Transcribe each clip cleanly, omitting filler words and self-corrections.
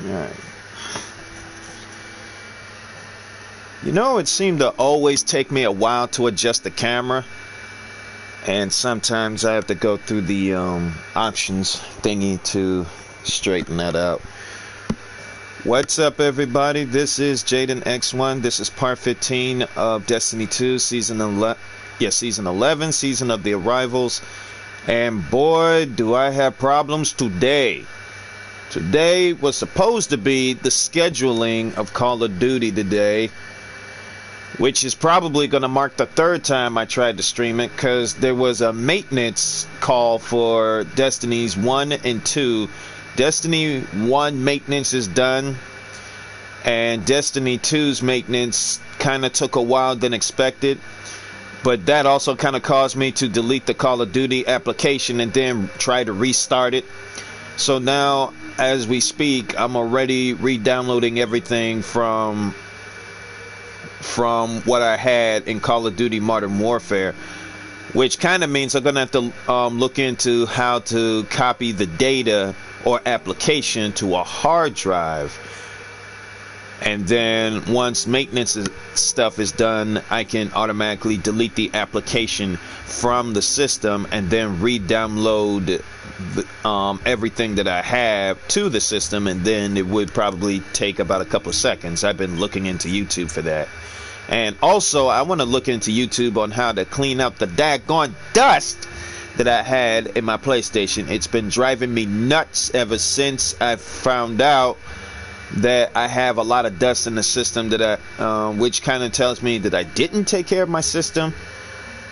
Alright. You know, it seemed to always take me a while to adjust the camera, and sometimes I have to go through the options thingy to straighten that out. What's up, everybody? This is Jaden X1. This is part 15 of Destiny 2 season 11, season of the arrivals. And boy, do I have problems today. Today was supposed to be the scheduling of Call of Duty today, which is probably going to mark the third time I tried to stream it, because there was a maintenance call for Destinies 1 and 2. Destiny 1 maintenance is done, and Destiny 2's maintenance kind of took a while than expected. But that also kind of caused me to delete the Call of Duty application and then try to restart it. So now, as we speak, I'm already re-downloading everything from what I had in Call of Duty Modern Warfare, which kind of means I'm gonna have to look into how to copy the data or application to a hard drive, and then once maintenance stuff is done, I can automatically delete the application from the system and then re-download everything that I have to the system, and then it would probably take about a couple of seconds. I've been looking into YouTube for that. And also, I want to look into YouTube on how to clean out the daggone dust that I had in my PlayStation. It's been driving me nuts ever since I found out that I have a lot of dust in the system, that which kind of tells me that I didn't take care of my system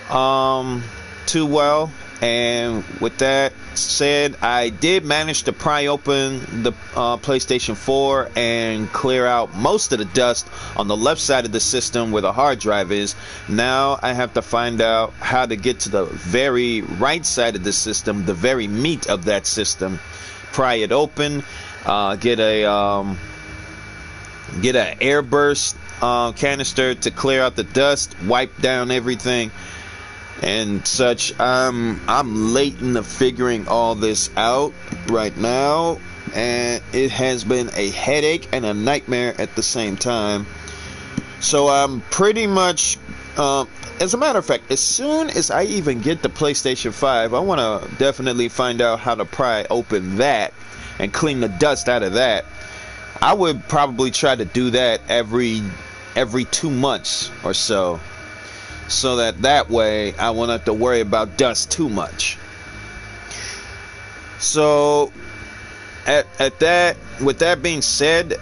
too well. And with that said, I did manage to pry open the PlayStation 4 and clear out most of the dust on the left side of the system where the hard drive is. Now I have to find out how to get to the very right side of the system, the very meat of that system, pry it open, get an airburst canister to clear out the dust, wipe down everything and such. I'm late into figuring all this out right now, and it has been a headache and a nightmare at the same time. So I'm pretty much as a matter of fact, as soon as I even get the PlayStation 5, I want to definitely find out how to pry open that and clean the dust out of that. I would probably try to do that every 2 months or so, so that way I won't have to worry about dust too much. So with that being said,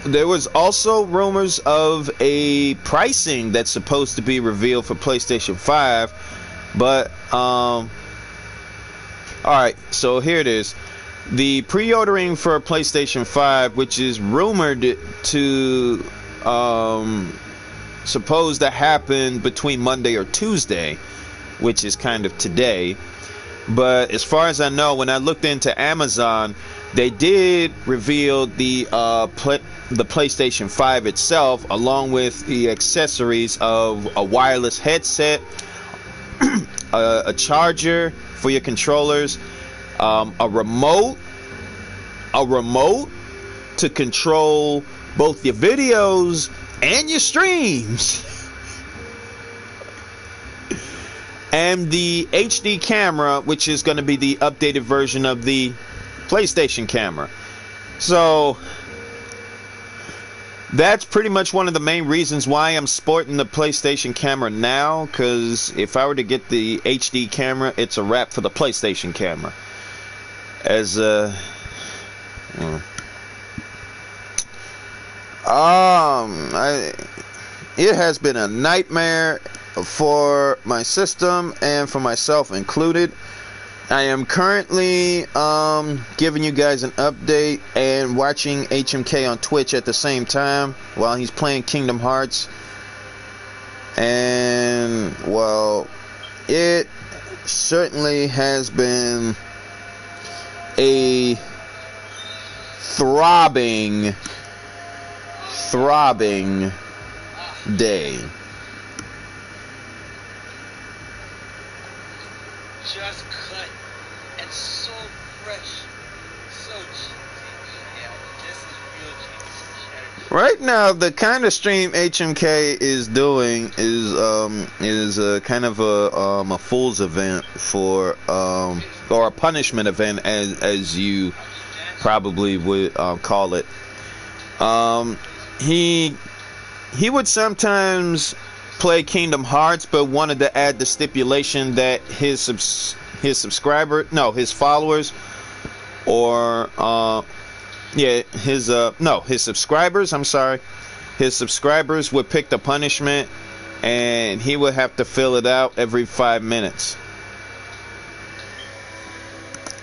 there was also rumors of a pricing that's supposed to be revealed for PlayStation 5, but alright, so here it is. The pre-ordering for PlayStation 5, which is rumored to supposed to happen between Monday or Tuesday, which is kind of today. But as far as I know, when I looked into Amazon, they did reveal the PlayStation 5 itself, along with the accessories of a wireless headset, a charger for your controllers, a remote to control both your videos and your streams, and the HD camera, which is going to be the updated version of the PlayStation camera. So that's pretty much one of the main reasons why I'm sporting the PlayStation camera now, because if I were to get the HD camera, it's a wrap for the PlayStation camera. As it has been a nightmare for my system and for myself included. I am currently giving you guys an update and watching HMK on Twitch at the same time while he's playing Kingdom Hearts. And well, it certainly has been a throbbing day. Just cut and so fresh, so cheesy. Yeah, this is real cheesy. Right now, the kind of stream HMK is doing is kind of a fool's event for or a punishment event, as you probably would call it. He would sometimes play Kingdom Hearts, but wanted to add the stipulation that his followers, or his subscribers, I'm sorry, his subscribers would pick the punishment, and he would have to fill it out every 5 minutes.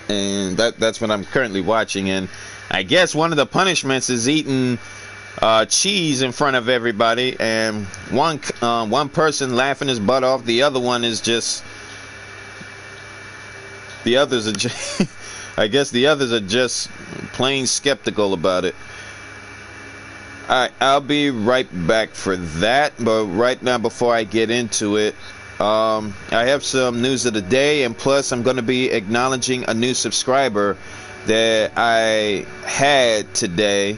And that's what I'm currently watching. And I guess one of the punishments is eating cheese in front of everybody, and one person laughing his butt off. The other one is just, the others are just I guess the others are just plain skeptical about it. Alright, I'll be right back for that, but right now, before I get into it, I have some news of the day, and plus I'm going to be acknowledging a new subscriber that I had today.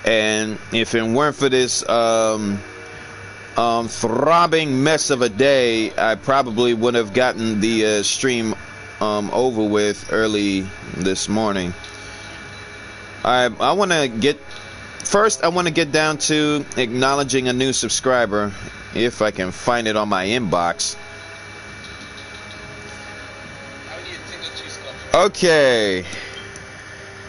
And if it weren't for this throbbing mess of a day, I probably would have gotten the stream over with early this morning. I want to get down to acknowledging a new subscriber, if I can find it on my inbox. Okay.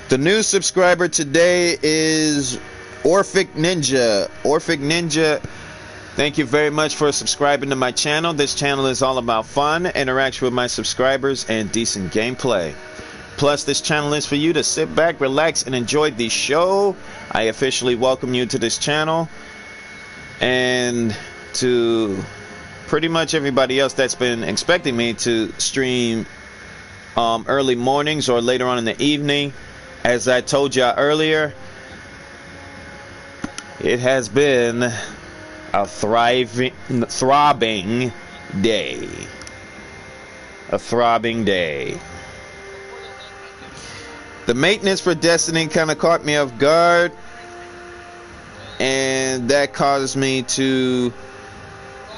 The new subscriber today is Orphic Ninja. Orphic Ninja, thank you very much for subscribing to my channel. This channel is all about fun, interaction with my subscribers, and decent gameplay. Plus, this channel is for you to sit back, relax, and enjoy the show. I officially welcome you to this channel, and to pretty much everybody else that's been expecting me to stream early mornings or later on in the evening. As I told you earlier, it has been a throbbing day. A throbbing day. The maintenance for Destiny kind of caught me off guard, and that caused me to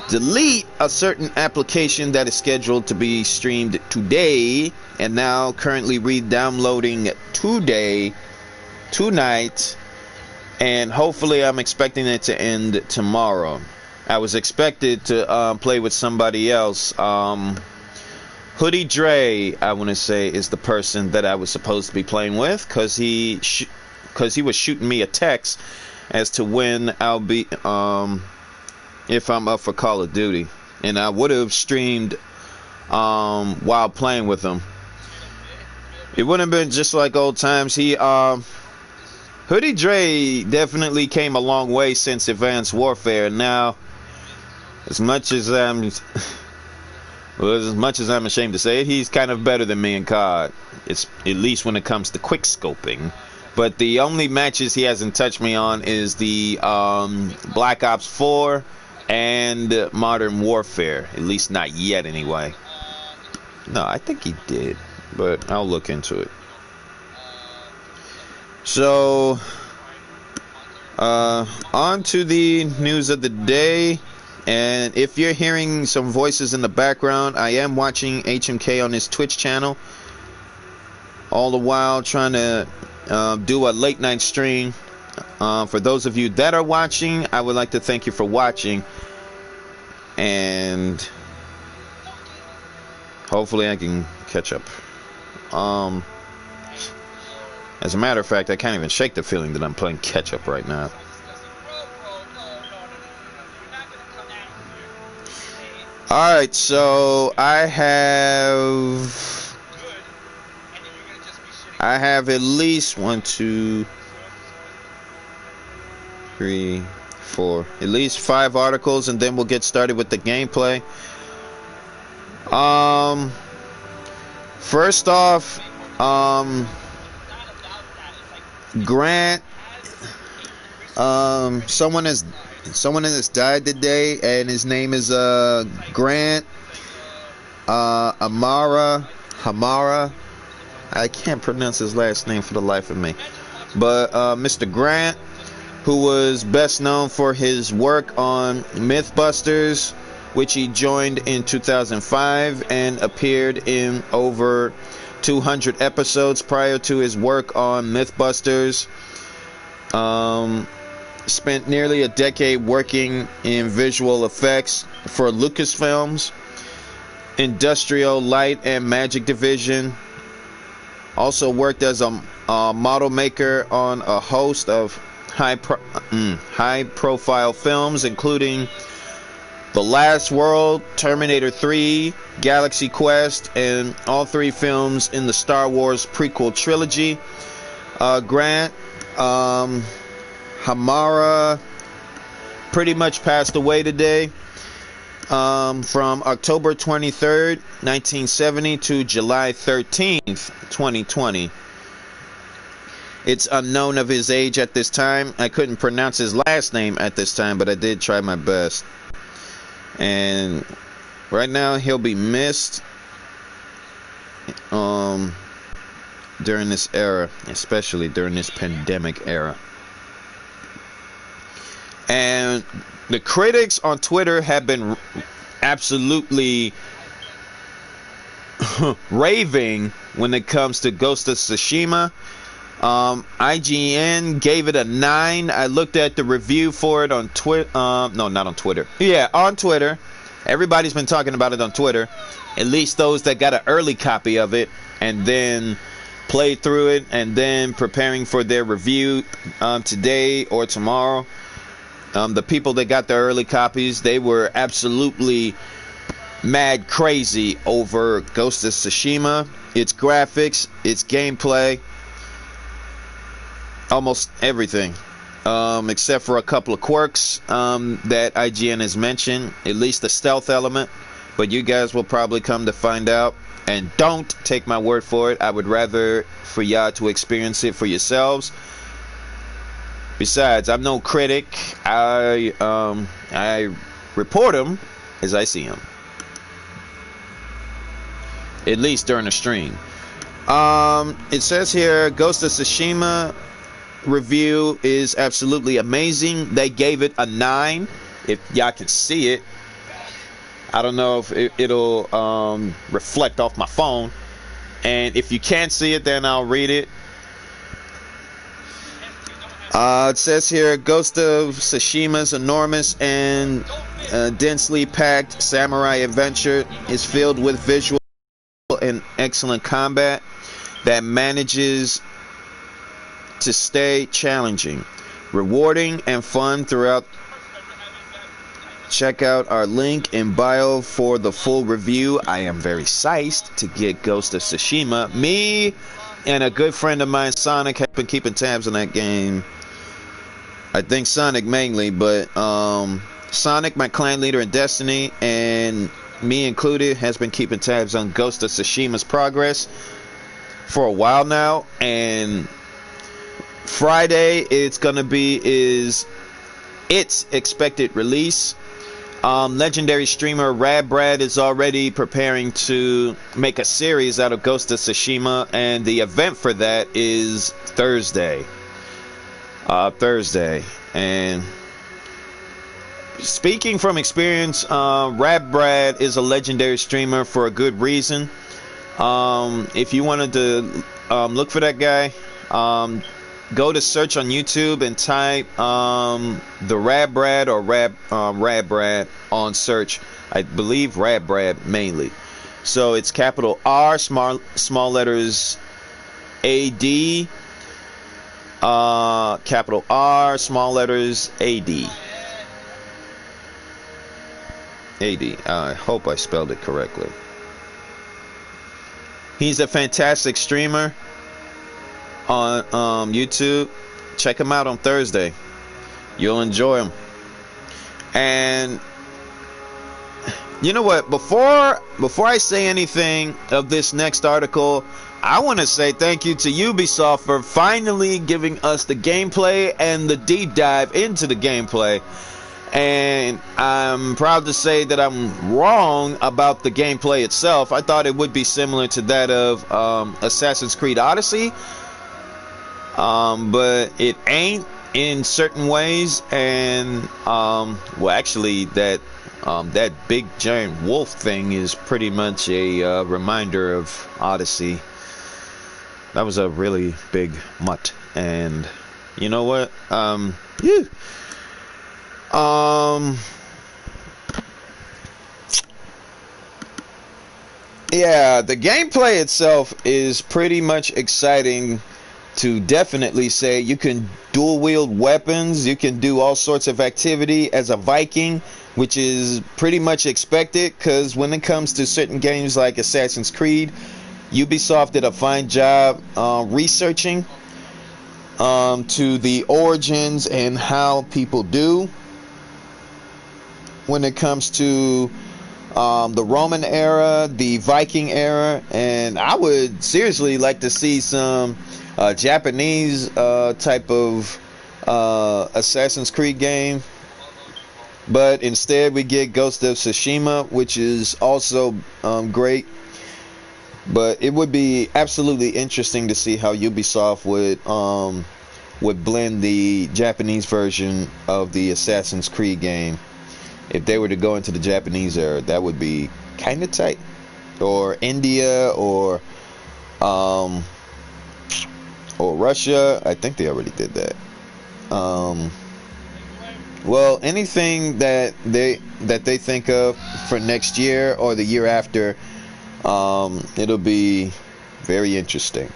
delete a certain application that is scheduled to be streamed today, and now currently re-downloading tonight, and hopefully I'm expecting it to end tomorrow. I was expected to play with somebody else. Hoodie Dre, I want to say, is the person that I was supposed to be playing with, because he was shooting me a text as to when I'll be if I'm up for Call of Duty, and I would have streamed while playing with him. It would have been just like old times. Hoodie Dre definitely came a long way since Advanced Warfare. Now, as much as I'm ashamed to say it, he's kind of better than me in COD. It's at least when it comes to quick scoping. But the only matches he hasn't touched me on is the Black Ops 4 and Modern Warfare. At least not yet, anyway. No, I think he did, but I'll look into it. So, on to the news of the day. And if you're hearing some voices in the background, I am watching HMK on his Twitch channel, all the while trying to do a late night stream. For those of you that are watching, I would like to thank you for watching, and hopefully I can catch up. As a matter of fact, I can't even shake the feeling that I'm playing catch up right now. Alright, so I have at least 1, 2, 3, 4, at least 5 articles, and then we'll get started with the gameplay. First off, Grant, someone has died today, and his name is Grant Hamara. I can't pronounce his last name for the life of me. But Mr. Grant, who was best known for his work on Mythbusters, which he joined in 2005 and appeared in over 200 episodes prior to his work on Mythbusters. Spent nearly a decade working in visual effects for Lucasfilms, Industrial Light and Magic Division. Also worked as a model maker on a host of high-profile films, including The Last World, Terminator 3, Galaxy Quest, and all three films in the Star Wars prequel trilogy. Grant Hamara pretty much passed away today. From October 23rd, 1970 to July 13th, 2020. It's unknown of his age at this time. I couldn't pronounce his last name at this time, but I did try my best. And right now he'll be missed during this era, especially during this pandemic era. And the critics on Twitter have been absolutely raving when it comes to Ghost of Tsushima. IGN gave it a 9. I looked at the review for it on Twitter. No, not on Twitter. Yeah, on Twitter. Everybody's been talking about it on Twitter. At least those that got an early copy of it and then played through it and then preparing for their review today or tomorrow. The people that got the early copies, they were absolutely mad crazy over Ghost of Tsushima, its graphics, its gameplay, almost everything, except for a couple of quirks that IGN has mentioned, at least the stealth element. But you guys will probably come to find out, and don't take my word for it. I would rather for y'all to experience it for yourselves. Besides, I'm no critic. I report them as I see them. At least during the stream. It says here, Ghost of Tsushima review is absolutely amazing. They gave it a 9. If y'all can see it. I don't know if it'll reflect off my phone. And if you can't see it, then I'll read it. It says here, Ghost of Tsushima's enormous and densely packed samurai adventure is filled with visual and excellent combat that manages to stay challenging, rewarding, and fun throughout. Check out our link in bio for the full review. I am very psyched to get Ghost of Tsushima. Me and a good friend of mine, Sonic, have been keeping tabs on that game. I think Sonic mainly, but Sonic, my clan leader in Destiny, and me included, has been keeping tabs on Ghost of Tsushima's progress for a while now. And Friday, it's gonna be its expected release. Legendary streamer Rad Brad is already preparing to make a series out of Ghost of Tsushima, and the event for that is Thursday. And speaking from experience, Rad Brad is a legendary streamer for a good reason. If you wanted to look for that guy, go to search on YouTube and type the Rad Brad or Rad Brad on search. I believe Rad Brad mainly. So it's capital R, small letters AD. Capital R, small letters AD. I hope I spelled it correctly. He's a fantastic streamer on YouTube. Check him out on Thursday. You'll enjoy him. And You know what? Before I say anything of this next article, I want to say thank you to Ubisoft for finally giving us the gameplay and the deep dive into the gameplay. And I'm proud to say that I'm wrong about the gameplay itself. I thought it would be similar to that of Assassin's Creed Odyssey, but it ain't in certain ways. And well, actually, that big giant wolf thing is pretty much a reminder of Odyssey. That was a really big mutt, and you know what? Yeah. Yeah, the gameplay itself is pretty much exciting to definitely say. You can dual wield weapons, you can do all sorts of activity as a Viking, which is pretty much expected, because when it comes to certain games like Assassin's Creed, Ubisoft did a fine job researching to the origins and how people do when it comes to the Roman era, the Viking era, and I would seriously like to see some Japanese type of Assassin's Creed game. But instead we get Ghost of Tsushima, which is also great. But it would be absolutely interesting to see how Ubisoft would blend the Japanese version of the Assassin's Creed game. If they were to go into the Japanese era, that would be kind of tight. Or India, or Russia. I think they already did that. Well, anything that they think of for next year or the year after, it'll be very interesting.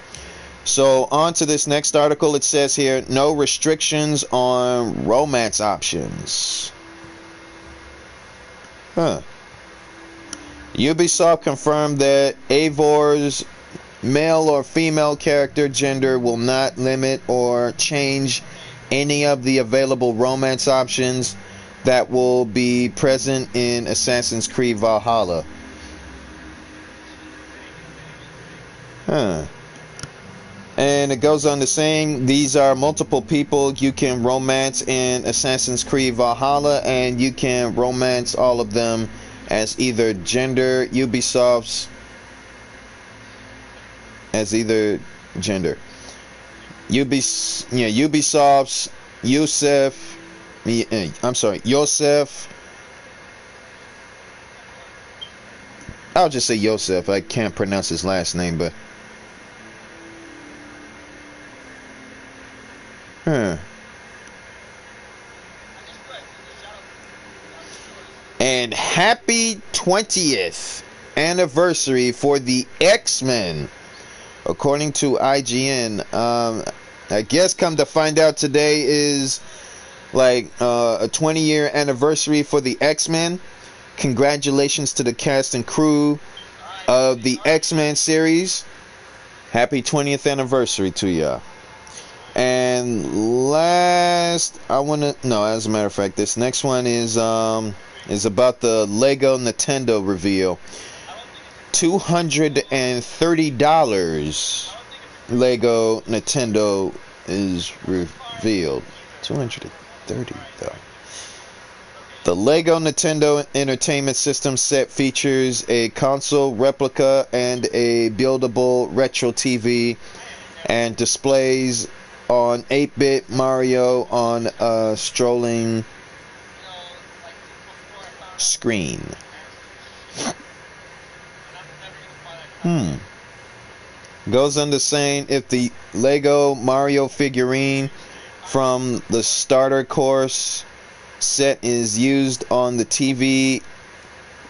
So on to this next article. It says here, no restrictions on romance options. Ubisoft confirmed that Eivor's male or female character gender will not limit or change any of the available romance options that will be present in Assassin's Creed Valhalla. And it goes on to saying, these are multiple people you can romance in Assassin's Creed Valhalla, and you can romance all of them as either gender. Ubisoft's Yosef. I'll just say Yosef. I can't pronounce his last name, but and happy 20th anniversary for the X-Men, according to IGN. I guess come to find out, today is like a 20-year anniversary for the X-Men. Congratulations to the cast and crew of the X-Men series. Happy 20th anniversary to ya. And last, as a matter of fact, this next one is about the Lego Nintendo reveal. $230 Lego Nintendo is revealed. $230 though. The Lego Nintendo Entertainment System set features a console replica and a buildable retro TV, and displays on 8-bit Mario on a scrolling screen. Goes on to saying, if the Lego Mario figurine from the starter course set is used on the TV,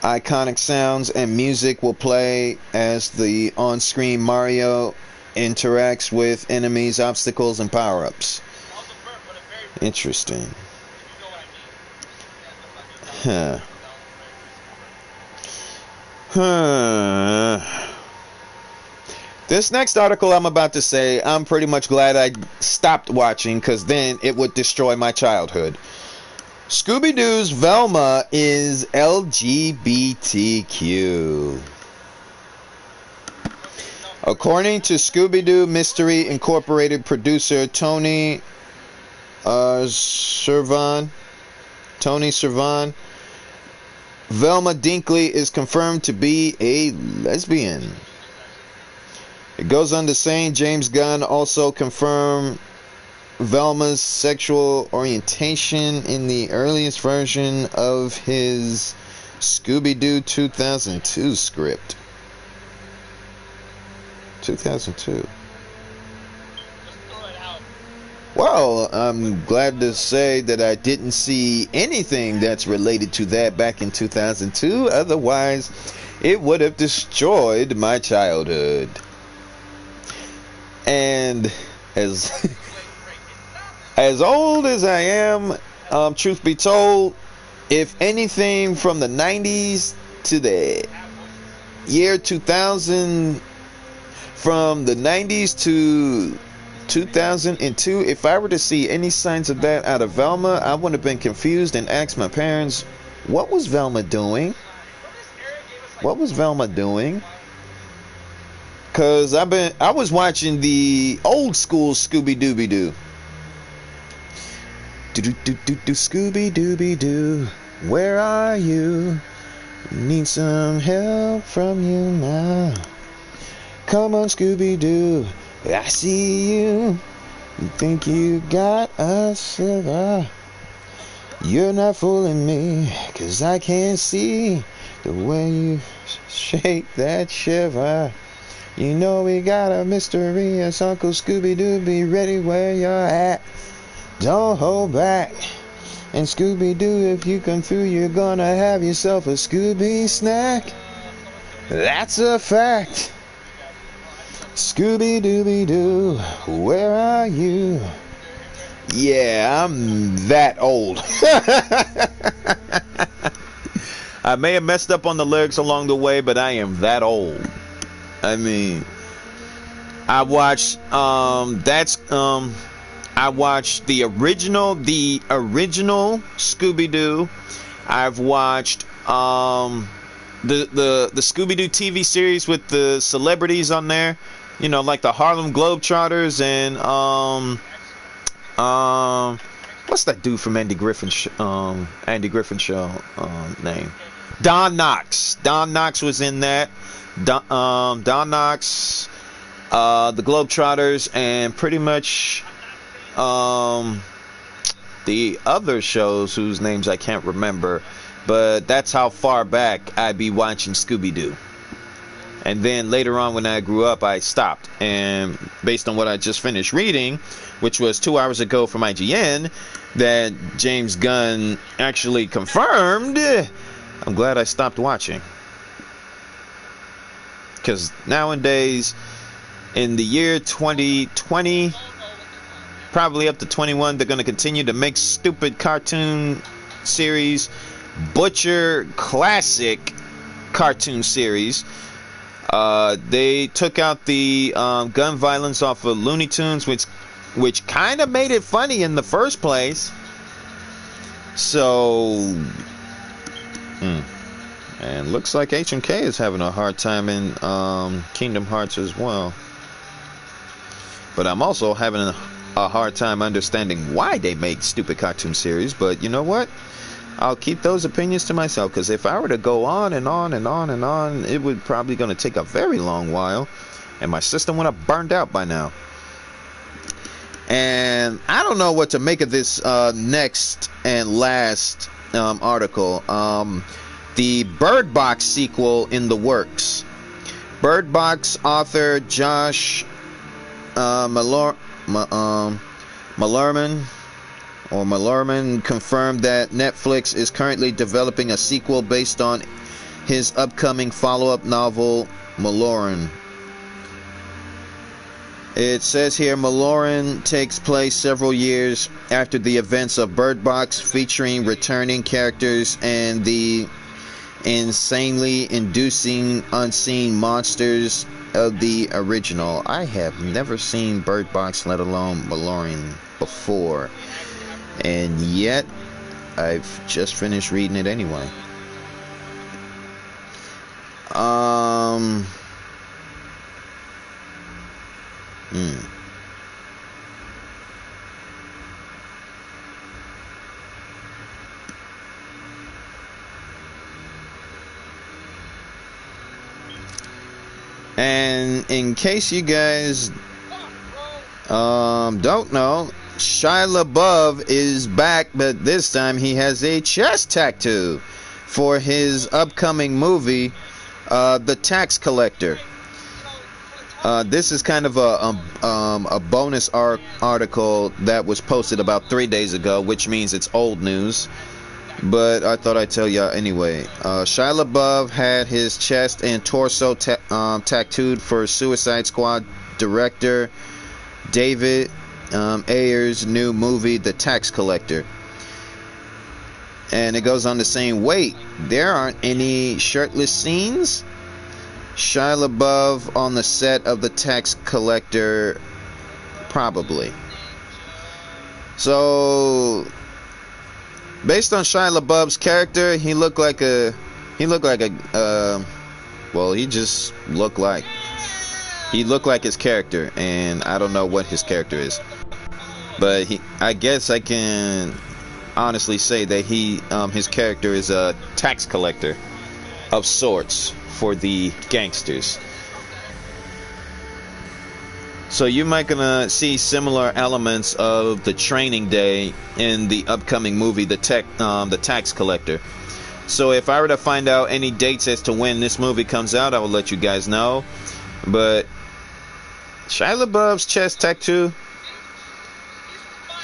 iconic sounds and music will play as the on-screen Mario interacts with enemies, obstacles, and power-ups. Interesting. This next article I'm about to say, I'm pretty much glad I stopped watching, because then it would destroy my childhood. Scooby-Doo's Velma is LGBTQ. According to Scooby-Doo Mystery Incorporated producer Tony Servan, Velma Dinkley is confirmed to be a lesbian. It goes on to saying James Gunn also confirmed Velma's sexual orientation in the earliest version of his Scooby-Doo 2002 script. 2002. Well, I'm glad to say that I didn't see anything that's related to that back in 2002. Otherwise, it would have destroyed my childhood. And as old as I am, truth be told, if anything from the 90s to the year 2000, from the 90s to 2002, if I were to see any signs of that out of Velma, I would have been confused and asked my parents, what was Velma doing? What was Velma doing? Because I was watching the old school Scooby-Dooby-Doo. Do-do-do-do-do, Scooby-Dooby-Doo, where are you? Need some help from you now. Come on, Scooby-Doo, I see you. You think you got us, silver? You're not fooling me, 'cause I can't see the way you shake that shiver. You know we got a mystery, as Uncle Scooby-Doo, be ready where you're at. Don't hold back. And Scooby-Doo, if you come through, you're gonna have yourself a Scooby snack. That's a fact. Scooby-Dooby-Doo, where are you? Yeah, I'm that old. I may have messed up on the lyrics along the way, but I am that old. I mean, I watched I watched the original Scooby-Doo. I've watched the Scooby-Doo TV series with the celebrities on there, you know, like the Harlem Globetrotters and what's that dude from Andy Griffin show name? Don Knotts. Don Knotts was in that. Don Knotts, the Globetrotters, and pretty much the other shows whose names I can't remember, but that's how far back I'd be watching Scooby-Doo. And then later on when I grew up, I stopped, and based on what I just finished reading, which was 2 hours ago from IGN, that James Gunn actually confirmed, I'm glad I stopped watching. Because nowadays, in the year 2020, probably up to 21, they're going to continue to make stupid cartoon series, butcher classic cartoon series. They took out the gun violence off of Looney Tunes, which kind of made it funny in the first place. So, and looks like H&K is having a hard time in Kingdom Hearts as well. But I'm also having a hard time understanding why they make stupid cartoon series. But you know what? I'll keep those opinions to myself, because if I were to go on and on and on and on, it would probably going to take a very long while, and my system would have burned out by now. And I don't know what to make of this next and last article. The Bird Box sequel in the works. Bird Box author Josh Malerman confirmed that Netflix is currently developing a sequel based on his upcoming follow-up novel, Maloran. It says here Maloran takes place several years after the events of Bird Box, featuring returning characters and the insanely inducing unseen monsters of the original. I have never seen Bird Box, let alone Maloran, before. And yet, I've just finished reading it anyway. And in case you guys don't know, Shia LaBeouf is back, but this time he has a chest tattoo for his upcoming movie, The Tax Collector. This is kind of a bonus article that was posted about 3 days ago, which means it's old news. But I thought I'd tell y'all anyway. Shia LaBeouf had his chest and torso tattooed for Suicide Squad director David Ayer's new movie, The Tax Collector. And it goes on to saying, wait, there aren't any shirtless scenes? Shia LaBeouf on the set of The Tax Collector, probably. So, based on Shia LaBeouf's character, he just looked like his character, and I don't know what his character is, but I guess I can honestly say that his character is a tax collector of sorts for the gangsters. So you might gonna see similar elements of the Training Day in the upcoming movie, the Tax Collector. So if I were to find out any dates as to when this movie comes out, I will let you guys know. But Shia LaBeouf's chest tattoo,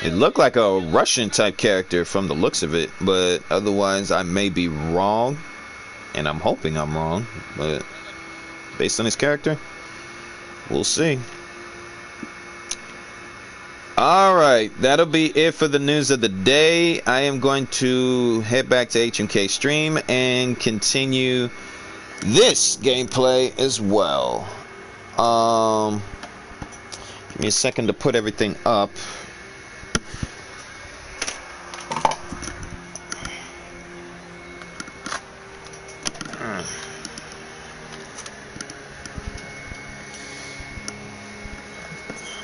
it looked like a Russian type character from the looks of it, but otherwise I may be wrong, and I'm hoping I'm wrong, but based on his character, we'll see. Alright, that'll be it for the news of the day. I am going to head back to HMK Stream and continue this gameplay as well. Give me a second to put everything up.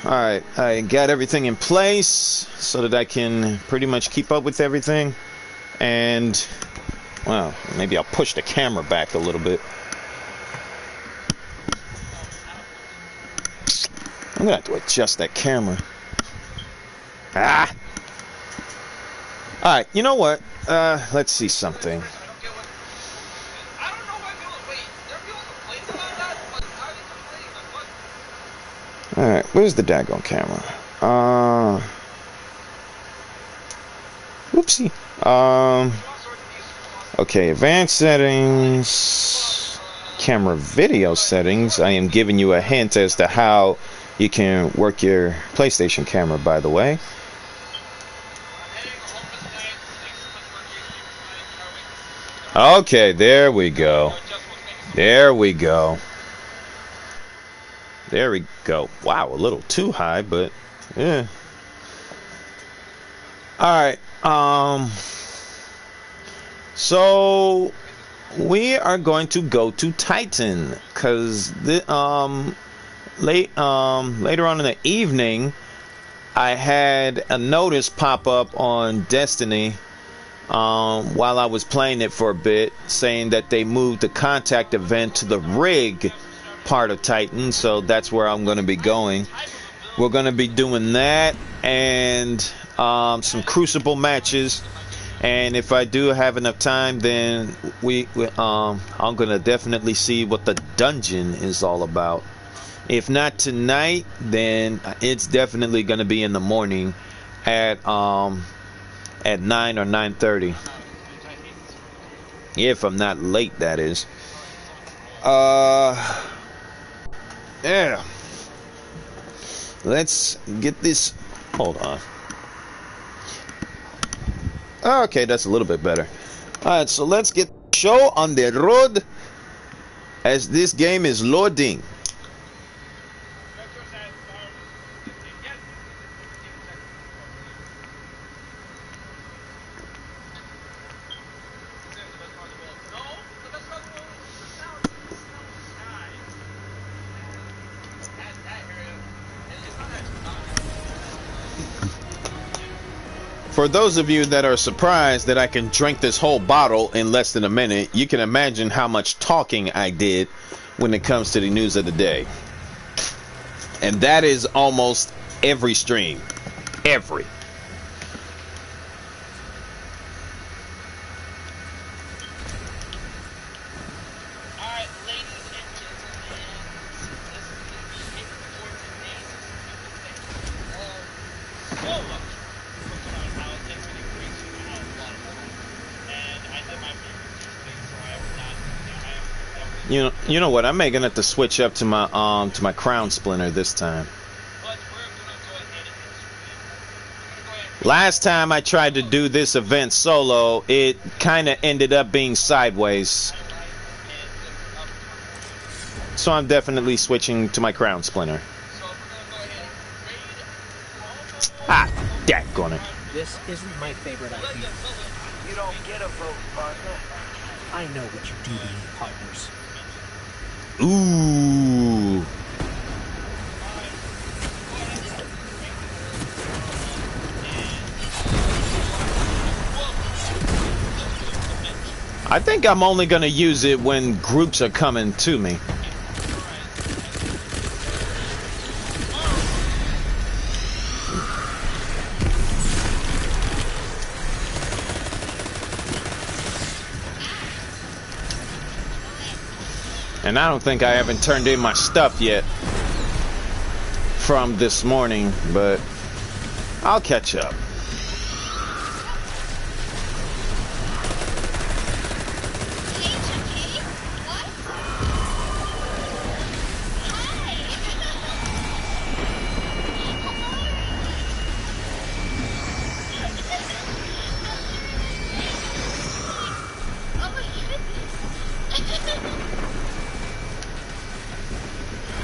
Alright, I got everything in place so that I can pretty much keep up with everything. And, well, maybe I'll push the camera back a little bit. I'm gonna have to adjust that camera. Alright, you know what? Let's see something. Alright, where's the daggone camera? Whoopsie. Okay, advanced settings, camera video settings. I am giving you a hint as to how you can work your PlayStation camera, by the way. Okay, there we go. There we go. There we go. Wow, a little too high, but yeah. Alright, so we are going to go to Titan, because later on in the evening I had a notice pop up on Destiny while I was playing it for a bit, saying that they moved the contact event to the rig part of Titan, so that's where I'm going to be going. We're going to be doing that and some Crucible matches, and if I do have enough time, then I'm going to definitely see what the dungeon is all about. If not tonight, then it's definitely going to be in the morning at 9 or 9:30, if I'm not late, that is. Yeah. Let's get this. Hold on. Okay, that's a little bit better. Alright, so let's get the show on the road as this game is loading. For those of you that are surprised that I can drink this whole bottle in less than a minute, you can imagine how much talking I did when it comes to the news of the day. And that is almost every stream. Every. Alright, ladies and gentlemen, this is it for today's so much for tonight. How it takes me to great to a hell of a lot of fun. And I did my favorite Tuesday, so I have not. You know what? I may gonna have to switch up to my crown splinter this time. But we're gonna go ahead and Last time I tried to do this event solo, it kind of ended up being sideways. So I'm definitely switching to my crown splinter. Ah, daggone. This isn't my favorite idea. You don't get a vote, partner. I know what you do to me, partners. Ooh. I think I'm only going to use it when groups are coming to me. And I don't think I haven't turned in my stuff yet from this morning, but I'll catch up.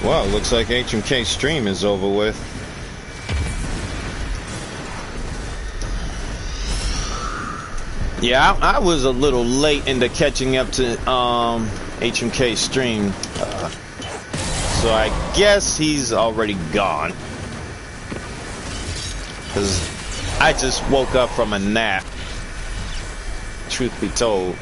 Well, looks like HMK stream is over with. Yeah, I was a little late into catching up to HMK stream. So I guess he's already gone. Because I just woke up from a nap. Truth be told.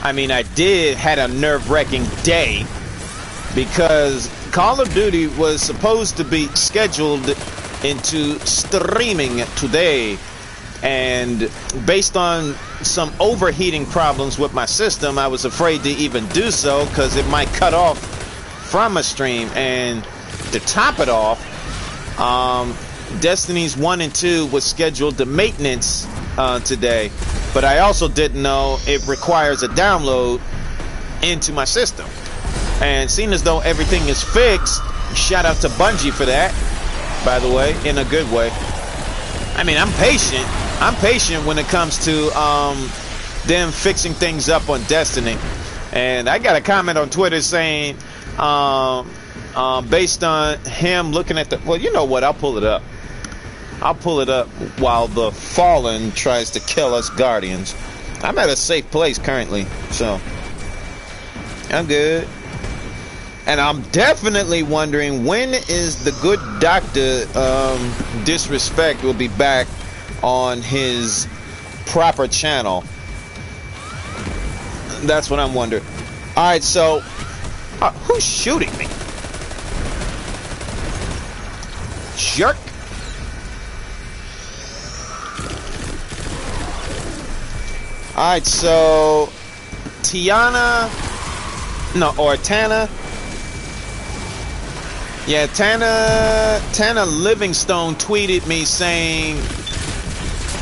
I mean, I had a nerve-wracking day because Call of Duty was supposed to be scheduled into streaming today, and based on some overheating problems with my system, I was afraid to even do so because it might cut off from a stream. And to top it off, Destinies 1 and 2 was scheduled to maintenance today, but I also didn't know it requires a download into my system. And seeing as though everything is fixed, shout out to Bungie for that, by the way, in a good way. I mean, I'm patient. I'm patient when it comes to them fixing things up on Destiny. And I got a comment on Twitter saying, based on him looking at the... Well, you know what? I'll pull it up. I'll pull it up while the Fallen tries to kill us Guardians. I'm at a safe place currently, so I'm good. And I'm definitely wondering when is the good Dr. Disrespect will be back on his proper channel. That's what I'm wondering. Alright, so who's shooting me? Jerk. Alright, so Tana Yeah, Tana Livingstone tweeted me saying,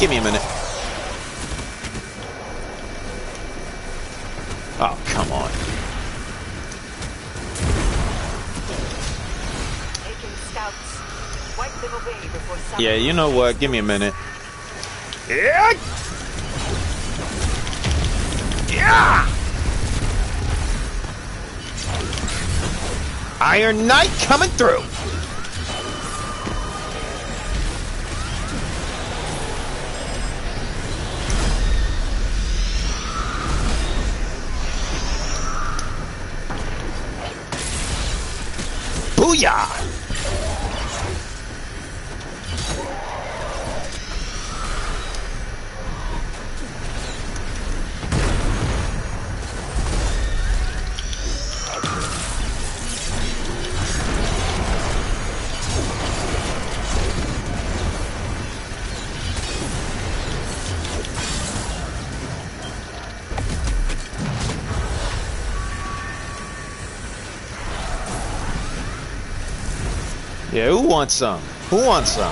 give me a minute. Oh, come on. Yeah, you know what? Give me a minute. Yeah! Yeah! Iron Knight coming through. Booyah! Yeah, who wants some? Who wants some?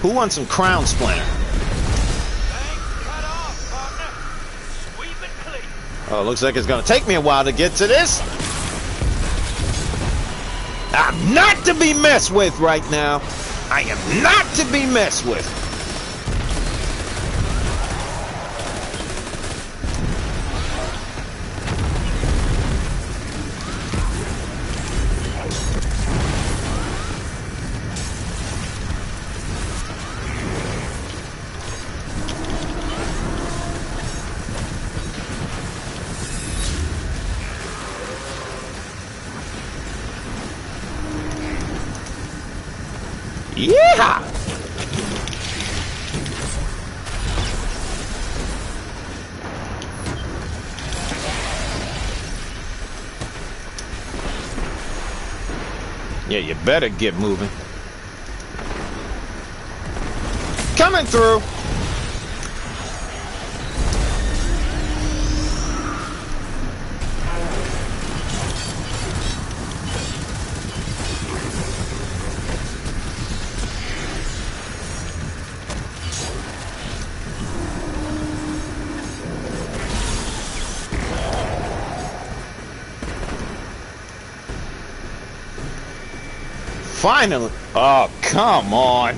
Who wants some crown splinter? Cut off, partner. Sweep it clean. Oh, looks like it's gonna take me a while to get to this. I'm not to be messed with right now. I am not to be messed with. Yeah! Yeah, you better get moving. Coming through. Finally! Oh, come on!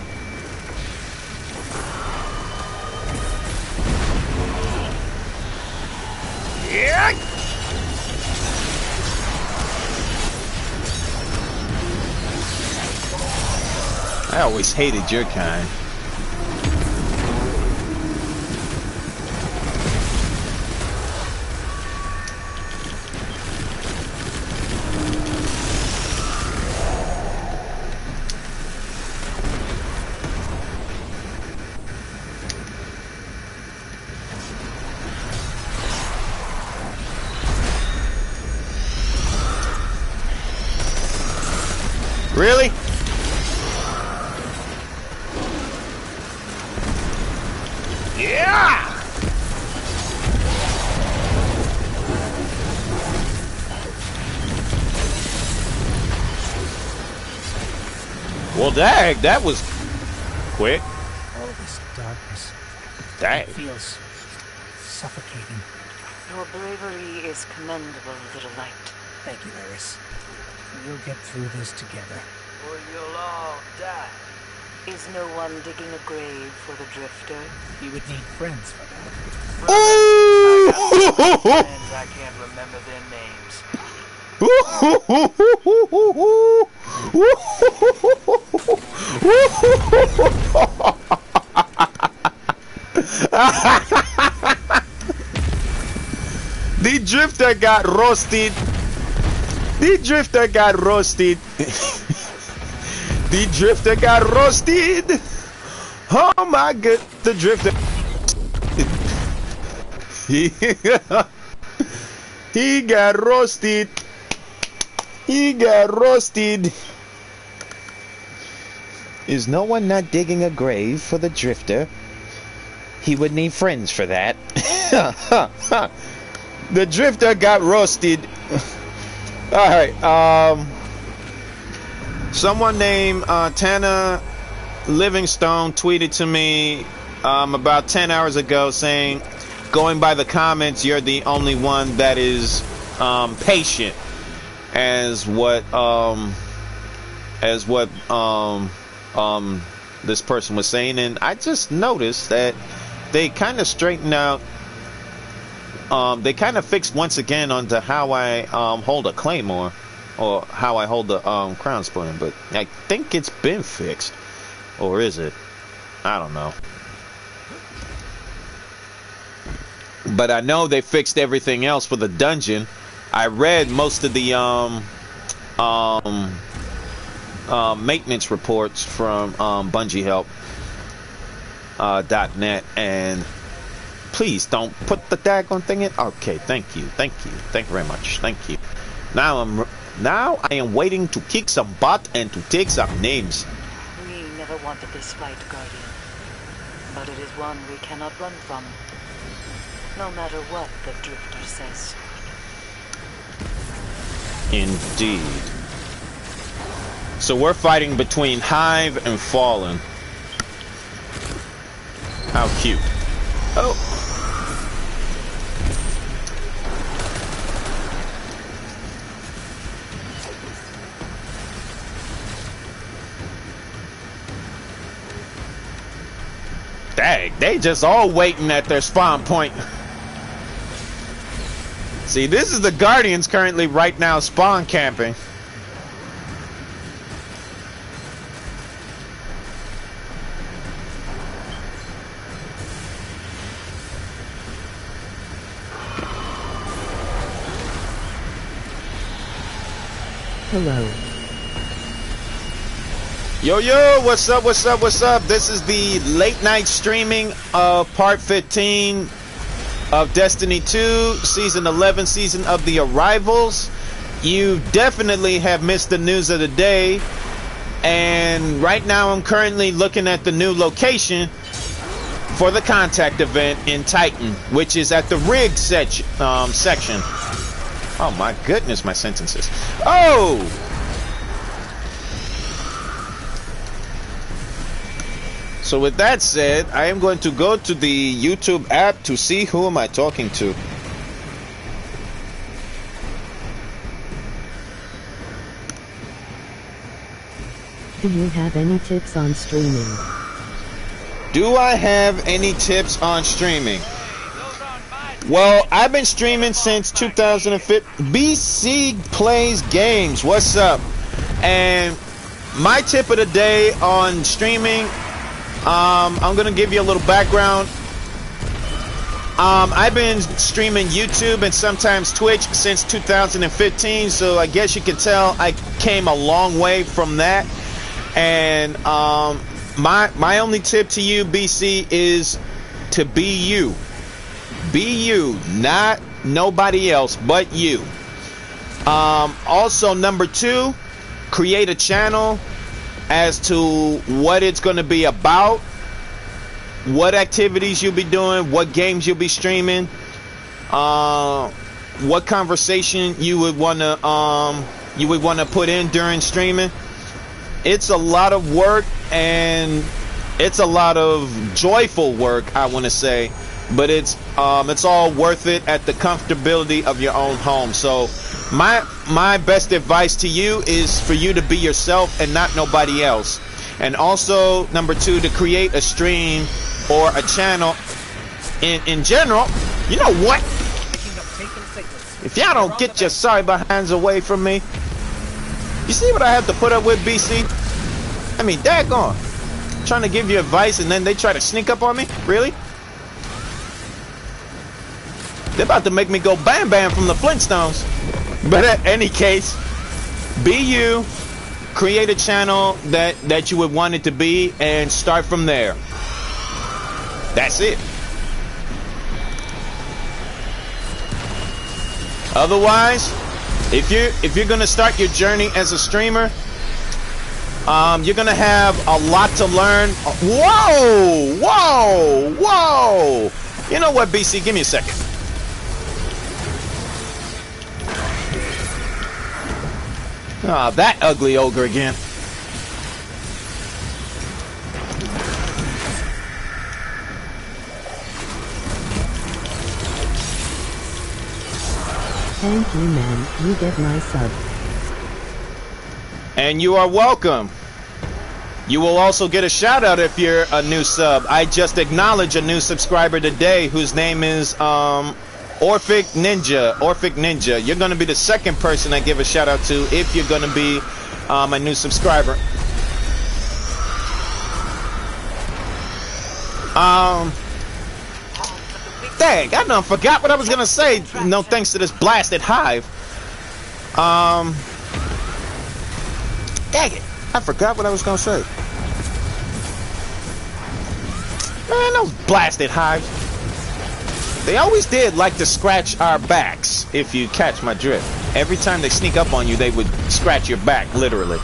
Yeah! I always hated your kind. Really? Yeah! Well, dang, that was quick. All this darkness. Dang. It feels suffocating. Your bravery is commendable, little light. Thank you, Eris. We'll get through this together. Or you'll all die. Is no one digging a grave for the drifter? You would need friends for that. Friends, I can't remember their names. The drifter got roasted. The drifter got roasted. The drifter got roasted. Oh my god, the drifter. He got roasted. He got roasted. Is no one not digging a grave for the drifter? He would need friends for that. The drifter got roasted. Alright, someone named Tana Livingstone tweeted to me about 10 hours ago saying, going by the comments, you're the only one that is patient as what this person was saying. And I just noticed that they kind of straightened out, they kind of fixed once again onto how I hold a claymore, or how I hold the crown splinter, but I think it's been fixed. Or is it? I don't know. But I know they fixed everything else for the dungeon. I read most of the maintenance reports from Bungie Help .net, and please don't put the daggone thing in. Okay, thank you very much, thank you. Now I am waiting to kick some butt and to take some names. We never wanted this fight, Guardian. But it is one we cannot run from. No matter what the Drifter says. Indeed. So we're fighting between Hive and Fallen. How cute. Oh. Dang, they just all waiting at their spawn point. See, this is the Guardians currently right now spawn camping. Hello. Yo, what's up? This is the late night streaming of part 15 of Destiny 2, Season 11, Season of the Arrivals. You definitely have missed the news of the day. And right now I'm currently looking at the new location for the contact event in Titan, which is at the rig section. Oh my goodness, my sentences. Oh! So with that said, I am going to go to the YouTube app to see who am I talking to. Do you have any tips on streaming? Do I have any tips on streaming? Well, I've been streaming since 2015. BC Plays Games, what's up? And my tip of the day on streaming, I'm gonna give you a little background. I've been streaming YouTube and sometimes Twitch since 2015, so I guess you can tell I came a long way from that. And my only tip to you, BC, is to be you. Be you, not nobody else but you. Also, number 2, create a channel as to what it's going to be about, what activities you'll be doing, what games you'll be streaming, what conversation you would want to put in during streaming. It's a lot of work, and it's a lot of joyful work, I want to say, but it's all worth it at the comfortability of your own home. So my best advice to you is for you to be yourself and not nobody else. And also, number 2, to create a stream or a channel in general. You know what? If y'all don't get your sorry behinds away from me. You see what I have to put up with, BC? I mean, daggone. Trying to give you advice and then they try to sneak up on me? Really? They're about to make me go Bam Bam from the Flintstones. But in any case, be you, create a channel that you would want it to be, and start from there. That's it. Otherwise, if you're gonna start your journey as a streamer, you're gonna have a lot to learn. Whoa! You know what, BC? Give me a second. Ah, that ugly ogre again. Thank you, man. You get my sub. And you are welcome. You will also get a shout out if you're a new sub. I just acknowledged a new subscriber today whose name is Orphic Ninja. You're going to be the second person I give a shout out to if you're going to be a new subscriber. Dang, I done forgot what I was going to say. No thanks to this blasted Hive. Dang it! I forgot what I was gonna say. Man, those blasted hives. They always did like to scratch our backs, if you catch my drift. Every time they sneak up on you, they would scratch your back, literally.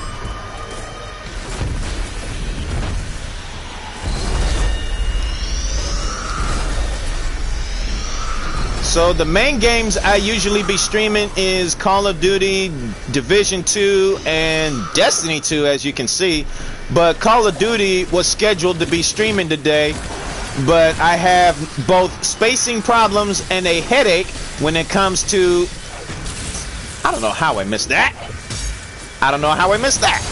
So the main games I usually be streaming is Call of Duty, Division 2, and Destiny 2, as you can see. But Call of Duty was scheduled to be streaming today, but I have both spacing problems and a headache when it comes to... I don't know how I missed that. I don't know how I missed that.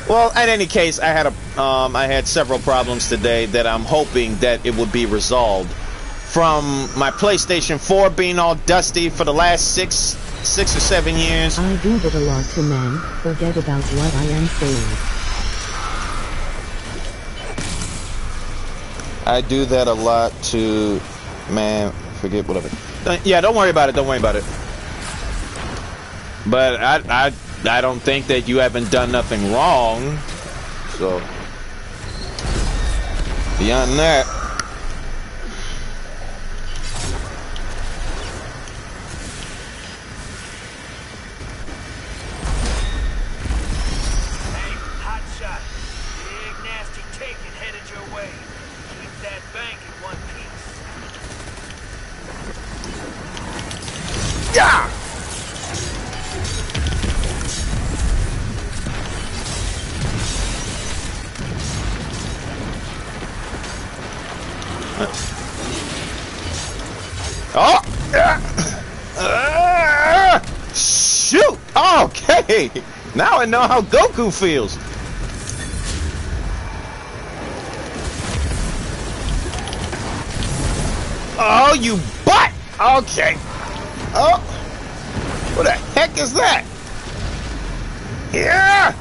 Well, in any case, I had several problems today that I'm hoping that it would be resolved. From my PlayStation 4 being all dusty for the last six or 7 years. I do that a lot to men. Forget about what I am saying. I do that a lot to, man, forget whatever. Yeah, don't worry about it. Don't worry about it. But I don't think that you haven't done nothing wrong. So beyond that, Hey, hot shot. Big nasty taking headed your way. Keep that bank in one piece. yeah. Oh! Shoot! Okay! Now I know how Goku feels. Oh, you butt! Okay. Oh! What the heck is that? Yeah!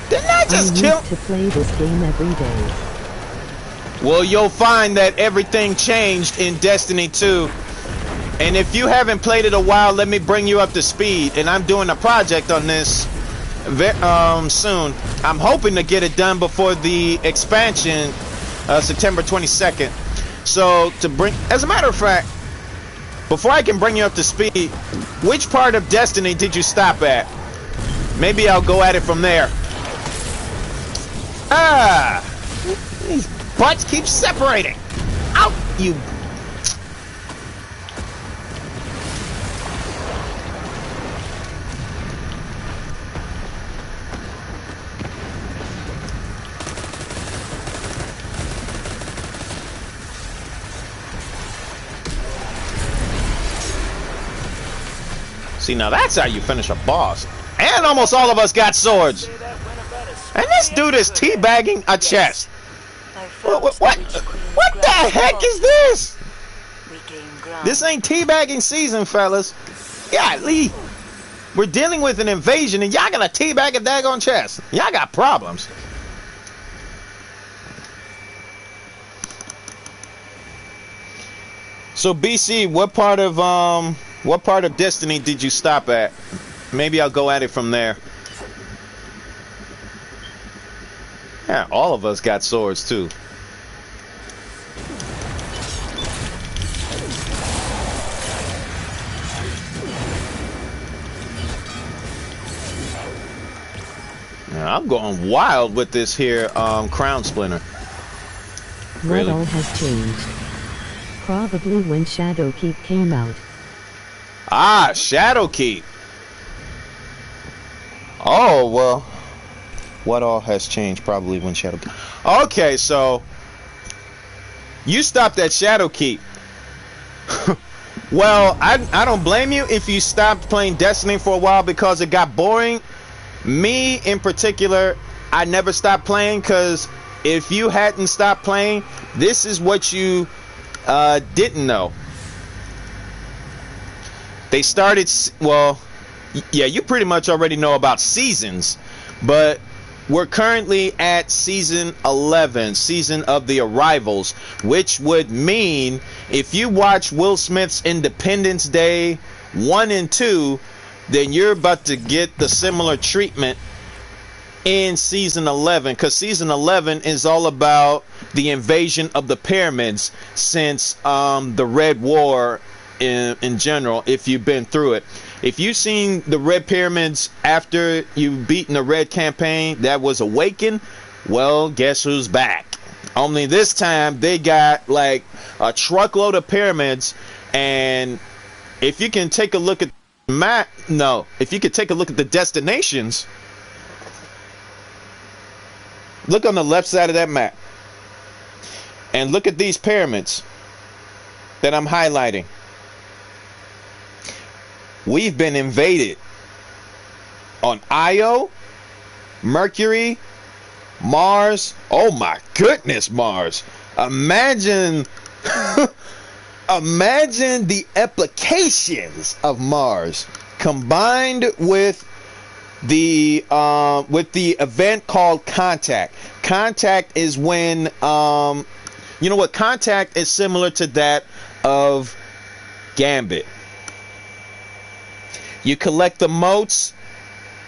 Didn't I just kill? I used to play this game every day. Well, you'll find that everything changed in Destiny 2. And if you haven't played it a while, let me bring you up to speed. And I'm doing a project on this soon. I'm hoping to get it done before the expansion, September 22nd. So, as a matter of fact, before I can bring you up to speed, which part of Destiny did you stop at? Maybe I'll go at it from there. Ah! These butts keep separating. Out, you... See, now that's how you finish a boss. And almost all of us got swords. And this dude is teabagging a chest. What the heck is this? This ain't teabagging season, fellas. Yeah, Lee. We're dealing with an invasion and y'all got a teabag a daggone chest. Y'all got problems. So BC, what part of Destiny did you stop at? Maybe I'll go at it from there. Yeah, all of us got swords too. Now, I'm going wild with this here crown splinter. What all has changed? Probably when Shadowkeep came out. Ah, Shadowkeep. Oh, well. What all has changed? Probably when Shadowkeep. Okay, so you stopped at Shadowkeep. Well, I don't blame you if you stopped playing Destiny for a while because it got boring. Me, in particular, I never stopped playing because if you hadn't stopped playing, this is what you didn't know. They started, well, yeah, you pretty much already know about seasons, but we're currently at season 11, season of the arrivals, which would mean if you watch Will Smith's Independence Day 1 and 2, then you're about to get the similar treatment in season 11, because season 11 is all about the invasion of the pyramids since the Red War in general. If you've been through it, if you've seen the Red Pyramids after you've beaten the Red Campaign that was Awakened, well, guess who's back? Only this time they got like a truckload of pyramids. And if you can take a look at the map, no, if you could take a look at the destinations, look on the left side of that map and look at these pyramids that I'm highlighting. We've been invaded on Io, Mercury, Mars. Oh my goodness, Mars. Imagine imagine the applications of Mars combined with the event called Contact. Contact is when you know what, Contact is similar to that of Gambit. You collect the motes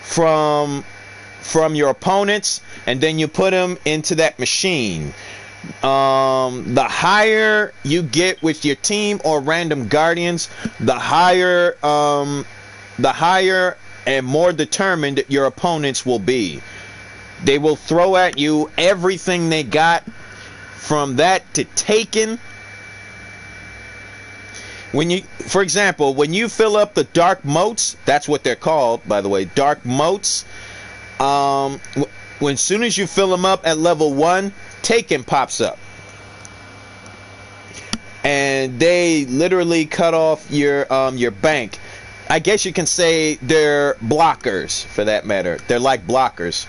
from your opponents, and then you put them into that machine. The higher you get with your team or random guardians, the higher and more determined your opponents will be. They will throw at you everything they got, from that to Taken. When you, for example, when you fill up the dark motes, that's what they're called, by the way, dark motes. When soon as you fill them up at level 1, Taken pops up, and they literally cut off your bank. I guess you can say they're blockers, for that matter. They're like blockers.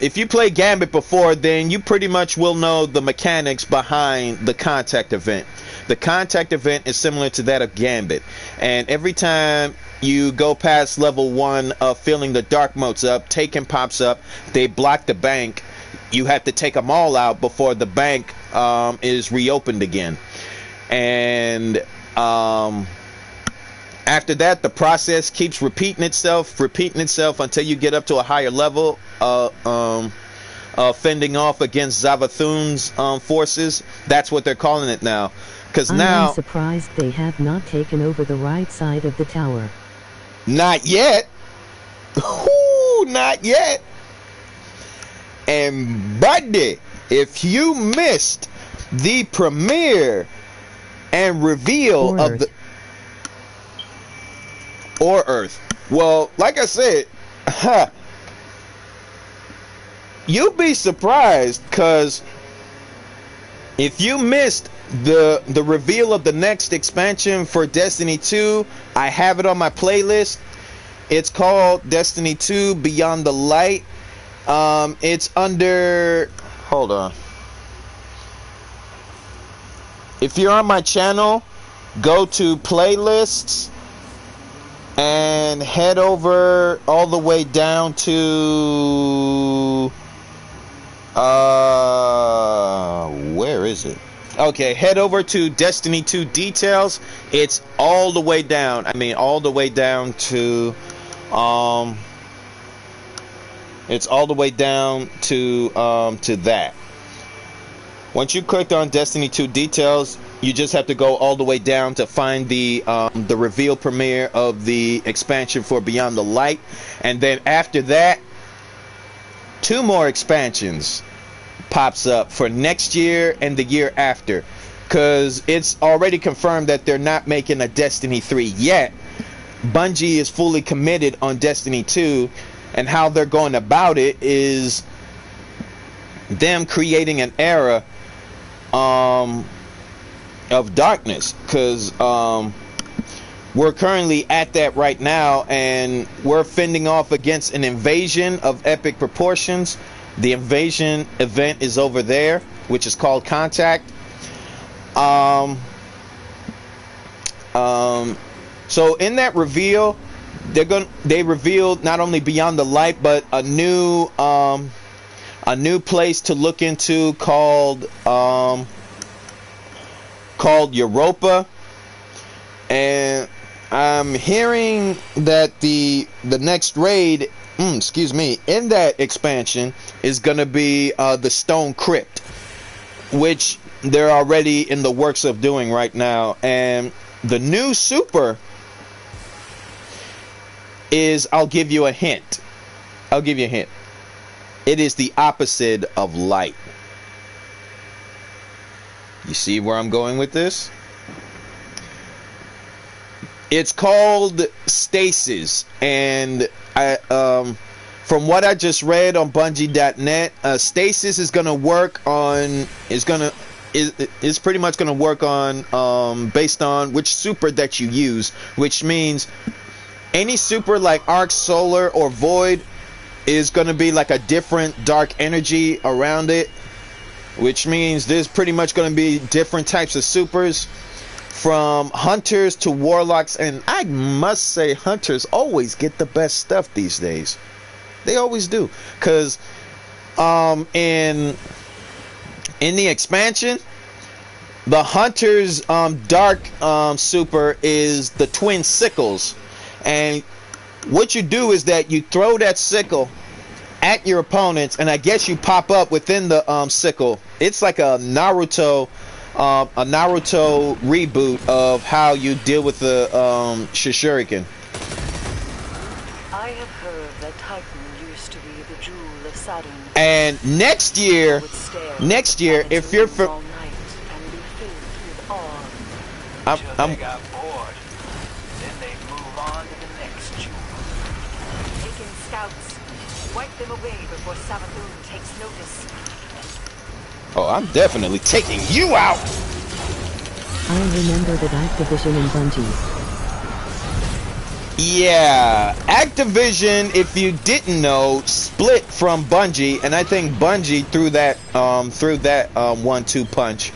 If you played Gambit before, then you pretty much will know the mechanics behind the Contact event. The Contact event is similar to that of Gambit, and every time you go past level 1 of filling the dark motes up, Taken pops up. They block the bank. You have to take them all out before the bank is reopened again. And after that, the process keeps repeating itself until you get up to a higher level, fending off against Zavathun's forces. That's what they're calling it now. Because now, I'm surprised they have not taken over the right side of the tower. Not yet. Ooh, not yet. And buddy, if you missed the premiere and reveal of the or Earth, well, like I said, you'll be surprised, because if you missed the reveal of the next expansion for Destiny 2, I have it on my playlist. It's called Destiny 2 Beyond the Light. It's under, hold on, if you're on my channel, go to playlists and head over all the way down to where is it? Okay, head over to Destiny 2 details. It's all the way down. I mean, all the way down to it's all the way down to that. Once you clicked on Destiny 2 details, you just have to go all the way down to find the reveal premiere of the expansion for Beyond the Light, and then after that, 2 more expansions pops up for next year and the year after, because it's already confirmed that they're not making a Destiny 3 yet. Bungie is fully committed on Destiny 2, and how they're going about it is them creating an era of darkness, because we're currently at that right now, and we're fending off against an invasion of epic proportions. The invasion event is over there, which is called Contact. So in that reveal, they revealed not only Beyond the Light, but a new place to look into called Europa. And I'm hearing that the next raid, in that expansion is gonna be the Stone Crypt, which they're already in the works of doing right now. And the new super is, I'll give you a hint. It is the opposite of light. You see where I'm going with this? It's called Stasis, and from what I just read on Bungie.net, Stasis is gonna work on is pretty much gonna work on based on which super that you use, which means any super like Arc, Solar, or Void is gonna be like a different dark energy around it, which means there's pretty much gonna be different types of supers. From hunters to warlocks, and I must say hunters always get the best stuff these days. They always do, because in the expansion, the hunters dark super is the twin sickles, and what you do is that you throw that sickle at your opponents, and I guess you pop up within the sickle. It's like a Naruto reboot of how you deal with the Shuriken. I have heard that Titan used to be the jewel of Saturn. And next year, if you're all night and be filled with awe. Until they got bored. Then they move on to the next jewel. Taking scouts, wipe them away before Savathun takes notice. oh, I'm definitely taking you out. I remember that Activision and Bungie. Yeah, Activision, if you didn't know, split from Bungie, and I think Bungie threw that 1-2 punch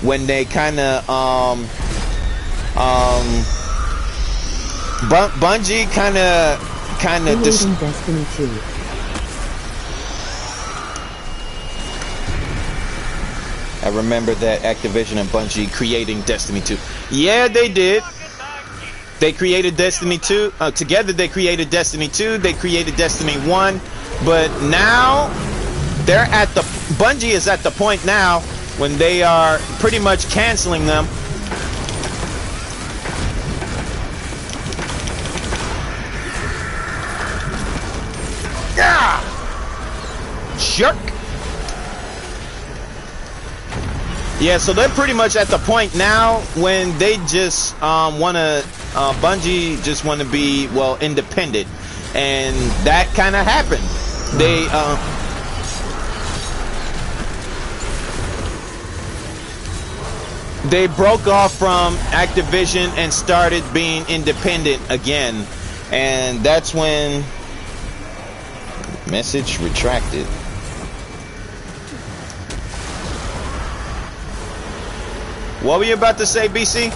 when they kind of Bungie kind of Destiny 2. I remember that Activision and Bungie creating Destiny 2. Yeah, they did. They created Destiny 2. Together they created Destiny 2. They created Destiny 1. But now, Bungie is at the point now when they are pretty much canceling them. Yeah! Jerk! Yeah, so they're pretty much at the point now when they just Bungie just want to be, well, independent, and that kind of happened. They broke off from Activision and started being independent again, and that's when message retracted. What were you about to say, BC?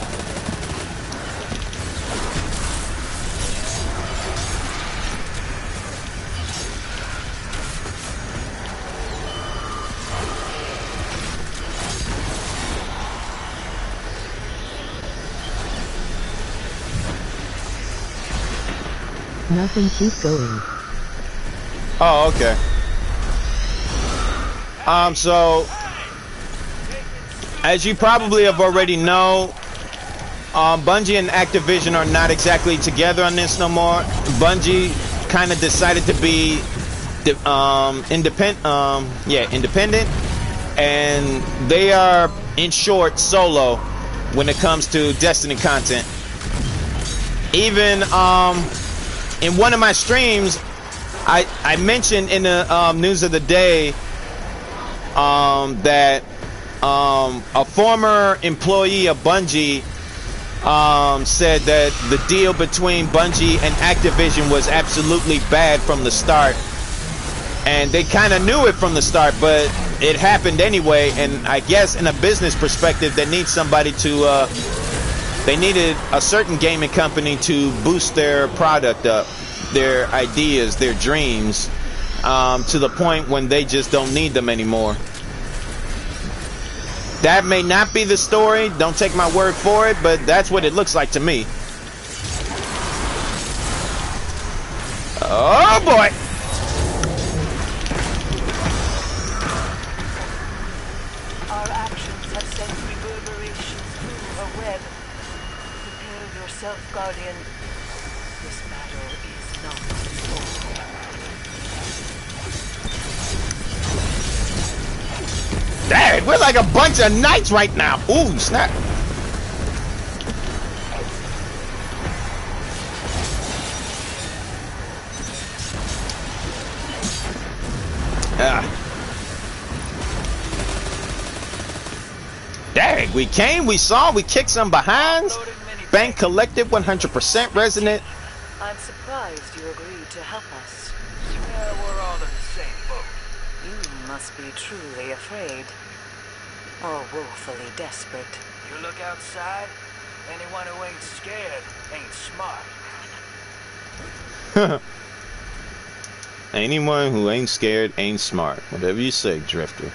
Nothing, keep going. Oh, okay. So as you probably have already know, Bungie and Activision are not exactly together on this no more. Bungie kind of decided to be independent, and they are, in short, solo when it comes to Destiny content. Even in one of my streams, I mentioned in the news of the day that a former employee of Bungie said that the deal between Bungie and Activision was absolutely bad from the start, and they kind of knew it from the start, but it happened anyway. And I guess in a business perspective, they need somebody to They needed a certain gaming company to boost their product up, their ideas, their dreams, to the point when they just don't need them anymore. That may not be the story, don't take my word for it, but that's what it looks like to me. Oh boy! Our actions have sent reverberations through a web. Prepare yourself, Guardian. This battle is not over. Dad, we're like a bunch of knights right now. Ooh, snap. Dang, we came, we saw, we kicked some behinds. Bank collected 100% resident. I'm surprised you agreed to help us. Yeah, we're all in the same boat. You must be truly afraid. Or woefully desperate. You look outside, anyone who ain't scared ain't smart. Anyone who ain't scared ain't smart. Whatever you say, Drifter.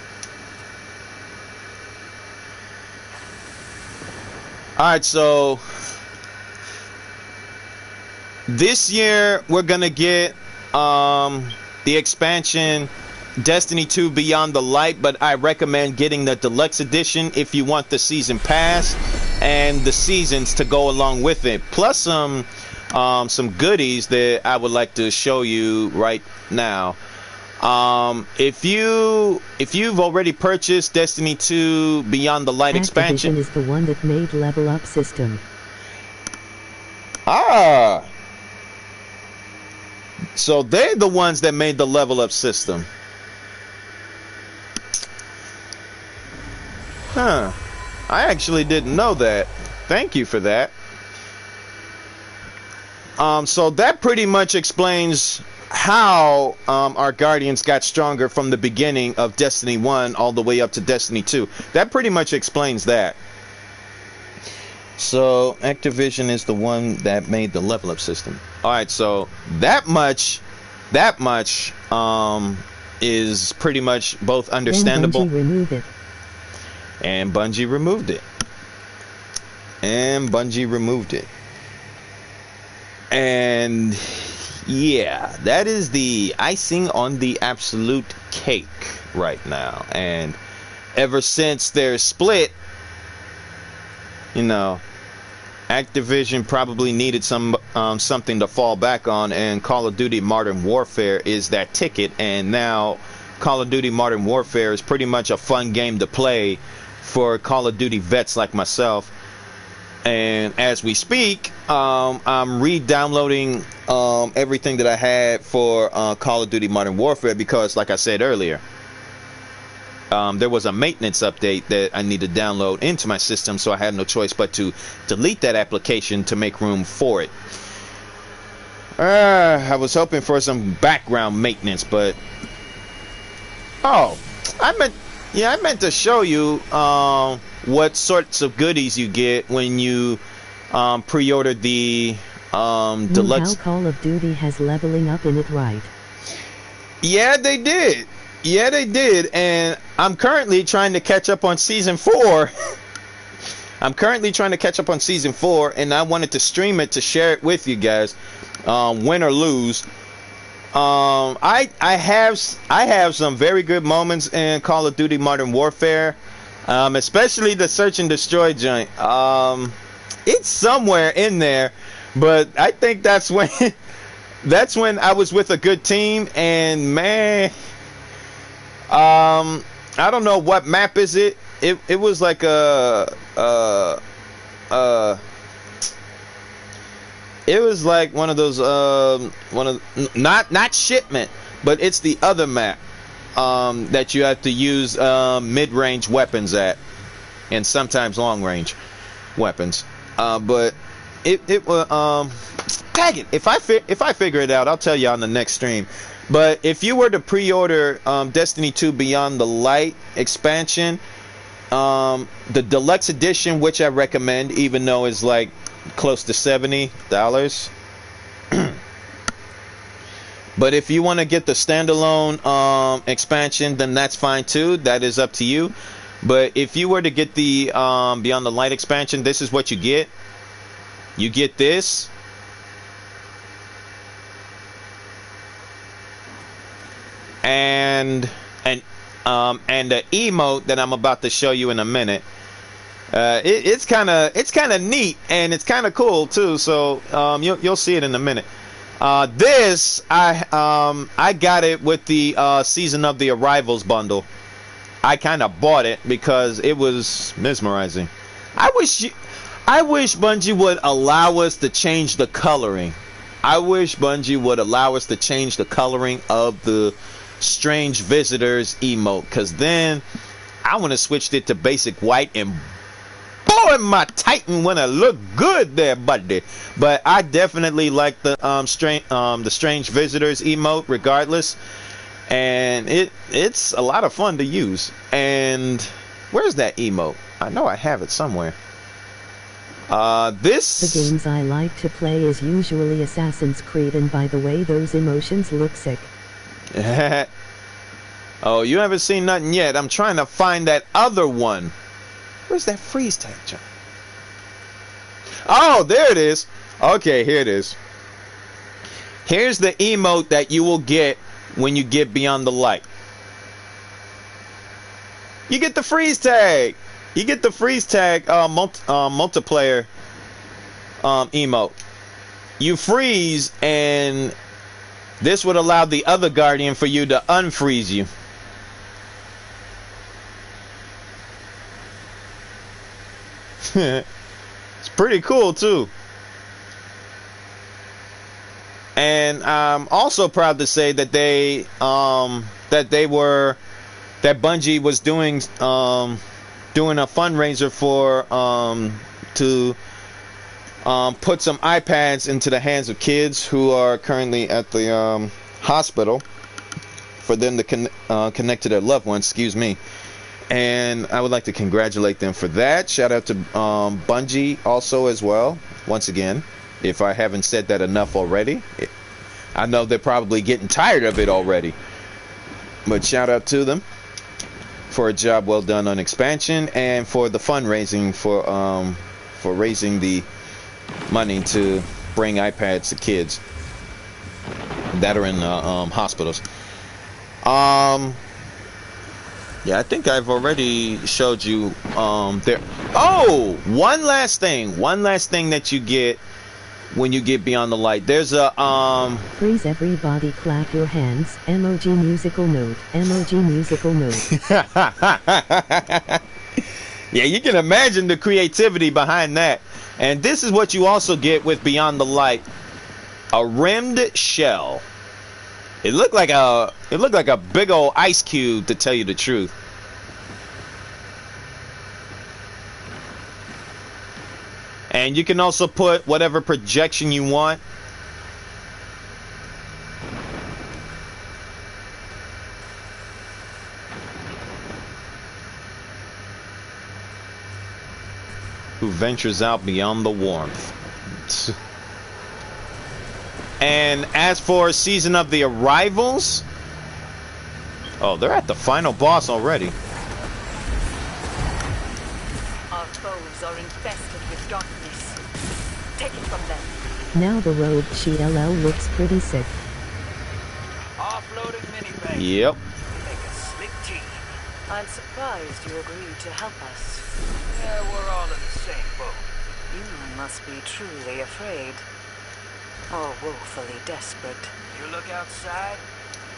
Alright, so this year we're gonna get the expansion Destiny 2 Beyond the Light, but I recommend getting the deluxe edition if you want the season pass and the seasons to go along with it, plus some goodies that I would like to show you right now. If you've already purchased Destiny 2 Beyond the Light expansion, Activision is the one that made Level Up System. So they're the ones that made the Level Up system. Huh. I actually didn't know that. Thank you for that. So that pretty much explains how our Guardians got stronger from the beginning of Destiny 1 all the way up to Destiny 2. That pretty much explains that. So Activision is the one that made the Level Up system. Alright, so that much is pretty much both understandable. And Bungie removed it. And Bungie removed it. And Bungie removed it. And yeah, that is the icing on the absolute cake right now. And ever since their split, you know, Activision probably needed something to fall back on, and Call of Duty Modern Warfare is that ticket. And now Call of Duty Modern Warfare is pretty much a fun game to play for Call of Duty vets like myself. And as we speak, I'm re-downloading everything that I had for Call of Duty Modern Warfare, because like I said earlier, there was a maintenance update that I need to download into my system, so I had no choice but to delete that application to make room for it. I was hoping for some background maintenance, but I meant to show you what sorts of goodies you get when you pre-order the deluxe. How Call of Duty has leveling up in it, right? Yeah, they did. Yeah, they did. And I'm currently trying to catch up on Season 4. I'm currently trying to catch up on Season 4, and I wanted to stream it to share it with you guys, win or lose. I have some very good moments in Call of Duty Modern Warfare, especially the search and destroy joint. It's somewhere in there, but I think that's when I was with a good team, and man, I don't know what map is it. It was like it was like one of those not shipment, but it's the other map that you have to use mid-range weapons at, and sometimes long-range weapons. But it was tag it. If I figure it out, I'll tell you on the next stream. But if you were to pre-order Destiny 2 Beyond the Light expansion, the deluxe edition, which I recommend, even though it's like close to $70. But if you want to get the standalone expansion, then that's fine too. That is up to you. But if you were to get the Beyond the Light expansion, this is what you get. You get this. And the emote that I'm about to show you in a minute. It's kind of neat, and it's kind of cool too. So you'll see it in a minute. This I got it with the Season of the Arrivals bundle. I kind of bought it because it was mesmerizing. I wish Bungie would allow us to change the coloring. I wish Bungie would allow us to change the coloring of the Strange Visitors emote, because then I want to switch it to basic white, and boy, my Titan wanna look good there, buddy. But I definitely like the Strange Visitors emote regardless, and it's a lot of fun to use. And where's that emote? I know I have it somewhere. The games I like to play is usually Assassin's Creed, and by the way, those emotions look sick. Oh, you haven't seen nothing yet. I'm trying to find that other one. Where's that freeze tag, John? Oh, there it is. Okay, here it is. Here's the emote that you will get when you get Beyond the Light. You get the freeze tag. You get the freeze tag multiplayer emote. You freeze, and this would allow the other Guardian for you to unfreeze you. It's pretty cool too. And I'm also proud to say that that Bungie was doing a fundraiser for to put some iPads into the hands of kids who are currently at the hospital, for them to connect to their loved ones. Excuse me. And I would like to congratulate them for that. Shout out to Bungie also as well. Once again, if I haven't said that enough already, I know they're probably getting tired of it already. But shout out to them for a job well done on expansion, and for the fundraising for raising the money to bring iPads to kids that are in hospitals. Yeah, I think I've already showed you there. Oh, one last thing that you get when you get Beyond the Light. There's a Freeze everybody, clap your hands. Emoji musical note. Emoji musical note. Yeah, you can imagine the creativity behind that. And this is what you also get with Beyond the Light: a rimmed shell. It looked like a big old ice cube, to tell you the truth. And you can also put whatever projection you want. Who ventures out beyond the warmth. And as for Season of the Arrivals, oh, they're at the final boss already. Our foes are infested with darkness. Take it from them. Now the rogue CLL looks pretty sick. Offloading minivan. Yep. Make a slick tea. I'm surprised you agreed to help us. Yeah, we're all in the same boat. You must be truly afraid. Or woefully desperate. You look outside,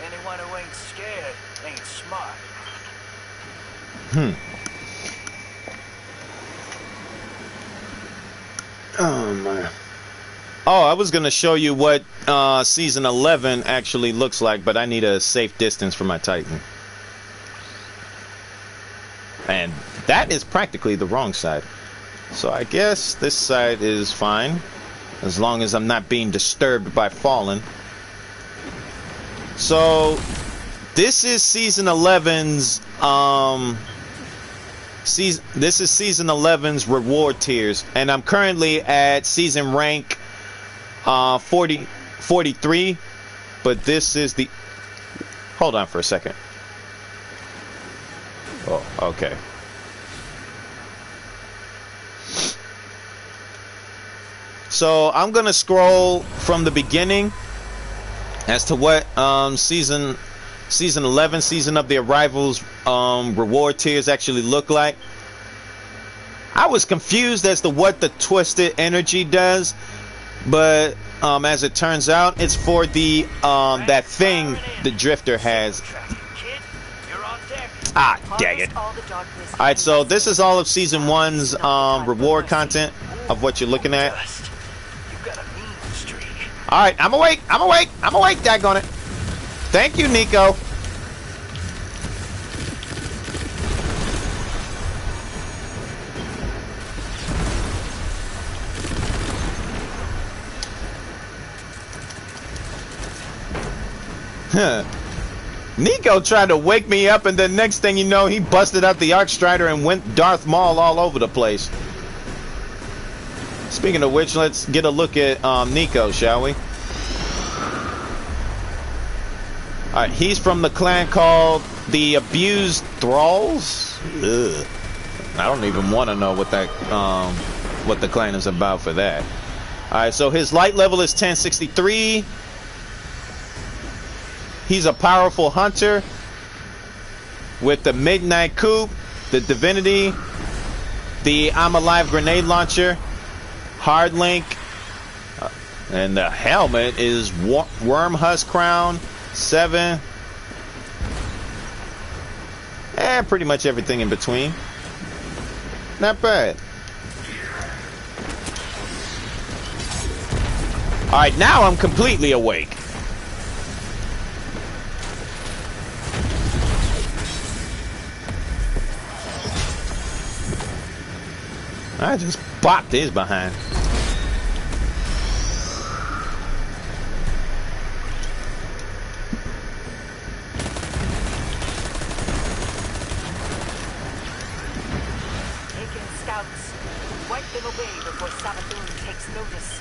anyone who ain't scared ain't smart. Oh my. Oh, I was gonna show you what Season 11 actually looks like, but I need a safe distance for my Titan. And that is practically the wrong side. So I guess this side is fine, as long as I'm not being disturbed by falling. So this is Season 11's This is season 11's reward tiers, and I'm currently at season rank 43. But this is the. Hold on for a second. Oh, okay. So I'm gonna scroll from the beginning as to what season 11, season of the arrivals reward tiers actually look like. I was confused as to what the twisted energy does, but as it turns out, it's for the that thing the drifter has. Ah, dang it. Alright, so this is all of season 1's reward content of what you're looking at. Alright, I'm awake, daggone it. Thank you, Nico. Huh. Nico tried to wake me up, and then next thing you know, he busted out the Archstrider and went Darth Maul all over the place. Speaking of which, let's get a look at Nico, shall we? Alright, he's from the clan called the Abused Thralls. Ugh. I don't even want to know what that what the clan is about for that. Alright, so his light level is 1063. He's a powerful hunter with the Midnight Coupe, the Divinity, the I'm Alive grenade launcher, hard link, and the helmet is Worm Husk Crown 7, and pretty much everything in between. Not bad. Alright, now I'm completely awake. I just bopped his behind. Take in scouts. Wipe them away before Savathun takes notice.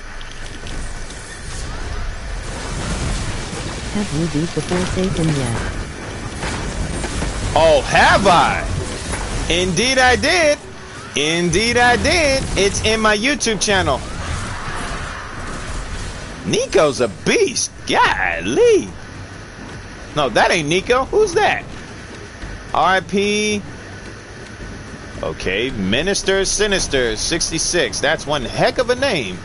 Have you beat the Forsaken yet? Oh, have I? Indeed I did. Indeed I did. It's in my YouTube channel. Nico's a beast. Golly. No, that ain't Nico. Who's that? R.I.P. Okay, Minister Sinister 66. That's one heck of a name.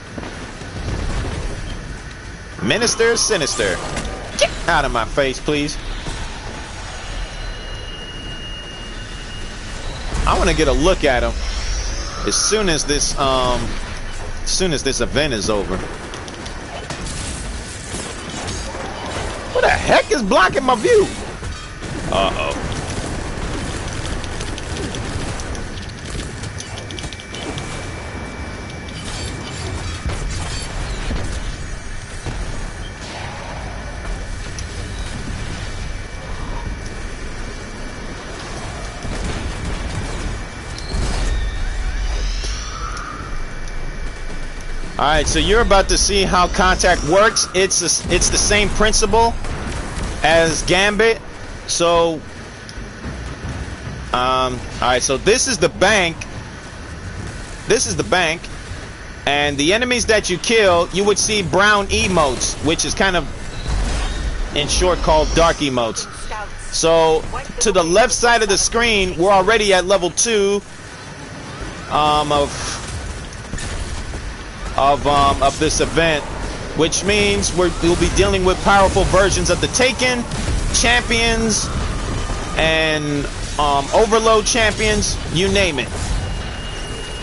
Minister Sinister. Get out of my face, please. I want to get a look at him as soon as this event is over. What the heck is blocking my view? Uh-oh. Alright, so you're about to see how contact works. It's the same principle as Gambit. So, alright, so this is the bank. This is the bank. And the enemies that you kill, you would see brown emotes, which is kind of, in short, called dark emotes. So, to the left side of the screen, we're already at level 2 of this event, which means we'll be dealing with powerful versions of the Taken, champions, and overload champions, you name it.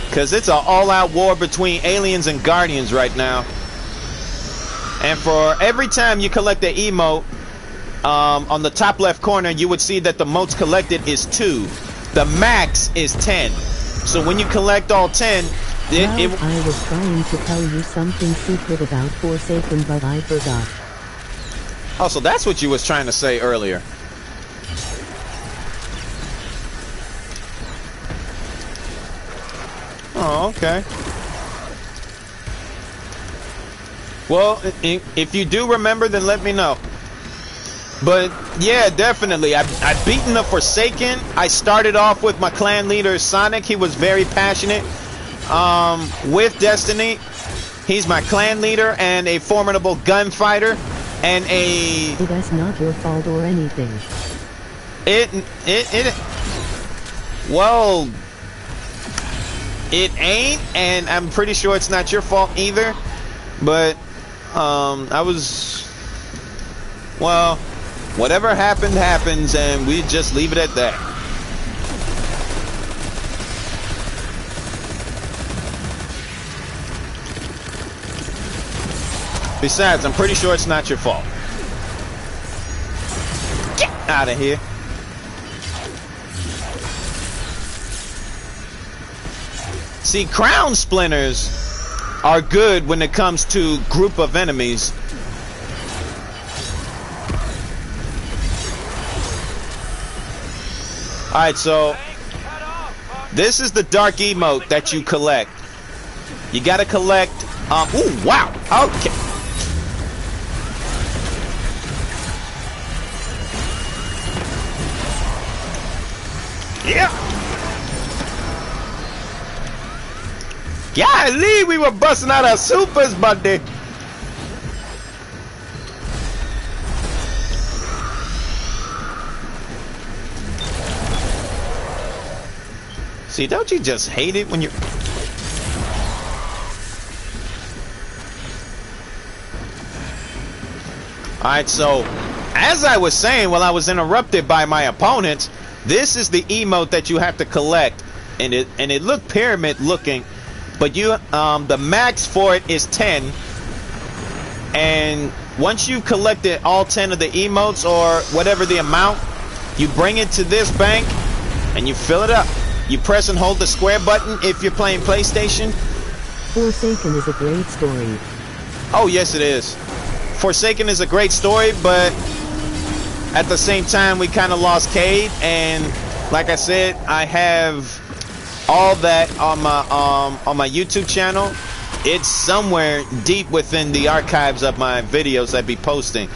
Because it's an all-out war between aliens and guardians right now. And for every time you collect an emote, on the top left corner, you would see that the motes collected is 2. The max is 10. So when you collect all 10, I was trying to tell you something secret about Forsaken, but I forgot. Oh, so that's what you was trying to say earlier. Oh, okay. Well, if you do remember, then let me know. But yeah, definitely. I've beaten the Forsaken. I started off with my clan leader Sonic. He was very passionate with Destiny. He's my clan leader and a formidable gunfighter and a... That's not your fault or anything. Well, it ain't, and I'm pretty sure it's not your fault either. But I was... Well, whatever happened, happens, and we just leave it at that. Besides, I'm pretty sure it's not your fault. Get out of here. See, crown splinters are good when it comes to group of enemies. Alright, so this is the dark emote that you collect. You gotta collect, ooh, wow, okay. Yeah. Golly, we were busting out our supers, buddy. See, don't you just hate it when you... Alright, so as I was saying while I was interrupted by my opponents, this is the emote that you have to collect, and it looked pyramid looking, but you the max for it is 10, and once you've collected all 10 of the emotes or whatever the amount, you bring it to this bank and you fill it up. You press and hold the square button if you're playing PlayStation. Forsaken is a great story. Oh yes, it is. Forsaken is a great story, but at the same time, we kind of lost Cade, and like I said, I have all that on my YouTube channel. It's somewhere deep within the archives of my videos I'd be posting.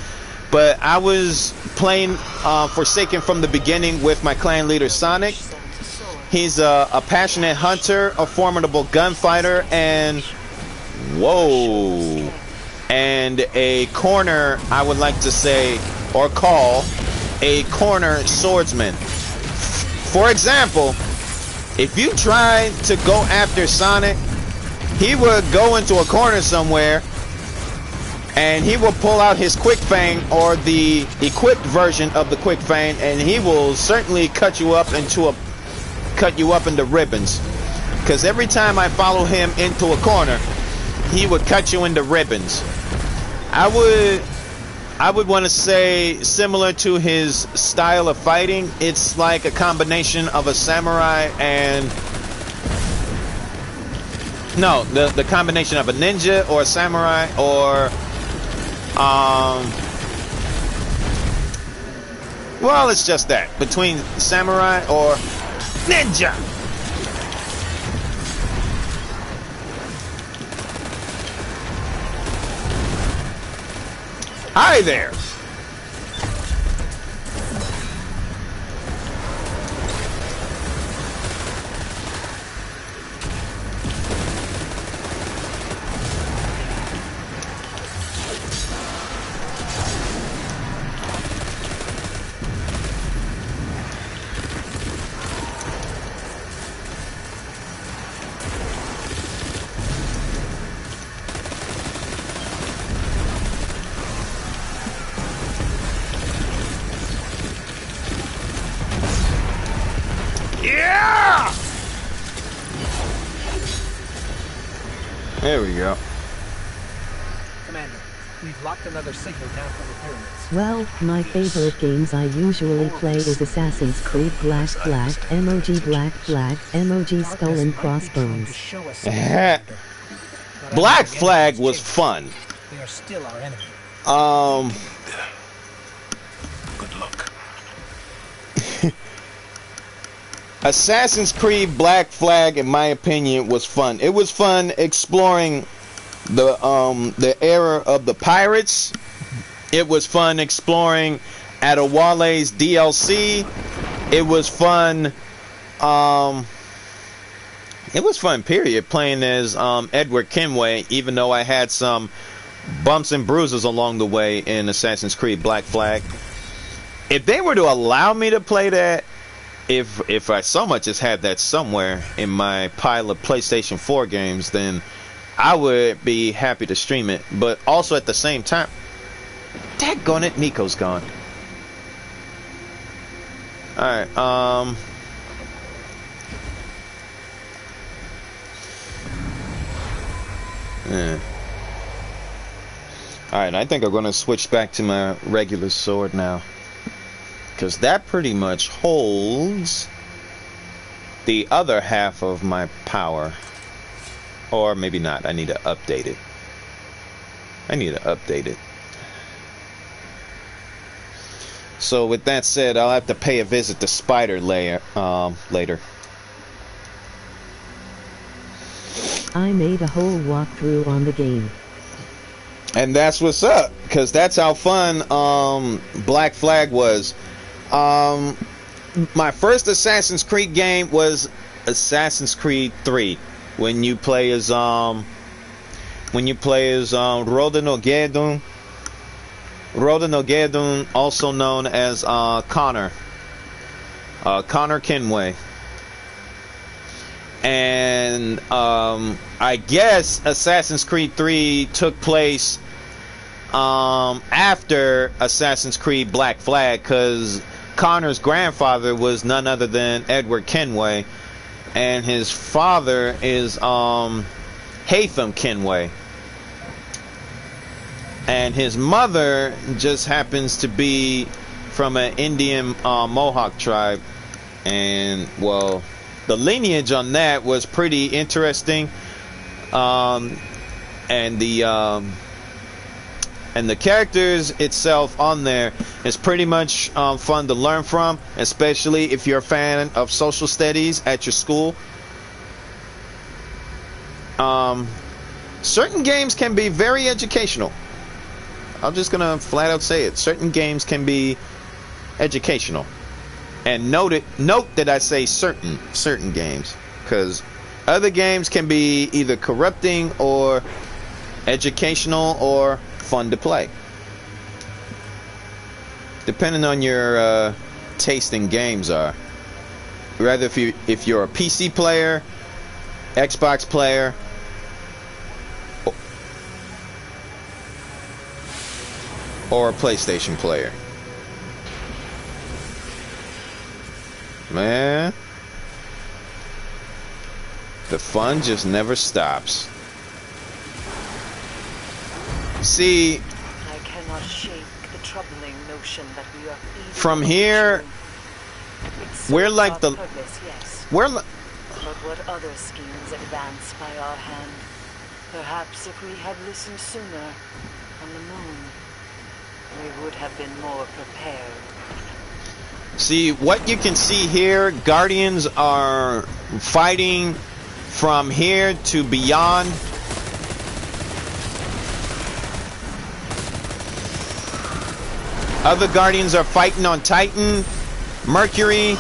But I was playing Forsaken from the beginning with my clan leader Sonic. He's a passionate hunter, a formidable gunfighter, and whoa, and a corner, I would like to say, or call, a corner swordsman. For example, if you try to go after Sonic, he would go into a corner somewhere and he will pull out his quick fang, or the equipped version of the quick fang, and he will certainly cut you up into ribbons. Because every time I follow him into a corner, he would cut you into ribbons. I would want to say, similar to his style of fighting, it's like a combination of a samurai and... No, the combination of a ninja or a samurai or... well, it's just that. Between samurai or ninja. Hi there. Yeah! There we go. Commander, we've locked another signal down from the pyramids. Well, my favorite games I usually play is Assassin's Creed Black Flag, MOG Black Flag, MOG Skull and Crossbones. Black Flag was fun. They are still our enemy. Good luck. Assassin's Creed Black Flag, in my opinion, was fun. It was fun exploring the era of the pirates. It was fun exploring Adewale's DLC. It was fun. It was fun, period, playing as Edward Kenway, even though I had some bumps and bruises along the way in Assassin's Creed Black Flag. If they were to allow me to play that, if I so much as had that somewhere in my pile of PlayStation 4 games, then I would be happy to stream it. But also at the same time, daggone it, Nico's gone. Alright, yeah. Alright, I think I'm going to switch back to my regular sword now, because that pretty much holds the other half of my power. Or maybe not. I need to update it. So with that said, I'll have to pay a visit to Spider layer later. I made a whole walkthrough on the game. And that's what's up, because that's how fun Black Flag was. My first Assassin's Creed game was Assassin's Creed 3, when you play as Roda Nogedun, also known as Connor Kenway. And I guess Assassin's Creed 3 took place after Assassin's Creed Black Flag, because Connor's grandfather was none other than Edward Kenway, and his father is Haytham Kenway, and his mother just happens to be from an Indian Mohawk tribe. And well, the lineage on that was pretty interesting, and the characters itself on there is pretty much fun to learn from, especially if you're a fan of social studies at your school. Certain games can be very educational. I'm just gonna flat out say it. Certain games can be educational. And note that I say certain games, because other games can be either corrupting or educational or fun to play, depending on your taste in games are. Rather if you're a PC player, Xbox player, or a PlayStation player. Man, the fun just never stops. See, I cannot shake the troubling notion that we are from here, we're like the purpose, yes. we're li- But what other schemes advance by our hand? Perhaps if we had listened sooner on the moon, we would have been more prepared. See, what you can see here, Guardians are fighting from here to beyond. Other Guardians are fighting on Titan, Mercury.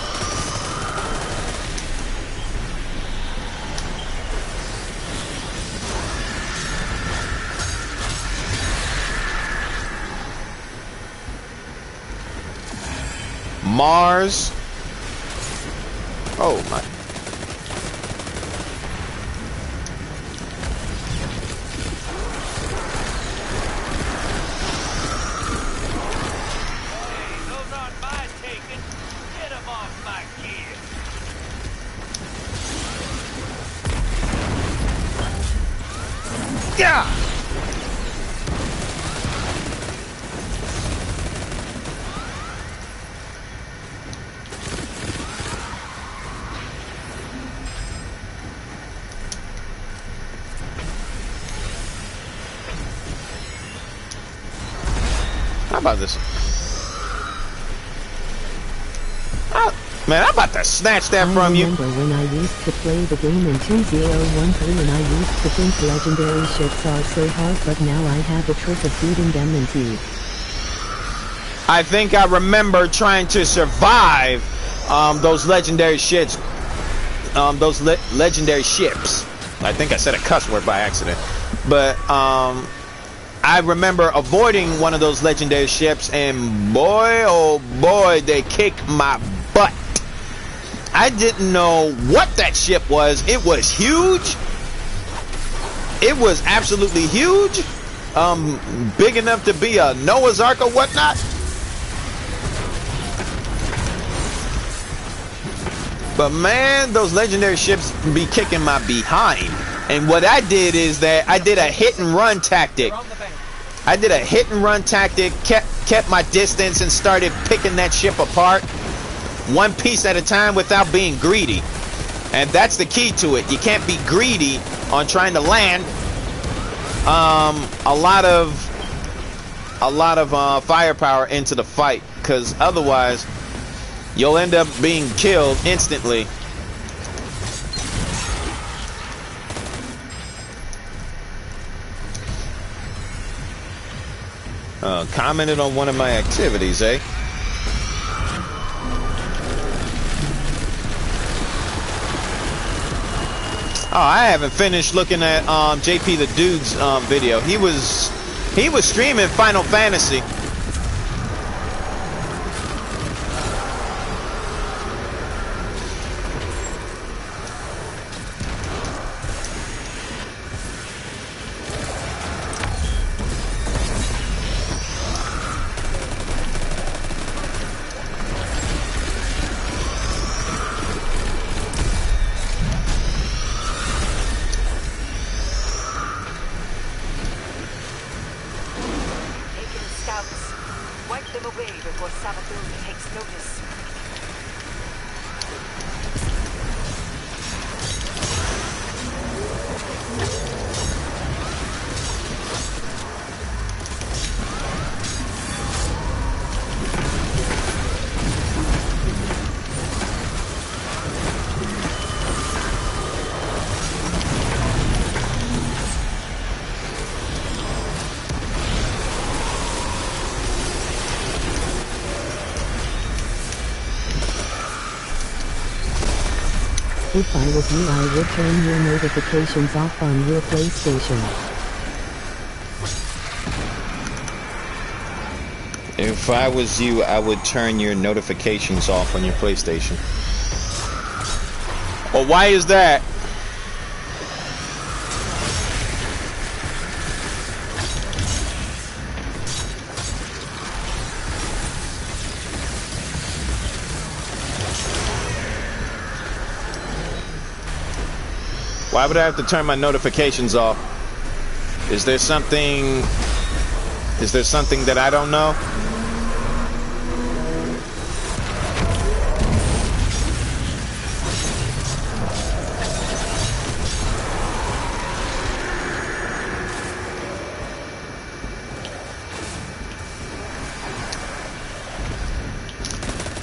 Mars. Oh my. Those aren't my taking. Get them off my gear. Yeah. How about this? Man, I'm about to snatch that I from you. remember when I used to play the game in 2013 and I used to think legendary ships are so hard, but now I have the trick of beating them in T. I think I remember trying to survive those legendary ships. Legendary ships. I think I said a cuss word by accident. But I remember avoiding one of those legendary ships, and boy, oh boy, they kicked my butt. I didn't know what that ship was. It was huge. It was absolutely huge. Big enough to be a Noah's Ark or whatnot. But man, those legendary ships be kicking my behind. And what I did is that I did a hit and run tactic. I did a hit and run tactic, kept my distance, and started picking that ship apart one piece at a time without being greedy. And that's the key to it. You can't be greedy on trying to land a lot of firepower into the fight, because otherwise you'll end up being killed instantly. Commented on one of my activities, eh? Oh, I haven't finished looking at JP the Dude's video. He was streaming Final Fantasy. If I was you, I would turn your notifications off on your PlayStation. If I was you, I would turn your notifications off on your PlayStation. Well, why is that? Why would I have to turn my notifications off? Is there something that I don't know?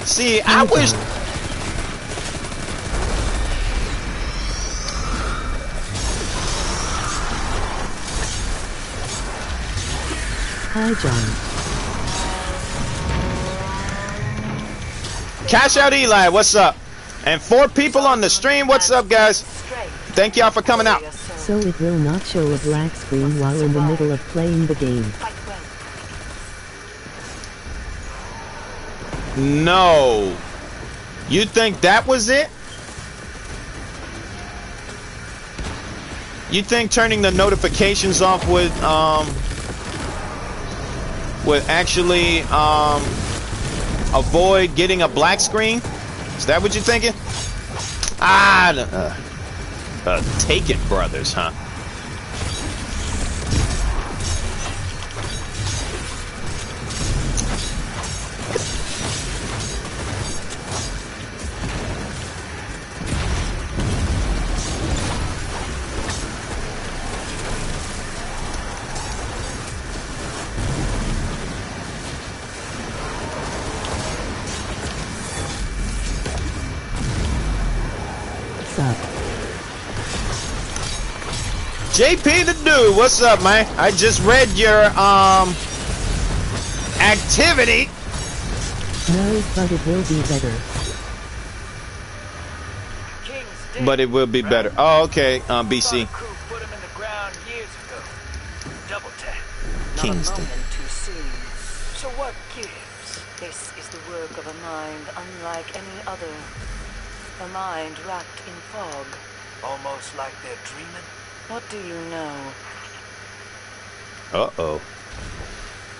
See, I wish... Hi, John. Cash Out Eli, what's up? And 4 people on the stream, what's up, guys? Thank y'all for coming out. So it will not show a black screen while in the middle of playing the game. No. You think that was it? You think turning the notifications off would actually avoid getting a black screen? Is that what you're thinking? Take it, brothers, huh? JP the Dude, what's up, man? I just read your activity. No, but it will be better. King's dead, But it will be better. right? Oh, okay, Thought BC. a crew put him in the ground years ago. Double tap. Not Kingston. a moment too soon. So what gives? This is the work of a mind unlike any other. A mind wrapped in fog. Almost like they're dreaming. What do you know? Uh-oh.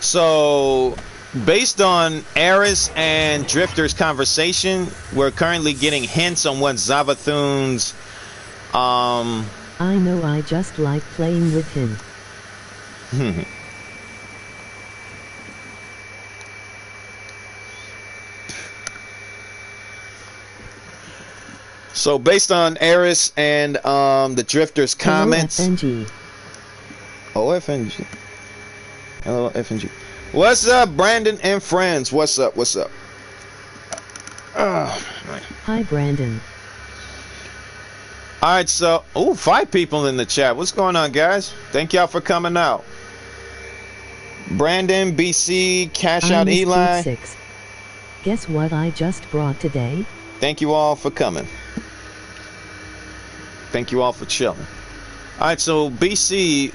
So, based on Eris and Drifter's conversation, we're currently getting hints on what Zavathun's, I know, I just like playing with him. So, based on Eris and the Drifter's comments... FNG. Oh, FNG. Hello, FNG. What's up, Brandon and friends? What's up? What's up? Oh, man. Hi, Brandon. Alright, so... Oh, 5 people in the chat. What's going on, guys? Thank y'all for coming out. Brandon, BC, Cash Out I'm Eli. 6. Guess what I just brought today? Thank you all for coming. Thank you all for chilling. Alright, so BC,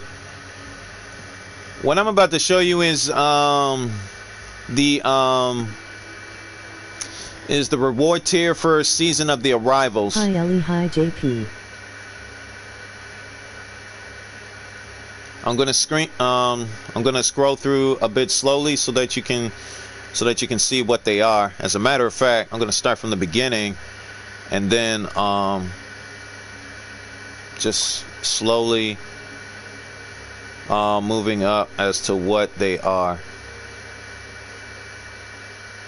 what I'm about to show you is the reward tier for season of the arrivals. Hi, Ellie. Hi, JP. I'm gonna scroll through a bit slowly so that you can see what they are. As a matter of fact, I'm gonna start from the beginning and then just slowly moving up as to what they are.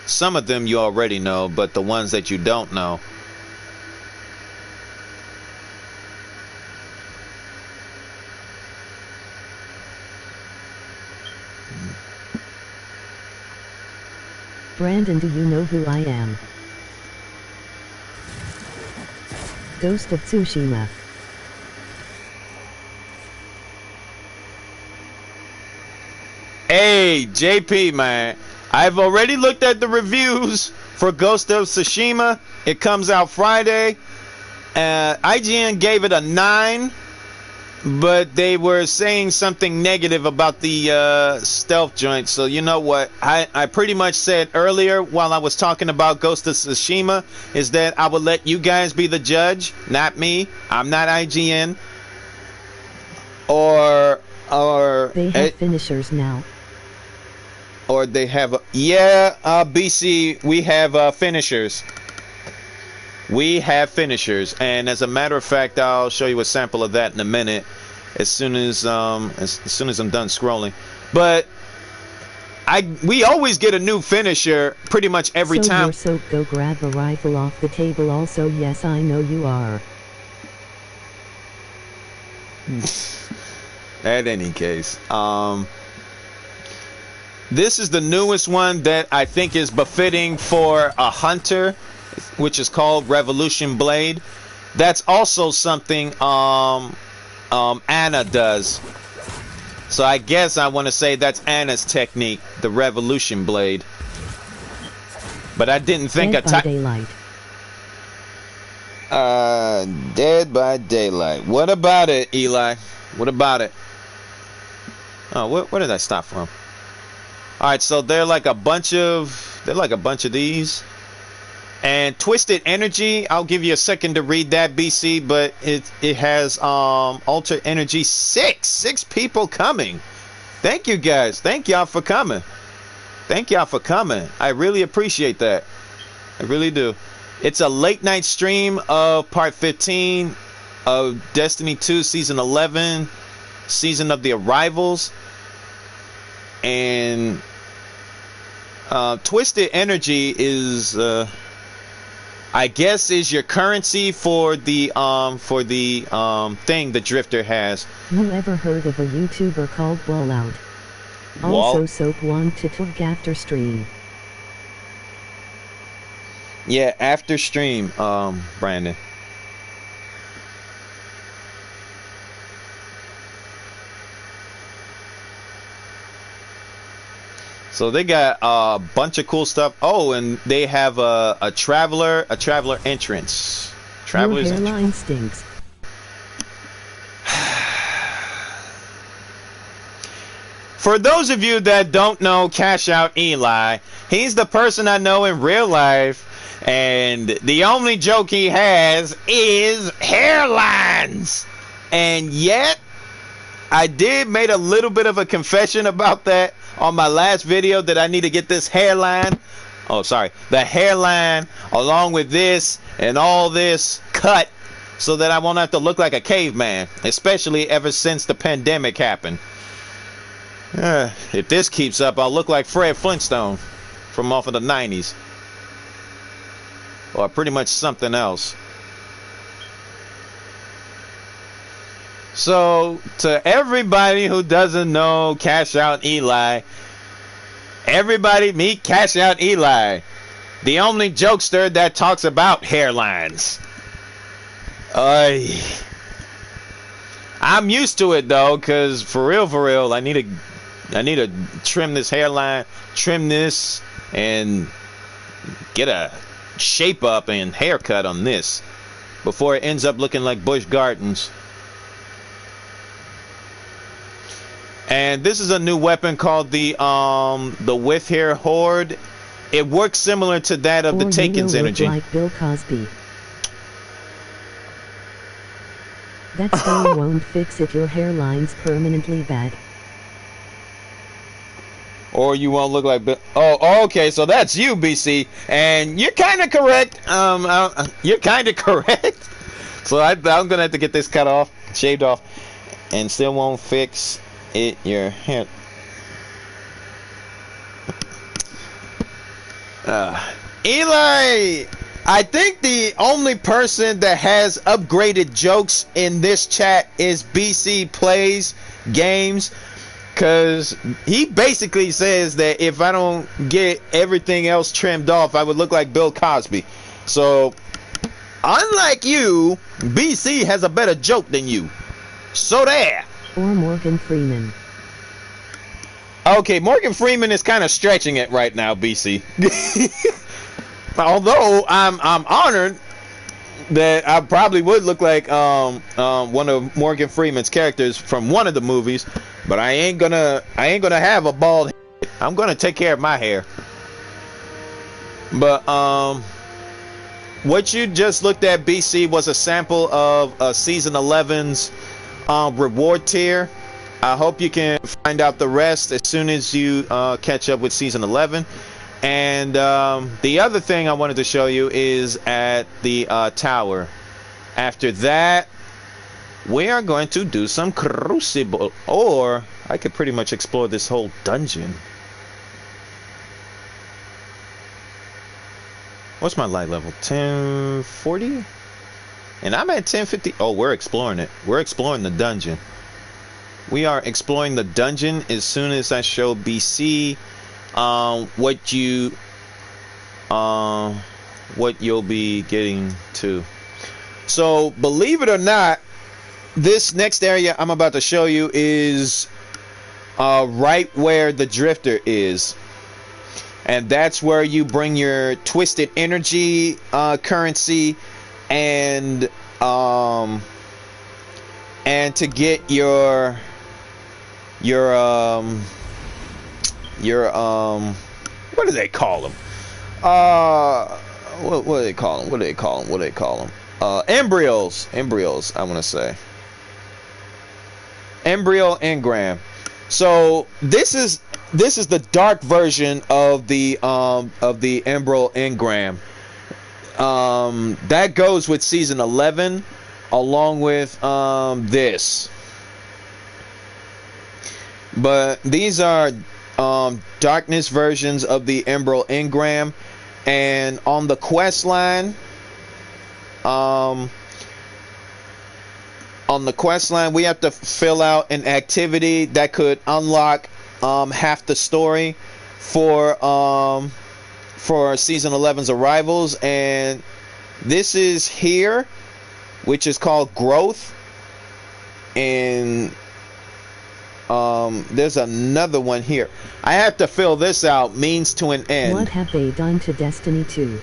Some of them you already know, but the ones that you don't know, Brandon, do you know who I am? Ghost of Tsushima. Hey, JP, man. I've already looked at the reviews for Ghost of Tsushima. It comes out Friday. IGN gave it a 9, but they were saying something negative about the stealth joint. So you know what? I pretty much said earlier while I was talking about Ghost of Tsushima is that I would let you guys be the judge, not me. I'm not IGN. Or They have finishers now. Or they have BC, we have finishers. We have finishers, and as a matter of fact, I'll show you a sample of that in a minute, as soon as I'm done scrolling. But we always get a new finisher pretty much every time. So go grab a rifle off the table. Also, yes, I know you are. At any case, this is the newest one that I think is befitting for a hunter, which is called Revolution Blade. That's also something Anna does. So I guess I want to say that's Anna's technique, the Revolution Blade. But I didn't think Dead by Daylight. Dead by Daylight. What about it, Eli? What about it? Oh, where did I stop from? All right, so they're like a bunch of these. And Twisted Energy, I'll give you a second to read that, BC, but it has Altered Energy 6 people coming. Thank you guys. Thank y'all for coming. Thank y'all for coming. I really appreciate that. I really do. It's a late night stream of part 15 of Destiny 2 season 11, season of the arrivals. And Twisted Energy is I guess is your currency for the thing the Drifter has. You ever heard of a YouTuber called Wallout? Also, Soap want to talk after stream. Yeah, after stream, Brandon. So they got a bunch of cool stuff. Oh, and they have a traveler entrance. Traveler's Your hairline entrance. stinks. For those of you that don't know Cash Out Eli, he's the person I know in real life, and the only joke he has is hairlines. And yet, I did make a little bit of a confession about that on my last video, that I need to get this hairline, the hairline along with this and all this cut so that I won't have to look like a caveman, especially ever since the pandemic happened. If this keeps up, I'll look like Fred Flintstone from off of the 90s. Or pretty much something else. So, to everybody who doesn't know Cash Out Eli, everybody meet Cash Out Eli, the only jokester that talks about hairlines. I'm used to it though, cause for real, I need to trim this hairline, trim this, and get a shape up and haircut on this before it ends up looking like Busch Gardens. And this is a new weapon called the With Hair Horde. It works similar to that of the Taken's energy. Like Bill Cosby. That stone won't fix it. Your hairline's permanently bad. Or you won't look like Bill. Oh, okay. So that's you, BC, and you're kind of correct. You're kind of correct. So I'm gonna have to get this cut off, shaved off, and still won't fix it. Your hair. Eli, I think the only person that has upgraded jokes in this chat is BC Plays Games, because he basically says that if I don't get everything else trimmed off, I would look like Bill Cosby. So, unlike you, BC has a better joke than you. So there. Or Morgan Freeman. Okay, Morgan Freeman is kind of stretching it right now, BC. Although I'm honored that I probably would look like one of Morgan Freeman's characters from one of the movies, but I ain't gonna have a bald head. I'm gonna take care of my hair. But what you just looked at, BC, was a sample of season 11's reward tier. I hope you can find out the rest as soon as you catch up with season 11. And the other thing I wanted to show you is at the tower. After that, we are going to do some crucible, or I could pretty much explore this whole dungeon. What's my light level? 1040? And I'm at 1050. Oh, we're exploring it. We're exploring the dungeon. We are exploring the dungeon as soon as I show BC what you'll be getting to. So, believe it or not, this next area I'm about to show you is right where the drifter is. And that's where you bring your twisted energy currency and to get your what do they call them? What do they call them? Embryos, I want to say. Embryo engram. So this is the dark version of the Emerald engram. That goes with season 11 along with this. But these are darkness versions of the Emerald engram, and on the quest line, we have to fill out an activity that could unlock half the story for season 11's arrivals, and this is here, which is called growth, and there's another one here. I have to fill this out. Means to an end. What have they done to Destiny 2?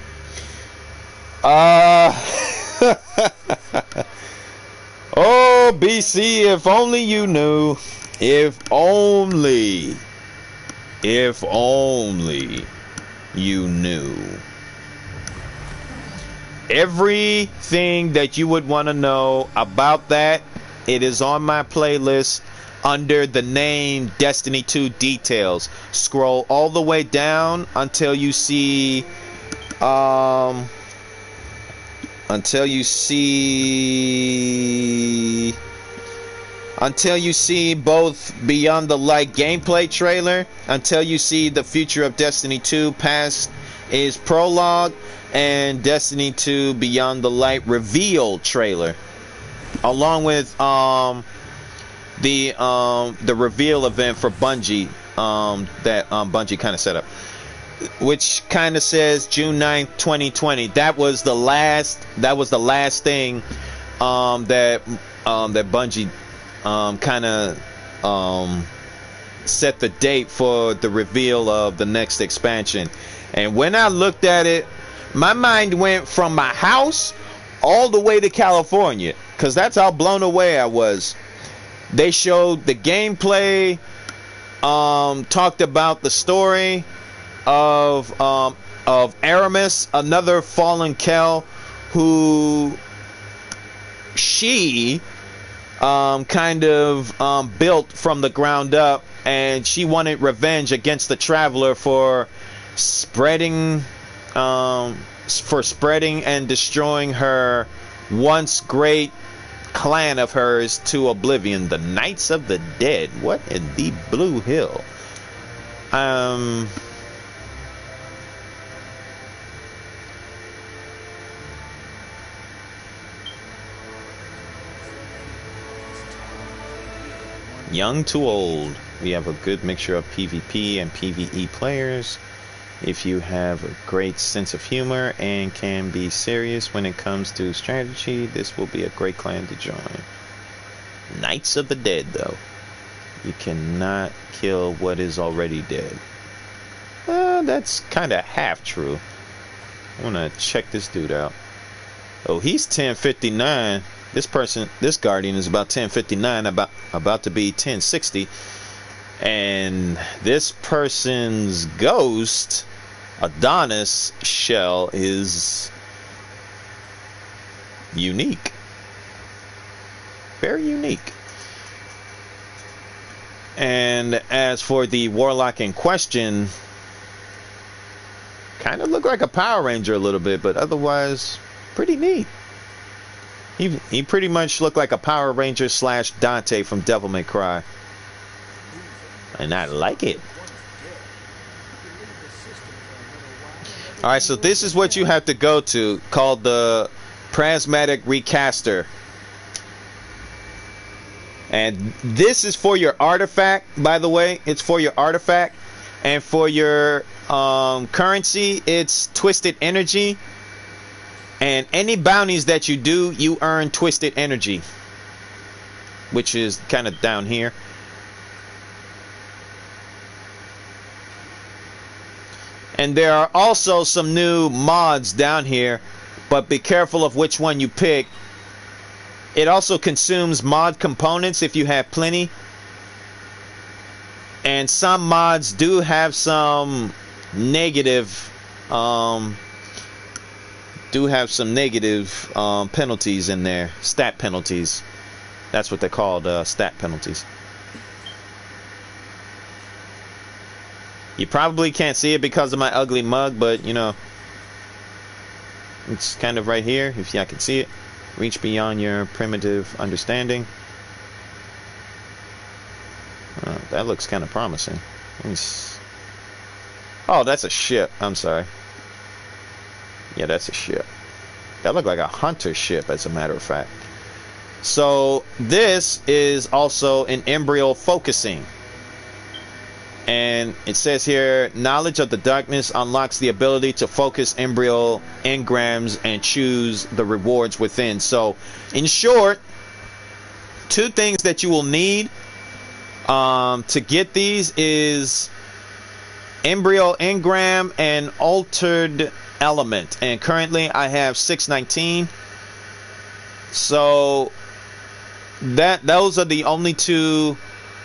Oh, BC, if only you knew. If only you knew. Everything that you would want to know about that, it is on my playlist under the name Destiny 2 Details. Scroll all the way down until you see until you see both Beyond the Light gameplay trailer, until you see the future of Destiny 2 past is prologue, and Destiny 2 Beyond the Light reveal trailer, along with the reveal event for Bungie that Bungie kind of set up, which kind of says June 9th, 2020. That was the last thing that Bungie kind of set the date for the reveal of the next expansion. And when I looked at it, my mind went from my house all the way to California, because that's how blown away I was. They showed the gameplay, talked about the story of Aramis, another fallen Kel, who she kind of built from the ground up, and she wanted revenge against the Traveler for spreading and destroying her once great clan of hers to oblivion, the Knights of the Dead. What in the Blue Hill? Young to old, we have a good mixture of PvP and PvE players. If you have a great sense of humor and can be serious when it comes to strategy, this will be a great clan to join. Knights of the Dead, though. You cannot kill what is already dead. That's kind of half true. I want to check this dude out. Oh, he's 1059. This Guardian is about 1059, about to be 1060. And this person's ghost, Adonis shell, is unique. Very unique. And as for the Warlock in question, kind of look like a Power Ranger a little bit, but otherwise pretty neat. He pretty much looked like a Power Ranger / Dante from Devil May Cry. And I like it. Alright, so this is what you have to go to, called the Prismatic Recast Er. And this is for your artifact, by the way. It's for your artifact. And for your currency, it's Twisted Energy. And any bounties that you do, you earn Twisted Energy, which is kind of down here. And there are also some new mods down here, but be careful of which one you pick. It also consumes mod components if you have plenty. And some mods do have some negative penalties in there. Stat penalties. That's what they're called, stat penalties. You probably can't see it because of my ugly mug, but you know, it's kind of right here, if y'all can see it. Reach beyond your primitive understanding. That looks kind of promising. Oh, that's a ship. I'm sorry. Yeah, that's a ship. That looked like a hunter ship, as a matter of fact. So this is also an embryo focusing. And it says here, knowledge of the darkness unlocks the ability to focus embryo engrams and choose the rewards within. So, in short, two things that you will need to get these is Embryo Engram and Altered Element, and currently I have 619. So those are the only two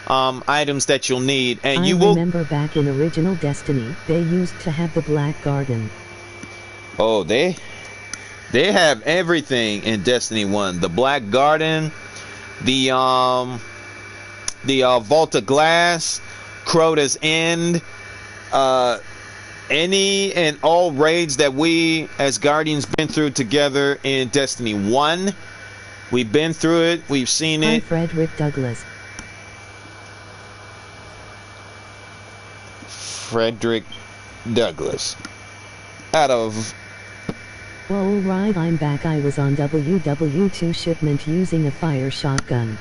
items that you'll need, and I you will remember back in original Destiny, they used to have the Black Garden. Oh, they have everything in Destiny 1. The Black Garden, the Vault of Glass, Crota's End, any and all raids that we as Guardians been through together in Destiny 1. We've been through it, we've seen Hi, it. Frederick Douglass. Frederick Douglass. Out of... Whoa, right, I'm back. I was on WW2 shipment using a fire shotgun.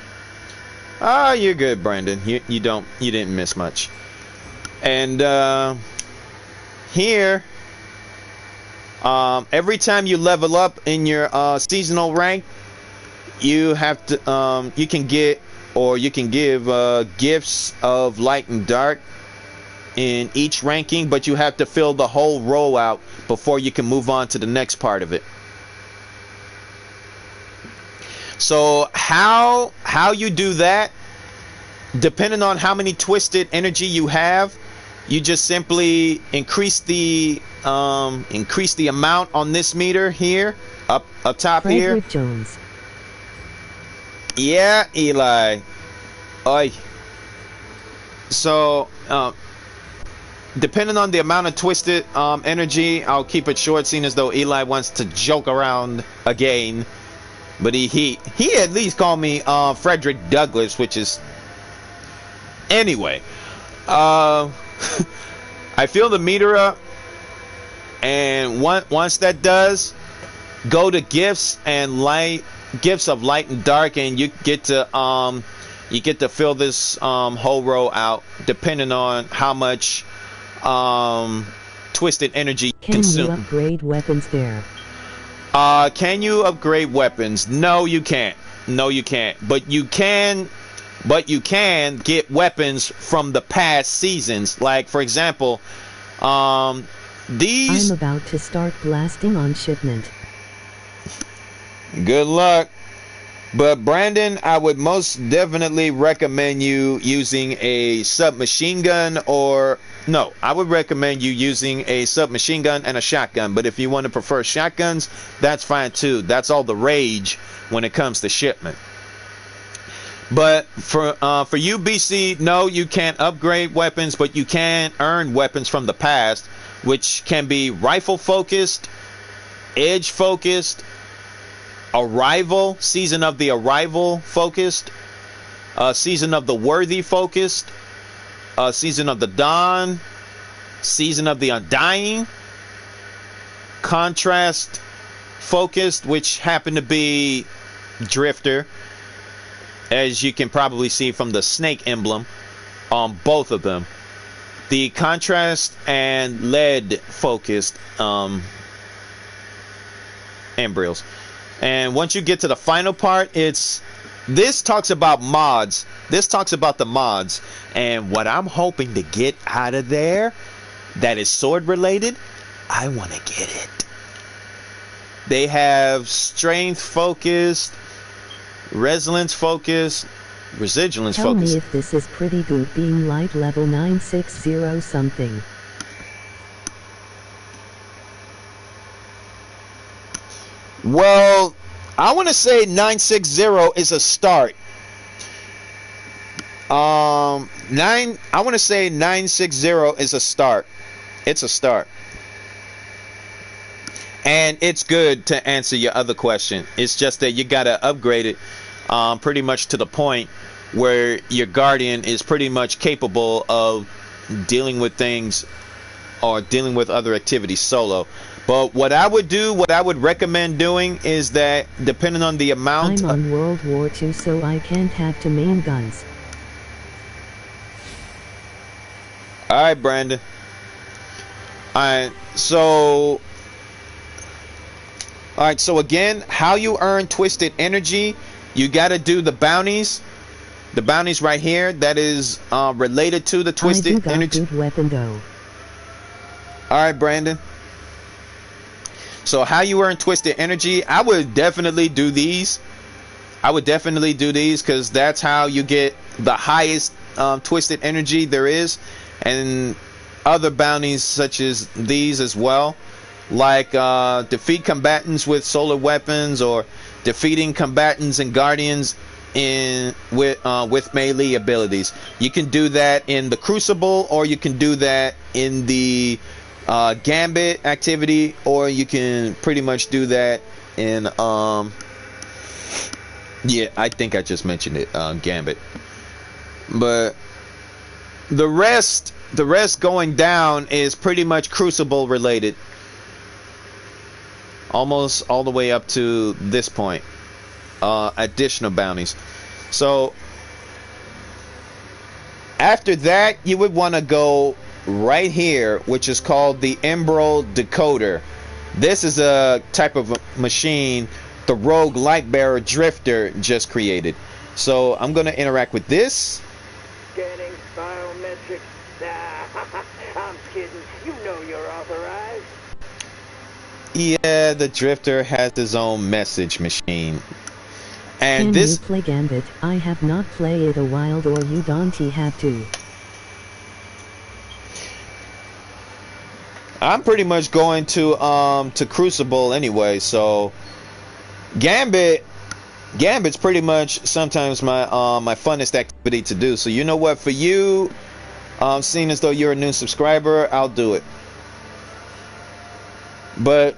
Ah, you're good, Brandon. You didn't miss much. And here, every time you level up in your seasonal rank, you have to you can get, or you can give gifts of light and dark in each ranking, but you have to fill the whole row out before you can move on to the next part of it. So how you do that, depending on how many twisted energy you have, you just simply increase the amount on this meter here, up top Frederick here. Jones. Yeah, Eli. Oi. So depending on the amount of twisted energy, I'll keep it short, seeing as though Eli wants to joke around again. But he at least called me Frederick Douglass, which is... Anyway, I fill the meter up, and once that does, go to gifts and gifts of light and dark, and you get to fill this whole row out, depending on how much twisted energy Can consumed. you upgrade weapons there? Can you upgrade weapons? No, you can't. No, you can't. But you can get weapons from the past seasons. Like, for example, these... I'm about to start blasting on shipment. Good luck. But Brandon, I would most definitely recommend you using a submachine gun, or no, I would recommend you using a submachine gun and a shotgun. But if you want to prefer shotguns, that's fine too. That's all the rage when it comes to shipment. But for you, BC, no, you can't upgrade weapons, but you can earn weapons from the past, which can be rifle focused, edge focused, Arrival, Season of the Arrival focused, Season of the Worthy focused, Season of the Dawn, Season of the Undying, Contrast focused, which happened to be Drifter, as you can probably see from the snake emblem on both of them. The Contrast and Lead focused embryos. And once you get to the final part, this talks about mods. This talks about the mods. And what I'm hoping to get out of there that is sword related, I want to get it. They have strength focused, resilience focused, resilience Tell focused. me if this is pretty good being light level 960 something. Well, I want to say 960 is a start. I want to say 960 is a start. It's a start. And it's good to answer your other question. It's just that you got to upgrade it pretty much to the point where your guardian is pretty much capable of dealing with things or dealing with other activities solo. But what I would do, what I would recommend doing is that depending on the amount... I'm on World War II, so I can't have two main guns. Alright, Brandon. Alright, so again, how you earn twisted energy, you gotta do the bounties. the bounties right here that is related to the twisted got energy. good weapon though. All right, Brandon. So how you earn twisted energy? I would definitely do these. I would definitely do these because that's how you get the highest twisted energy there is, and other bounties such as these as well, like defeat combatants with solar weapons, or defeating combatants and guardians with melee abilities. You can do that in the Crucible, or you can do that in the Gambit activity, or you can pretty much do that in yeah, I think I just mentioned it, Gambit. But the rest going down is pretty much Crucible related, almost all the way up to this point. Additional bounties. So after that, you would want to go right here, which is called the Emerald Decoder. This is a type of machine the rogue Lightbearer Drifter just created. So I'm going to interact with this. Scanning biometrics. I'm kidding. You know you're authorized. Yeah, the Drifter has his own message machine. And Can this... you play Gambit? I have not played a while, or you don't have to. I'm pretty much going to Crucible anyway, so Gambit's pretty much sometimes my my funnest activity to do. So you know what, for you, seeing as though you're a new subscriber, I'll do it. But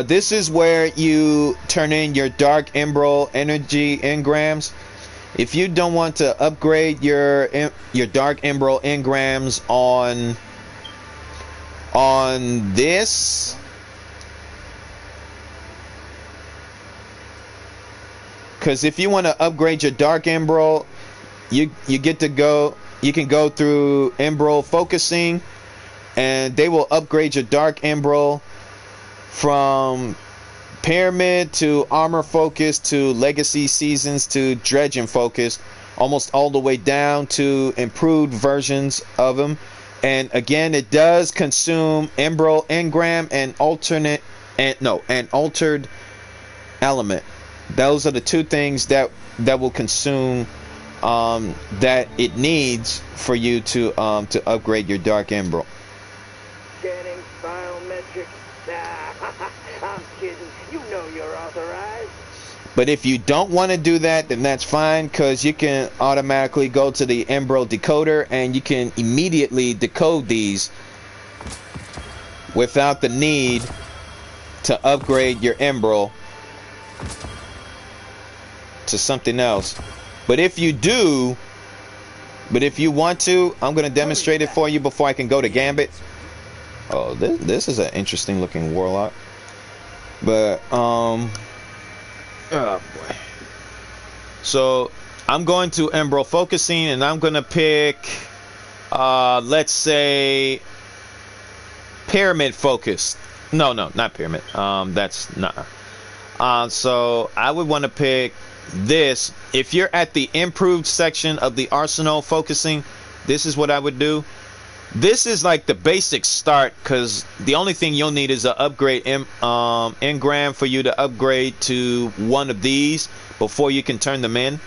this is where you turn in your Dark Emerald energy engrams. If you don't want to upgrade your Dark Emerald engrams on this, because if you want to upgrade your Dark Emerald, you get to go, you can go through Emerald Focusing, and they will upgrade your Dark Emerald from Pyramid to Armor Focus to Legacy Seasons to Dredging Focus, almost all the way down to improved versions of them. And again, it does consume Emerald Engram and altered element. Those are the two things that will consume that it needs for you to upgrade your Dark Emerald. Scanning biometrics. I'm kidding. You know you're authorized. But if you don't want to do that, then that's fine, because you can automatically go to the Emerald Decoder and you can immediately decode these without the need to upgrade your Emerald to something else. But if you want to, I'm going to demonstrate it for you before I can go to Gambit. Oh, this is an interesting looking Warlock. But oh boy. So I'm going to Emerald Focusing, and I'm going to pick let's say Pyramid Focus. No, not Pyramid. That's not. So I would want to pick this. If you're at the improved section of the Arsenal Focusing, this is what I would do. This is like the basic start, because the only thing you'll need is an upgrade engram for you to upgrade to one of these before you can turn them in.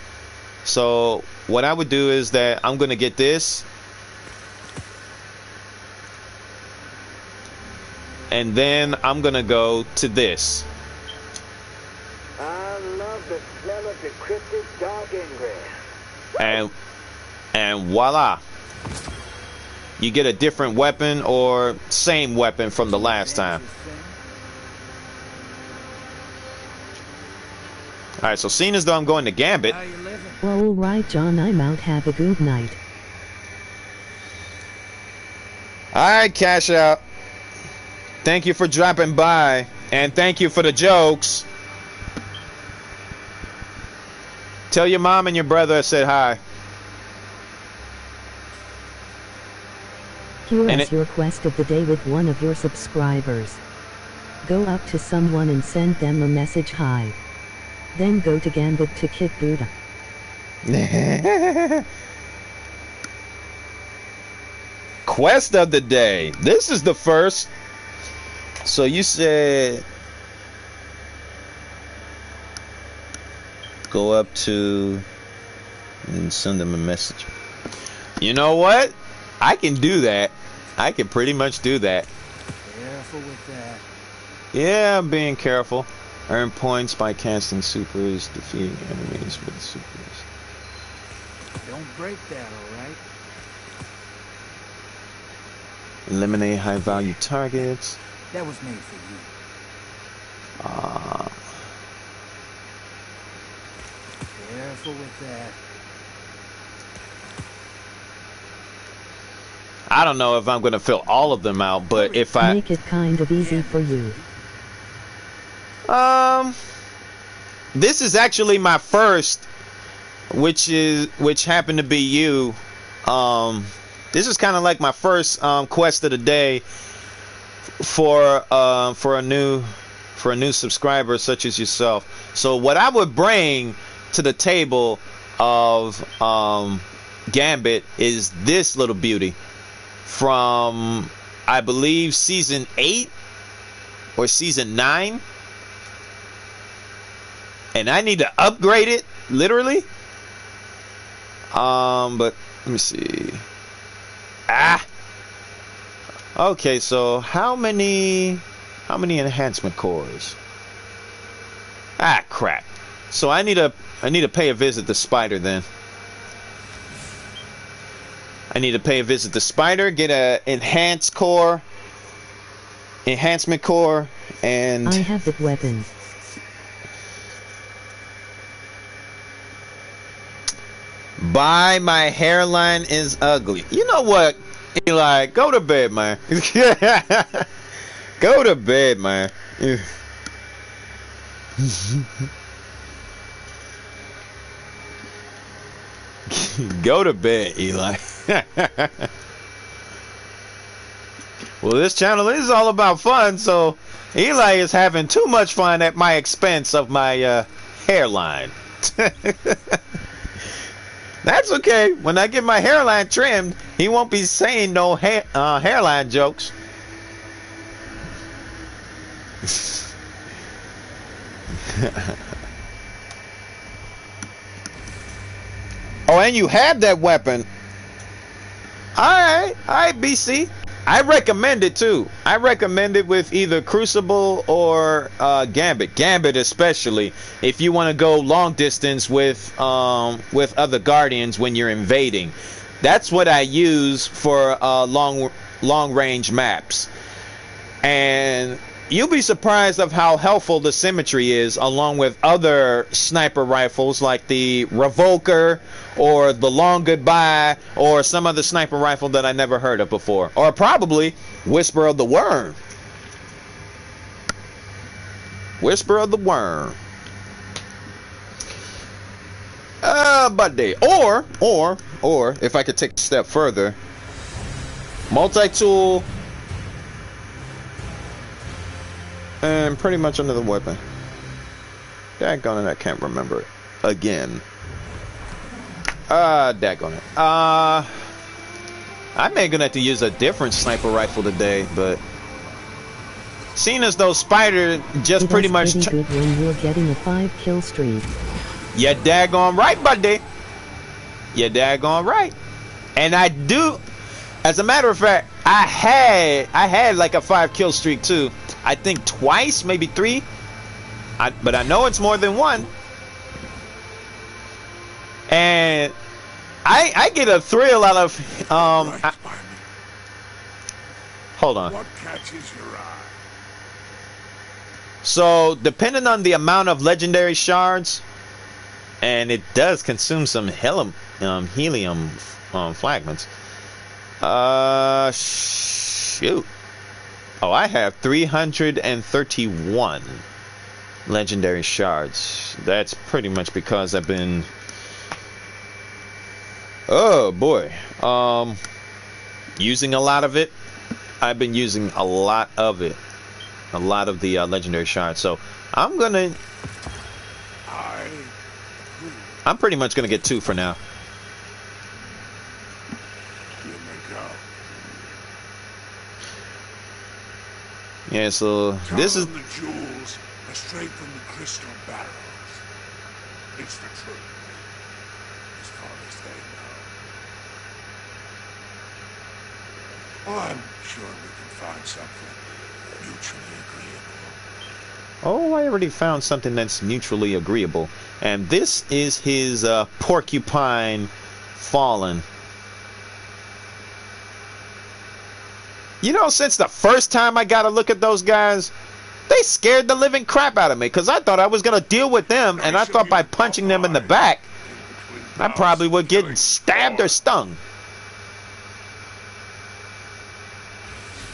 So what I would do is that I'm going to get this, and then I'm going to go to this. I love the smell of decrypted Dark Engram. And voila. You get a different weapon or same weapon from the last time. Alright, so seeing as though I'm going to Gambit. Well, alright, John, I'm out. Have a good night. Alright, Cash Out. Thank you for dropping by. And thank you for the jokes. Tell your mom and your brother I said hi. Here is your quest of the day with one of your subscribers. Go up to someone and send them a message, hi. Then go to Gambit to kick Buddha. Quest of the day. This is the first. So you said go up to and send them a message. You know what? I can do that. I can pretty much do that. Careful with that. Yeah, I'm being careful. Earn points by casting supers, defeating enemies with supers. Don't break that, alright? Eliminate high value targets. That was made for you. Careful with that. I don't know if I'm going to fill all of them out, but if I... Make it kind of easy for you. This is actually my first, which happened to be you. This is kind of like my first quest of the day for a new subscriber such as yourself. So what I would bring to the table of Gambit is this little beauty from, I believe, season 8 or season 9. And I need to upgrade it, literally. But let me see. Okay, so how many enhancement cores? Crap. So I need to pay a visit to Spider then. I need to pay a visit to Spider, get a enhancement core, and I have the weapon. Bye, my hairline is ugly. You know what, Eli? Go to bed, man. Go to bed, man. Go to bed, Eli. Well, this channel is all about fun, so Eli is having too much fun at my expense of my hairline. That's okay. When I get my hairline trimmed, he won't be saying no hairline jokes. Oh, and you have that weapon. Alright, BC. I recommend it too. I recommend it with either Crucible or Gambit. Gambit especially, if you want to go long distance with other Guardians when you're invading. That's what I use for long range maps. And you'll be surprised of how helpful the symmetry is, along with other sniper rifles like the Revoker or the Long Goodbye or some other sniper rifle that I never heard of before. Or probably Whisper of the Worm. Whisper of the Worm. Buddy. Or if I could take a step further, multi-tool and pretty much another weapon. Daggone it, I can't remember it again. Daggone it. I may gonna have to use a different sniper rifle today, but seeing as though Spider just pretty much good when you're getting a 5-kill streak. Yeah, daggone right, buddy. Yeah, daggone right. And I do, as a matter of fact, I had like a 5-kill streak too. I think twice, maybe 3. But I know it's more than 1. And I get a thrill out of hold on. What catches your eye? So depending on the amount of legendary shards, and it does consume some helium fragments. Shoot. Oh, I have 331 legendary shards. That's pretty much because I've been, oh boy, using a lot of it. I've been using a lot of it, a lot of the legendary shards. So I'm I'm pretty much gonna get 2 for now. Here they go. Yeah, so this is... The jewels are straight from the crystal barrels. It's the truth, as far as they know. I'm sure we can find something mutually agreeable. Oh, I already found something that's mutually agreeable. And this is his porcupine fallen. You know, since the first time I got a look at those guys, they scared the living crap out of me, because I thought I was going to deal with them, and I thought by punching them in the back, I probably would get stabbed or stung.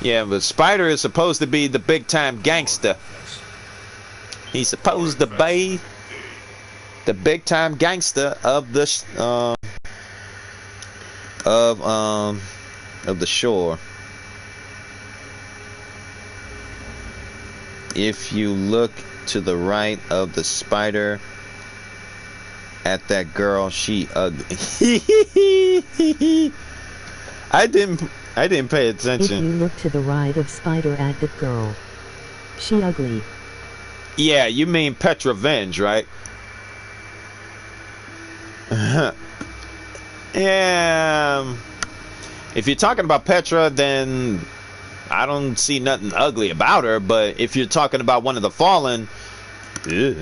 Yeah, but Spider is supposed to be the big-time gangster. He's supposed to be the big-time gangster of the shore. If you look to the right of the spider at that girl, she ugly. I didn't pay attention. If you look to the right of spider at that girl, she ugly. Yeah, you mean Petra Venge, right? Yeah. If you're talking about Petra, then I don't see nothing ugly about her. But if you're talking about one of the fallen, ugh.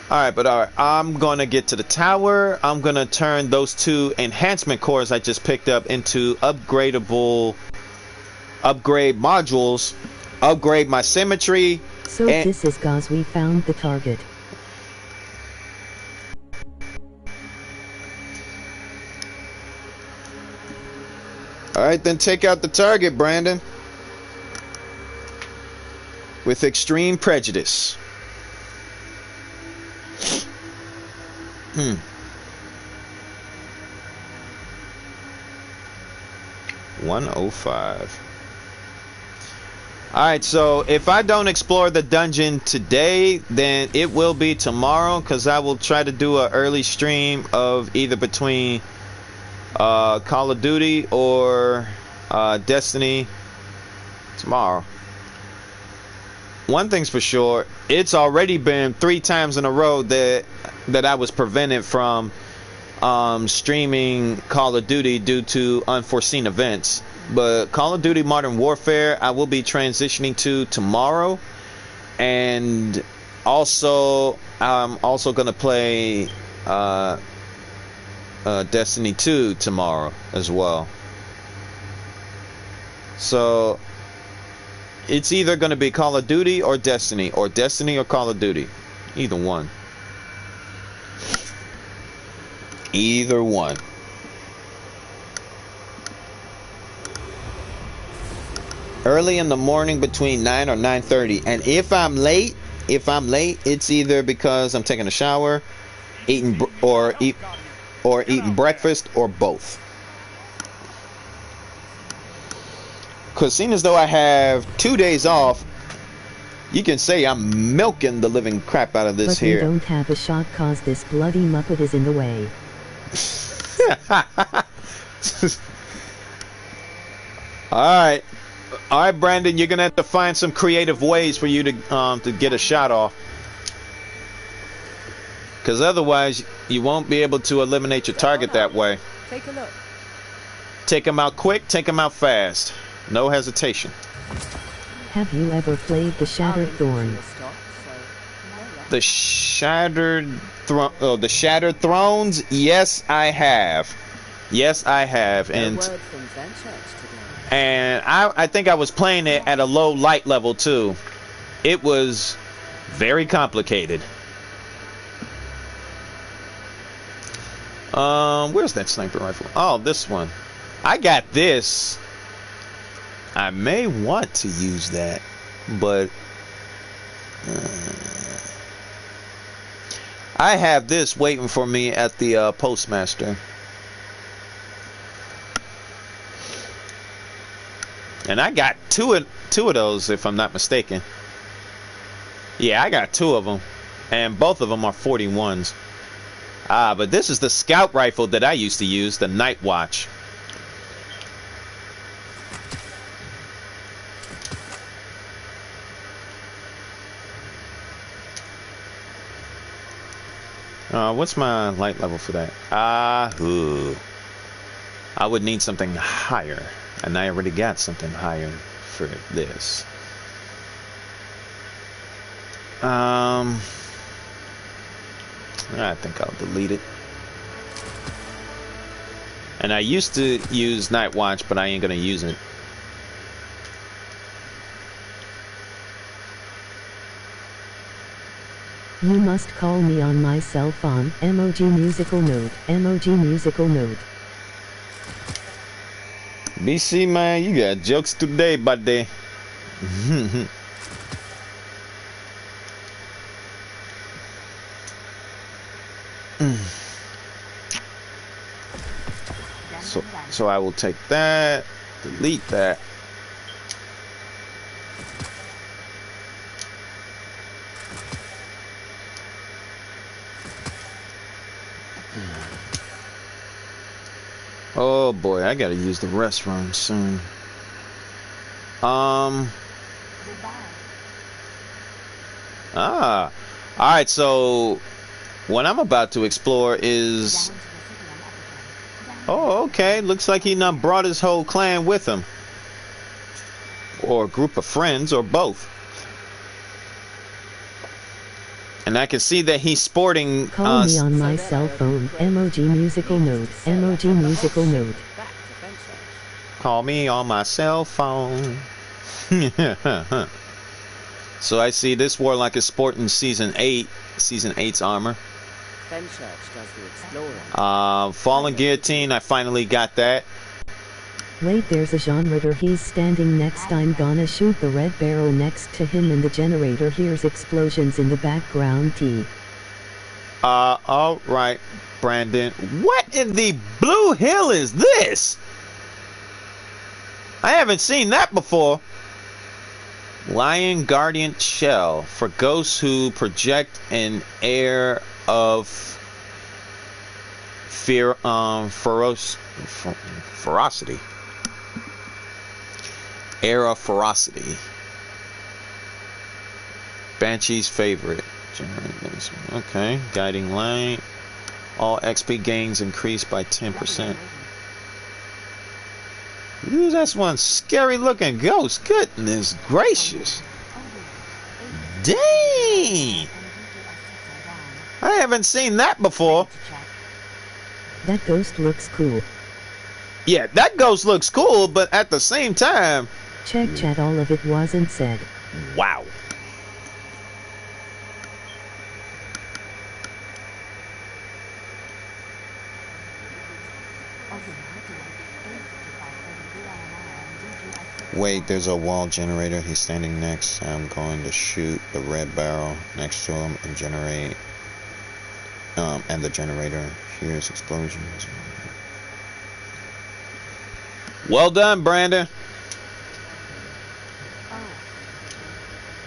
Alright, but alright, I'm gonna get to the tower. I'm gonna turn those 2 enhancement cores I just picked up into upgrade modules, upgrade my symmetry. So this is cause we found the target. Alright, then take out the target, Brandon. With extreme prejudice. 105. Alright, so if I don't explore the dungeon today, then it will be tomorrow, because I will try to do an early stream of either between Call of Duty or Destiny tomorrow. One thing's for sure, it's already been 3 times in a row that I was prevented from streaming Call of Duty due to unforeseen events. But Call of Duty Modern Warfare I will be transitioning to tomorrow, and also I'm also gonna play Destiny 2 tomorrow as well. So it's either going to be Call of Duty or Destiny or Call of Duty. Either one. Either one. Early in the morning between 9 or 9:30. And if I'm late, it's either because I'm taking a shower, eating breakfast, or both. Because seeing as though I have 2 days off, you can say I'm milking the living crap out of this but here. But we don't have a shot cause this bloody Muppet is in the way. Alright, Brandon, you're going to have to find some creative ways for you to get a shot off. Because otherwise, you won't be able to eliminate your target that way. Take a look. Take them out quick, take them out fast. No hesitation. Have you ever played the Shattered Thorn? The Shattered Thrones? Yes, I have. Yes, I have. And I think I was playing it at a low light level too. It was very complicated. Where's that sniper rifle? Oh, this one. I got this. I may want to use that, but I have this waiting for me at the postmaster. And I got two of those, if I'm not mistaken. Yeah, I got 2 of them. And both of them are 41s. Ah, but this is the scout rifle that I used to use, the Night Watch. What's my light level for that? I would need something higher, and I already got something higher for this. I think I'll delete it. And I used to use Night Watch, but I ain't gonna use it. You must call me on my cell phone. Emoji musical note. Emoji musical note. BC, man, you got jokes today, buddy. So I will take that, delete that. Oh boy, I gotta use the restroom soon. Alright, so what I'm about to explore is... Oh, okay, looks like he done brought his whole clan with him. Or a group of friends, or both. And I can see that he's sporting... Call me on my cell phone. Emoji musical note. Emoji musical note. Call me on my cell phone. So I see this warlock is sporting Season 8's armor. Fallen Guillotine, I finally got that. Wait, there's a genre. He's standing next. I'm gonna shoot the red barrel next to him in the generator. Here's explosions in the background. Alright, Brandon. What in the blue hell is this? I haven't seen that before. Lion Guardian Shell for ghosts who project an air of ferocity. Air of ferocity. Banshee's favorite. Okay, guiding light. All XP gains increased by 10%. Ooh, that's one scary looking ghost. Goodness gracious. Dang! I haven't seen that before. That ghost looks cool. Yeah, that ghost looks cool, but at the same time... Check chat, all of it wasn't said. Wow. Wait, there's a wall generator. He's standing next. I'm going to shoot the red barrel next to him and generate... and the generator. Here's explosions. Well done, Brandon.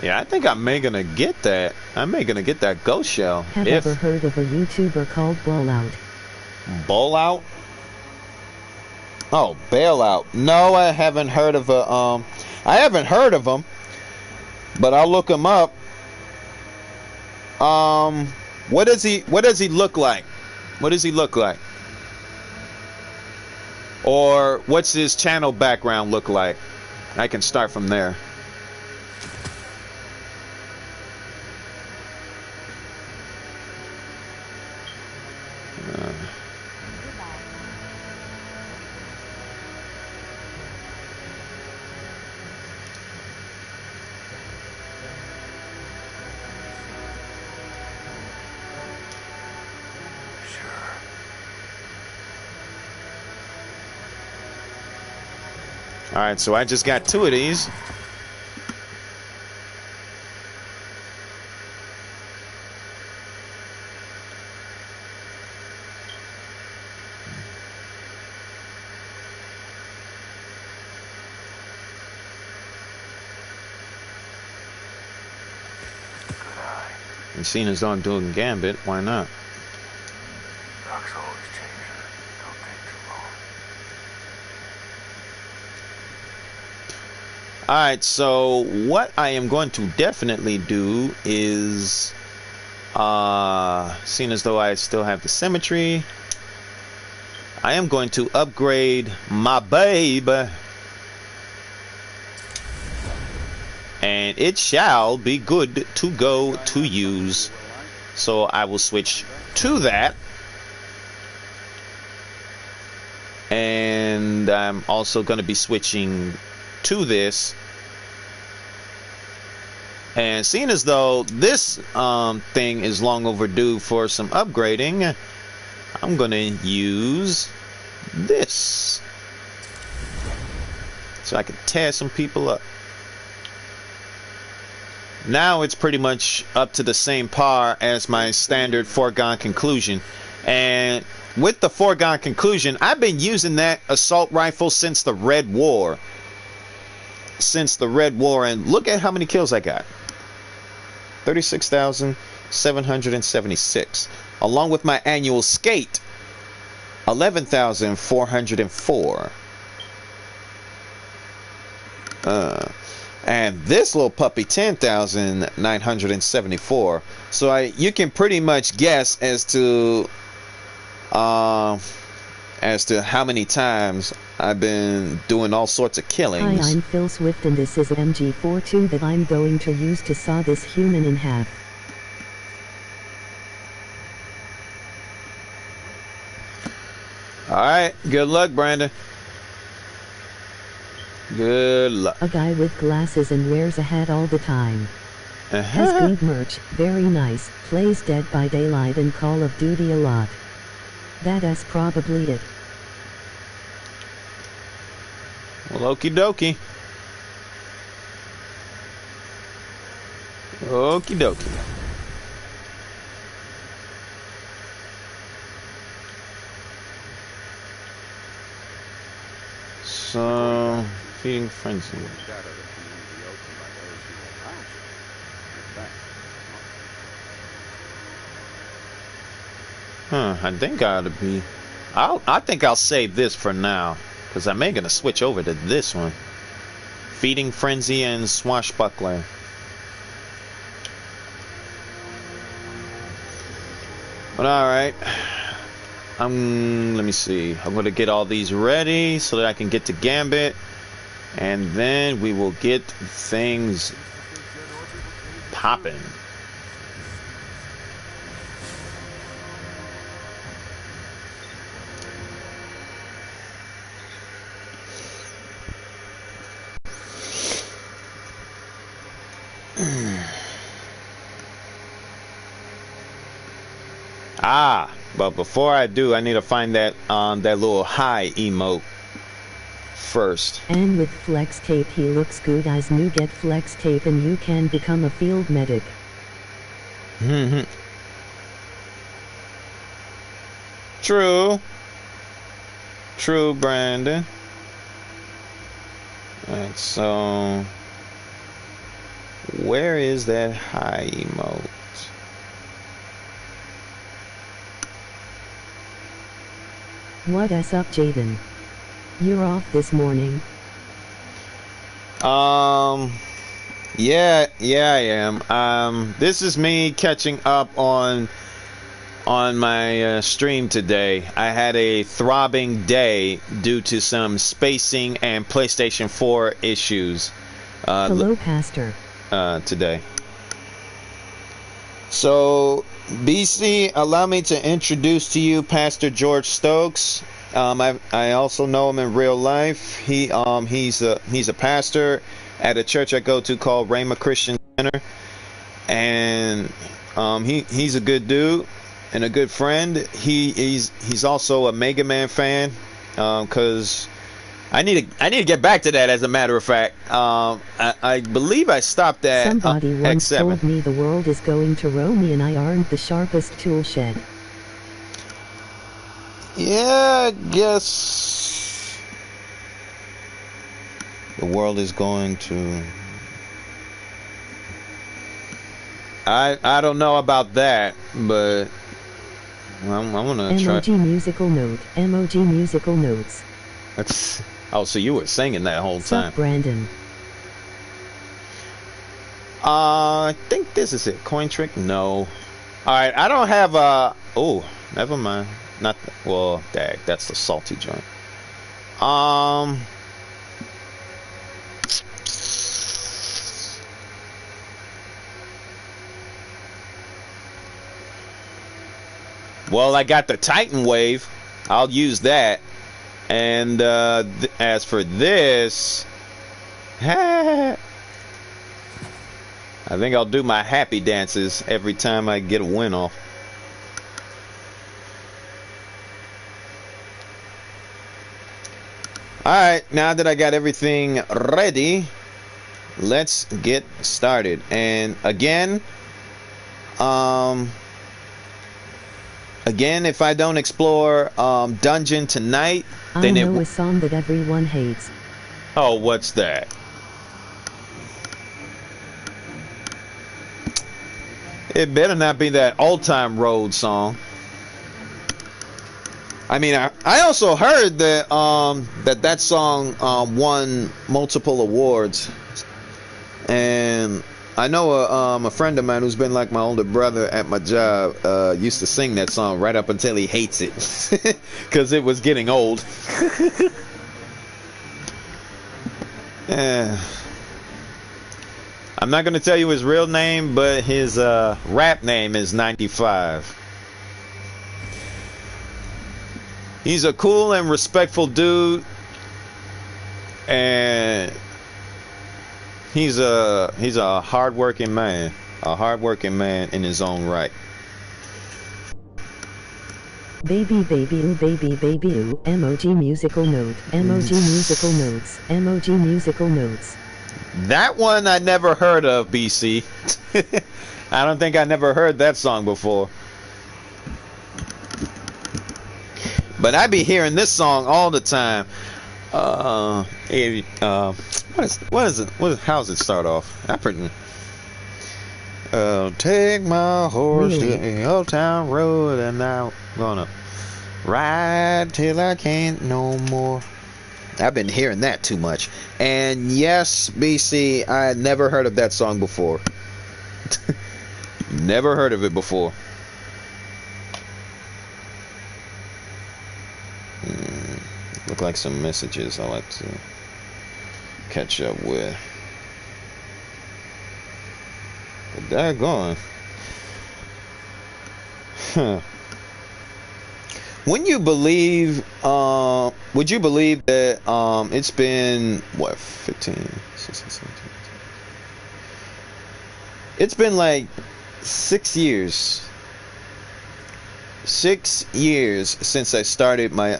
Yeah, I think I may gonna get that. I may gonna get that ghost shell. Have ever heard of a YouTuber called Bailout? Bailout? Oh, Bailout. No, I haven't heard of a I haven't heard of him, but I'll look him up. What does he look like? What does he look like? Or what's his channel background look like? I can start from there. Alright, so I just got 2 of these. And seeing as though I'm doing Gambit, why not? Doc's always changing. Don't take too long. Alright, so what I am going to definitely do is, seeing as though I still have the symmetry, I am going to upgrade my babe. And it shall be good to go to use. So I will switch to that. And I'm also going to be switching to this. And seeing as though this thing is long overdue for some upgrading, I'm going to use this. So I can tear some people up. Now it's pretty much up to the same par as my standard foregone conclusion. And with the foregone conclusion, I've been using that assault rifle since the Red War. And look at how many kills I got. 36,776. Along with my annual skate, 11,404. And this little puppy, 10,974. So you can pretty much guess as to how many times I've been doing all sorts of killings. Hi, I'm Phil Swift, and this is MG42 that I'm going to use to saw this human in half. Alright, good luck, Brandon. Good luck. A guy with glasses and wears a hat all the time. Has good merch, very nice, plays Dead by Daylight and Call of Duty a lot. That's probably it. Well, okie dokie. Okie dokie. So, feeding frenzy. I think I ought to be. I think I'll save this for now, because I may gonna switch over to this one. Feeding frenzy and swashbuckler. But all right. Let me see. I'm gonna get all these ready so that I can get to Gambit, and then we will get things popping. But before I do, I need to find that that little high emote first. And with flex tape he looks good as new. Get flex tape and you can become a field medic. True, Brandon. Alright, so where is that high emote? What's up, Jaden? You're off this morning. Yeah, I am. This is me catching up on my stream today. I had a throbbing day due to some spacing and PlayStation 4 issues. Hello, Pastor. Today. So, BC, allow me to introduce to you Pastor George Stokes. I also know him in real life. He's a pastor at a church I go to called Rhema Christian Center, and he's a good dude and a good friend. He's also a Mega Man fan, because I need to get back to that. As a matter of fact, I believe I stopped at Somebody once X7. told me the world is going to roll me and I aren't the sharpest tool shed. Yeah, I guess the world is going to. I don't know about that, but I'm gonna try. Emoji musical note. Emoji musical notes. That's, oh, so you were singing that whole time. Sup, Brandon? I think this is it. Coin trick? No. Alright, I don't have a... Oh, never mind. Not... Well, dag, that's the salty joint. Well, I got the Titan Wave. I'll use that. And as for this... I think I'll do my happy dances every time I get a win off. Alright, now that I got everything ready, let's get started. And again, if I don't explore dungeon tonight, then I know a song that everyone hates. Oh, what's that? It better not be that Old Time Road song. I mean, I also heard that that song won multiple awards, and I know a friend of mine who's been like my older brother at my job used to sing that song right up until he hates it because it was getting old. Yeah. I'm not going to tell you his real name, but his rap name is 95. He's a cool and respectful dude, and he's a hardworking man, in his own right. Baby baby ooh baby baby ooh. Emoji musical note. Emoji musical notes. Emoji musical notes. That one I never heard of, BC. I don't think I never heard that song before. But I be hearing this song all the time. What is it? How's it start off? I forget. Take my horse to the old town road, and I'm gonna ride till I can't no more. I've been hearing that too much. And yes, BC, I had never heard of that song before. Never heard of it before. Look like some messages I like to catch up with. But daggone. Huh. Wouldn't you believe, would you believe that it's been, what, 15, 16, 17, it's been like 6 years. 6 years since I started my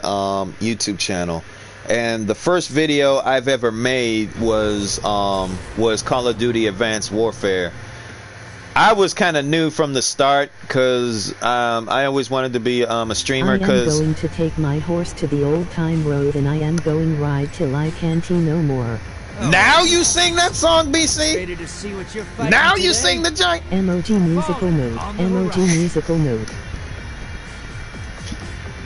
YouTube channel. And the first video I've ever made was Call of Duty Advanced Warfare. I was kind of new from the start because I always wanted to be a streamer. I am going to take my horse to the old time road, and I am going ride till I can't no more. Now you sing that song, BC? Ready to see what you're fighting Now today? you sing the giant. Emoji musical note. Emoji musical note.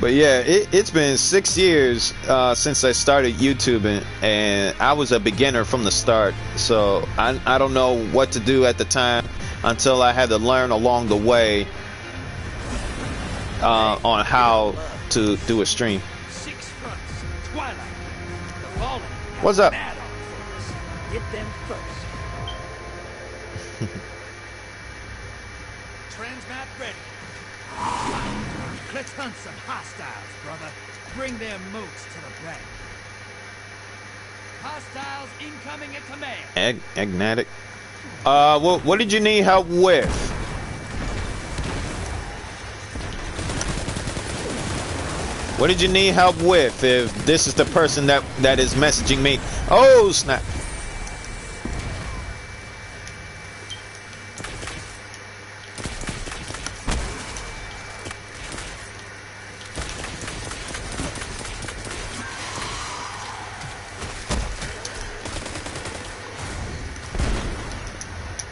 But yeah, it's been 6 years since I started YouTubing, and I was a beginner from the start. So I don't know what to do at the time until I had to learn along the way on how to do a stream. 6 fronts, Twilight, the Fallen. What's up? Mad on us. Get them first. Transmat ready. Let's hunt some hostiles, brother. Bring their moats to the bank. Hostiles incoming at command. Agnatic. What did you need help with? What did you need help with? If this is the person that is messaging me. Oh snap.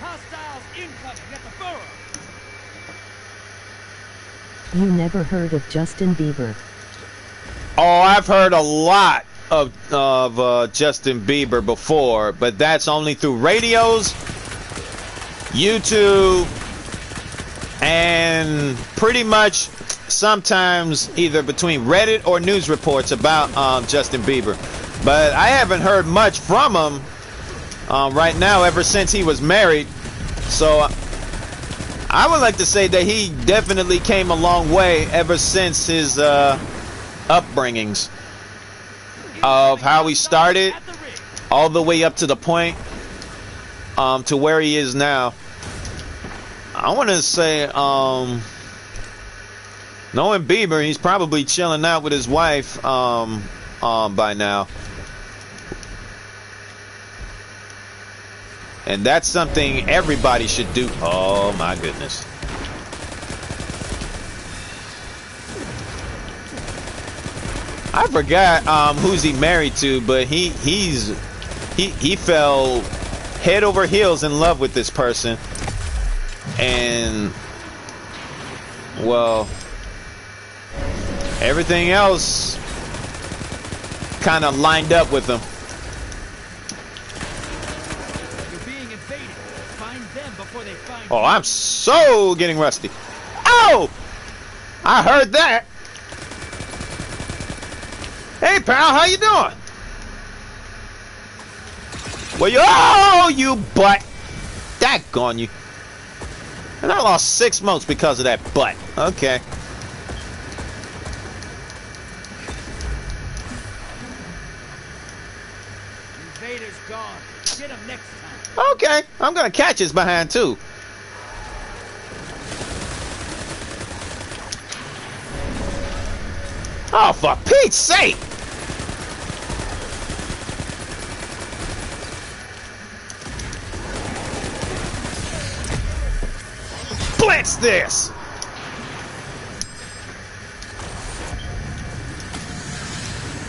Hostiles incoming at the burrow. You never heard of Justin Bieber? Oh, I've heard a lot of Justin Bieber before, but that's only through radios, YouTube, and pretty much sometimes either between Reddit or news reports about Justin Bieber. But I haven't heard much from him right now ever since he was married. So I would like to say that he definitely came a long way ever since his upbringings of how he started all the way up to the point to where he is now. I want to say knowing Bieber, he's probably chilling out with his wife by now. And that's something everybody should do. Oh my goodness. I forgot who's he married to, but he fell head over heels in love with this person. And well, everything else kind of lined up with him. Oh, I'm so getting rusty. Oh! I heard that. Hey, pal, how you doing? Well, you butt. Daggone you. And I lost 6 months because of that butt. Okay. Invader's gone. Get him next time. Okay, I'm gonna catch his behind too. Oh, for Pete's sake! Blitz this!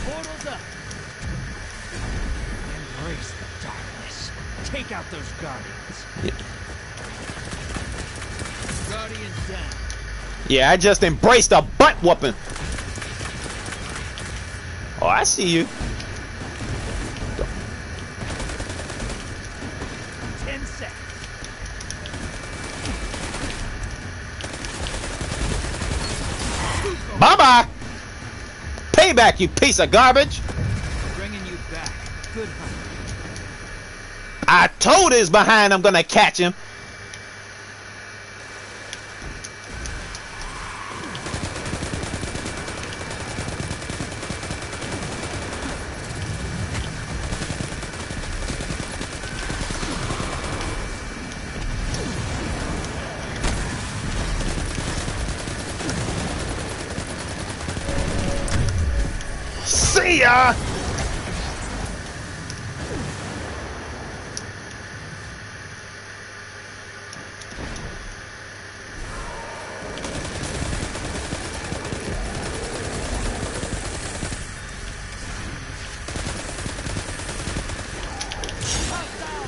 Portals up. Embrace the darkness. Take out those guardians. Yeah. Guardians down. Yeah, I just embraced a butt whooping. Oh, I see you. 10 seconds. Bye-bye. Payback, you piece of garbage. Bringing you back. Good hunting. I told his behind I'm gonna catch him. See ya!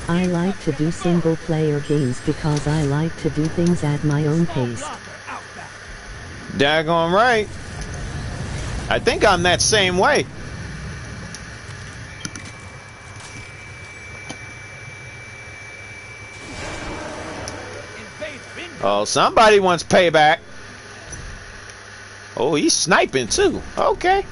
I like to do single-player games because I like to do things at my own pace. Daggone right. I think I'm that same way. Oh, somebody wants payback. Oh, he's sniping too. Okay.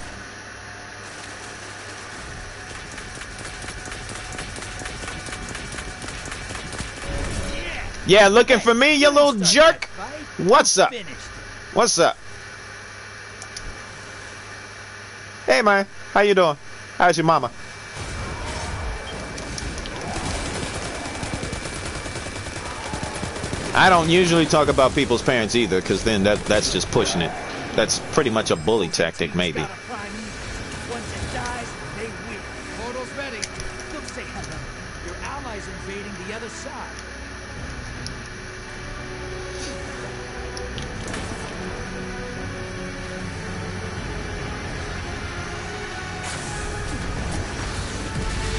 Yeah, looking for me, you little jerk? What's up? What's up? Hey, man. How you doing? How's your mama? I don't usually talk about people's parents either, because then that's just pushing it. That's pretty much a bully tactic, maybe. Once it dies, they win. Portal's ready. Look, say hello. Your allies invading the other side.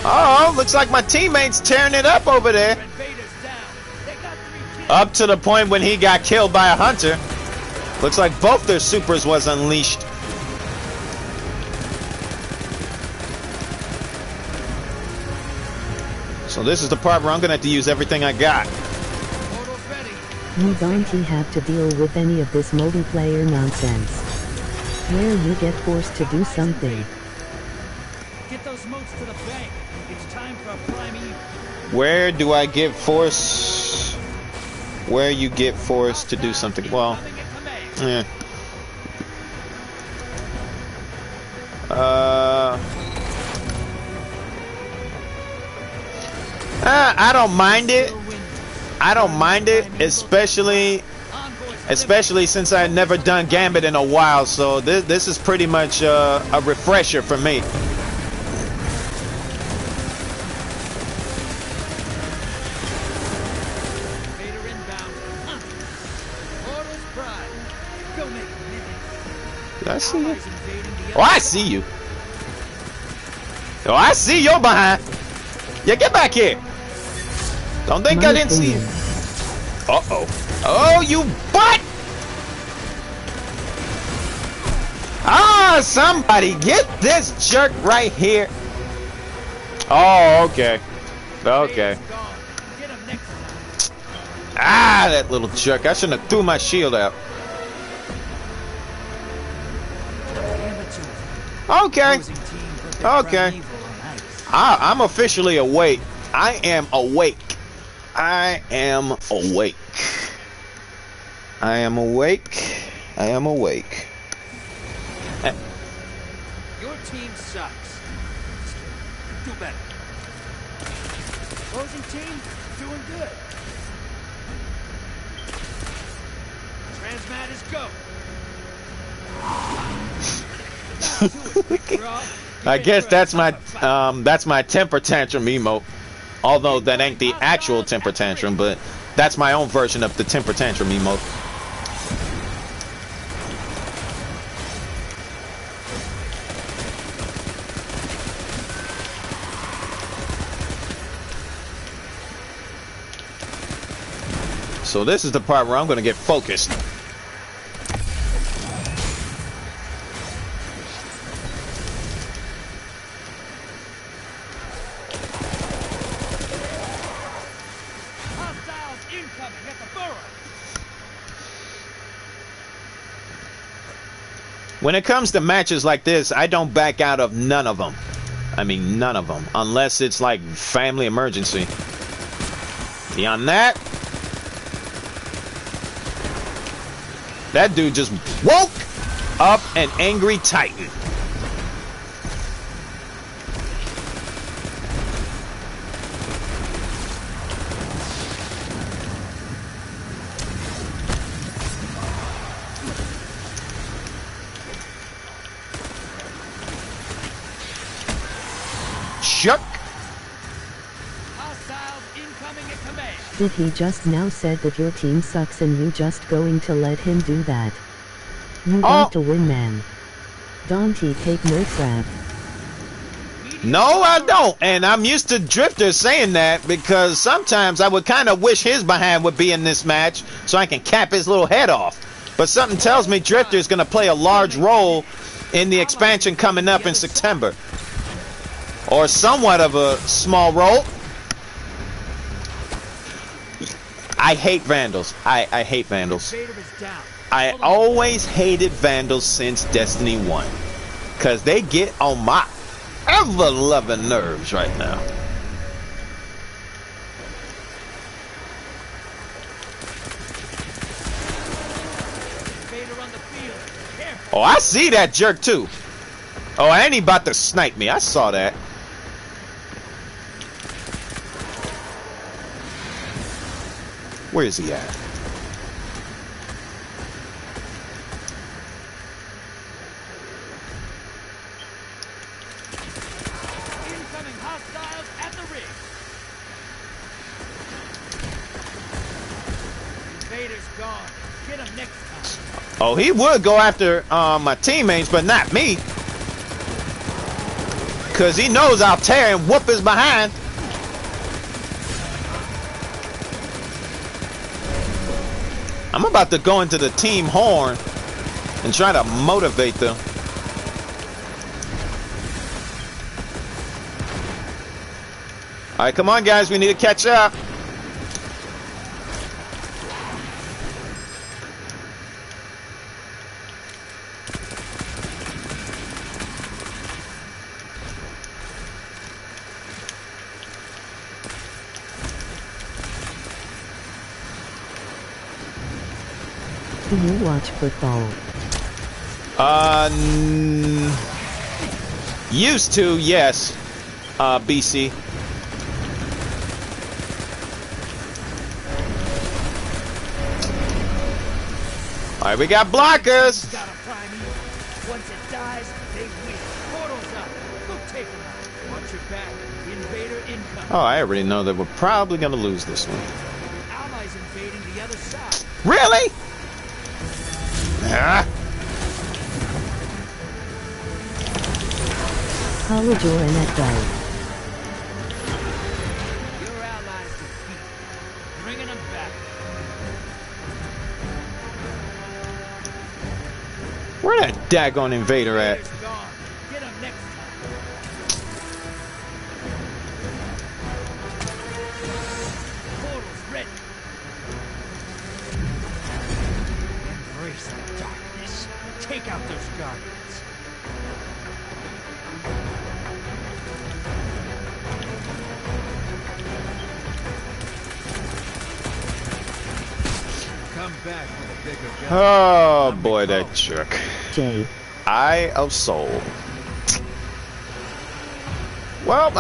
Oh, looks like my teammate's tearing it up over there. Invaders down. They got 3 kills. Up to the point when he got killed by a hunter. Looks like both their supers was unleashed. So this is the part where I'm gonna have to use everything I got. You don't have to deal with any of this multiplayer nonsense. Where you get forced to do something. Get those motes to the bank. It's time for a prime eve. Where do I get forced? Where you get forced to do something? Well, yeah. I don't mind it. I don't mind it, especially since I've never done Gambit in a while. So this is pretty much a refresher for me. Did I see you? Oh, I see you. Oh, I see your behind. Yeah, get back here. Don't think I didn't see you. Uh-oh. Oh, you butt! Ah, somebody get this jerk right here. Oh, okay. Okay. Ah, that little jerk. I shouldn't have threw my shield out. Okay. Okay. I'm officially awake. I am awake. I am awake. I am awake. I am awake. Your team sucks. Do better. Opposing team doing good. Transmat is go. I guess that's my temper tantrum emote. Although that ain't the actual temper tantrum, but that's my own version of the temper tantrum emote. So this is the part where I'm gonna get focused. When it comes to matches like this, I don't back out of none of them. I mean, none of them. Unless it's like family emergency. Beyond that, that dude just woke up an angry Titan. Chuck. Did he just now said that your team sucks and you just going to let him do that? You got to win, man. Don't he take no crap? No, I don't. And I'm used to Drifter saying that because sometimes I would kind of wish his behind would be in this match so I can cap his little head off. But something tells me Drifter is going to play a large role in the expansion coming up in September. Or somewhat of a small role. I hate Vandals. I hate Vandals. I always hated Vandals since Destiny 1. Because they get on my ever-loving nerves right now. Oh, I see that jerk too. Oh, and he about to snipe me. I saw that. Where is he at? Incoming hostiles at the rig. Invader's gone. Get him next time. Oh, he would go after my teammates, but not me. Because he knows I'll tear and whoop his behind. I'm about to go into the team horn and try to motivate them. All right, come on, guys. We need to catch up. Do you watch football? Used to, yes. BC. All right, we got blockers. Got a prime evil. Once it dies, they win. Portal's up. Go take them out. Watch your back. Invader incoming. Oh, I already know that we're probably gonna lose this one. Allies invading the other side. Really? Ah. College or NFL? Your allies defeated. Bringing them back. Where that daggone invader at? Invader's gone. Get them next time. Portal's ready. Embrace the darkness. Take out those guardians. Come back with a bigger gun. Oh boy, that jerk. J. Eye of Soul. Well,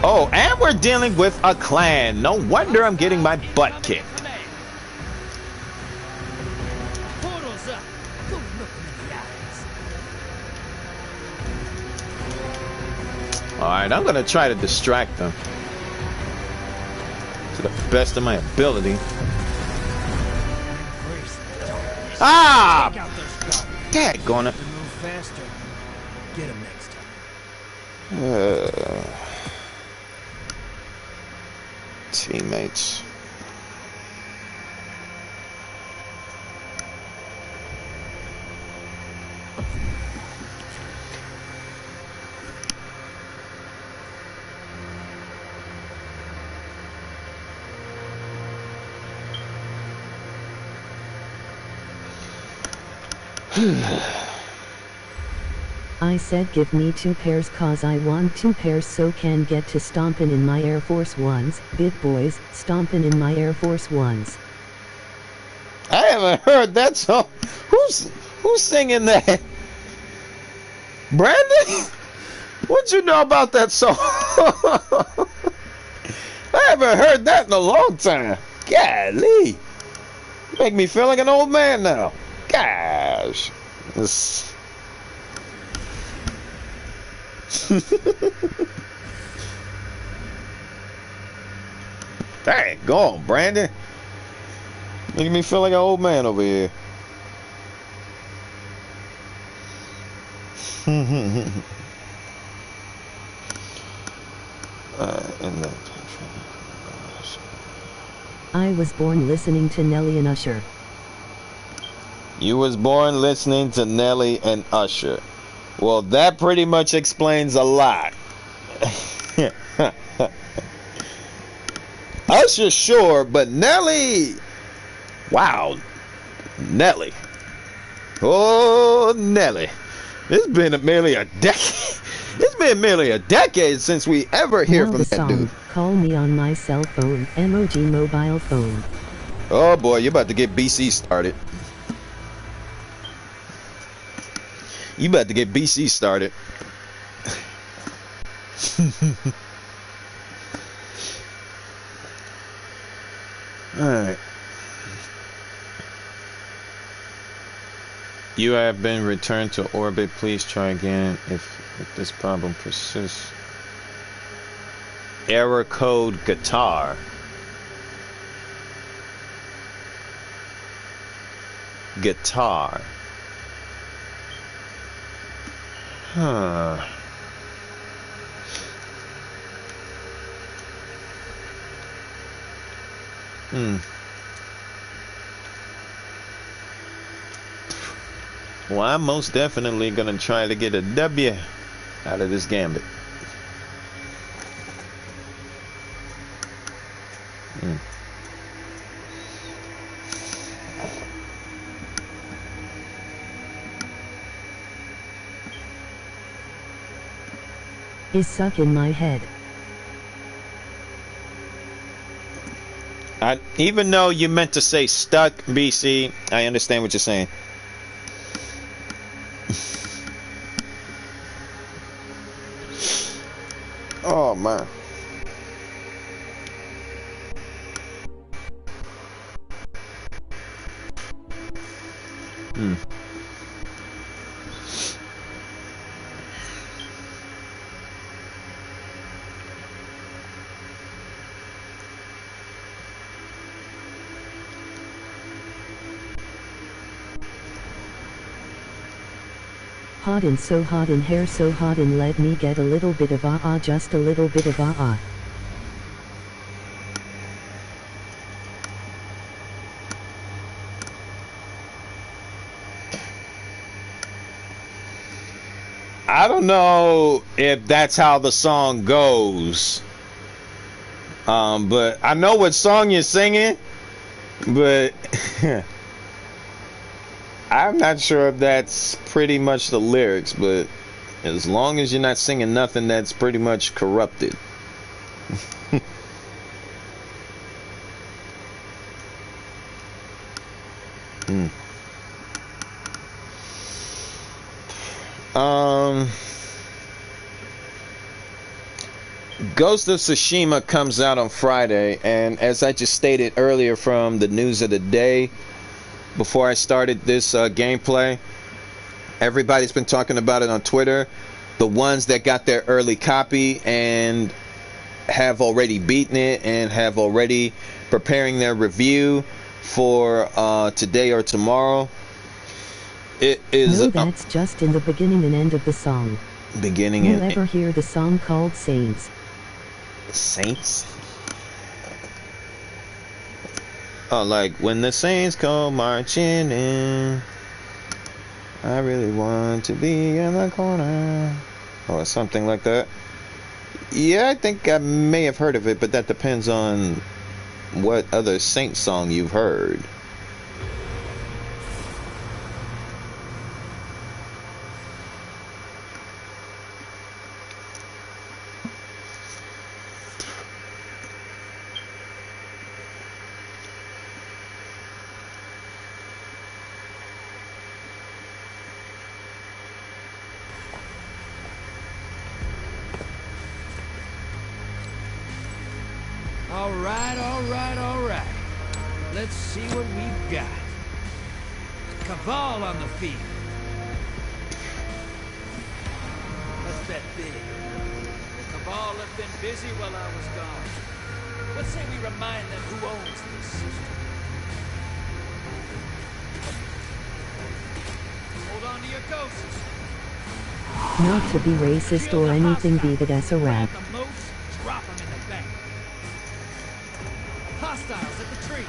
oh, and we're dealing with a clan. No wonder I'm getting my butt kicked. Portal's up. Go look me in the eyes. All right, I'm gonna try to distract them to the best of my ability. Embrace the darkness. Ah! Take out those guardians. Daggone it. To move faster. Get them next time. Teammates. I said give me 2 pairs cause I want 2 pairs so can get to stompin' in my Air Force Ones. Bit boys, stompin' in my Air Force Ones. I haven't heard that song. Who's singing that? Brandon? What you know about that song? I haven't heard that in a long time. Golly. You make me feel like an old man now. Gosh. This... Dang, go on, Brandon. Making me feel like an old man over here. I was born listening to Nelly and Usher. You was born listening to Nelly and Usher. Well, that pretty much explains a lot. Usher, sure, but Nelly... Wow. Nelly. Oh, Nelly. It's been merely a decade. It's been merely a decade since we ever hear Now from the that song, dude. Call me on my cell phone, emoji mobile phone. Oh boy, you're about to get BC started. You about to get BC started. Alright. You have been returned to orbit. Please try again if this problem persists. Error code guitar. Guitar. Huh. Well, I'm most definitely gonna try to get a W out of this gambit. Is suck in my head. Even though you meant to say stuck, BC, I understand what you're saying. Oh, man. Hot and so hot and hair so hot and let me get a little bit of just a little bit of I don't know if that's how the song goes. But I know what song you're singing, but I'm not sure if that's pretty much the lyrics, but as long as you're not singing nothing that's pretty much corrupted. Ghost of Tsushima comes out on Friday, and as I just stated earlier from the news of the day, before I started this gameplay, everybody's been talking about it on Twitter. The ones that got their early copy and have already beaten it and have already preparing their review for today or tomorrow. It is. No, that's just in the beginning and end of the song. Beginning You'll and ever hear the song called Saints? Saints? Oh, like when the saints go marching in, I really want to be in the corner, or something like that. Yeah, I think I may have heard of it, but that depends on what other Saint song you've heard. Alright. Let's see what we've got. Cabal on the field. Let's bet big. The Cabal have been busy while I was gone. Let's say we remind them who owns this system. Hold on to your ghosts. Not to be racist or anything, be that's a rap. Drop them in the bank. Hostiles at the trees.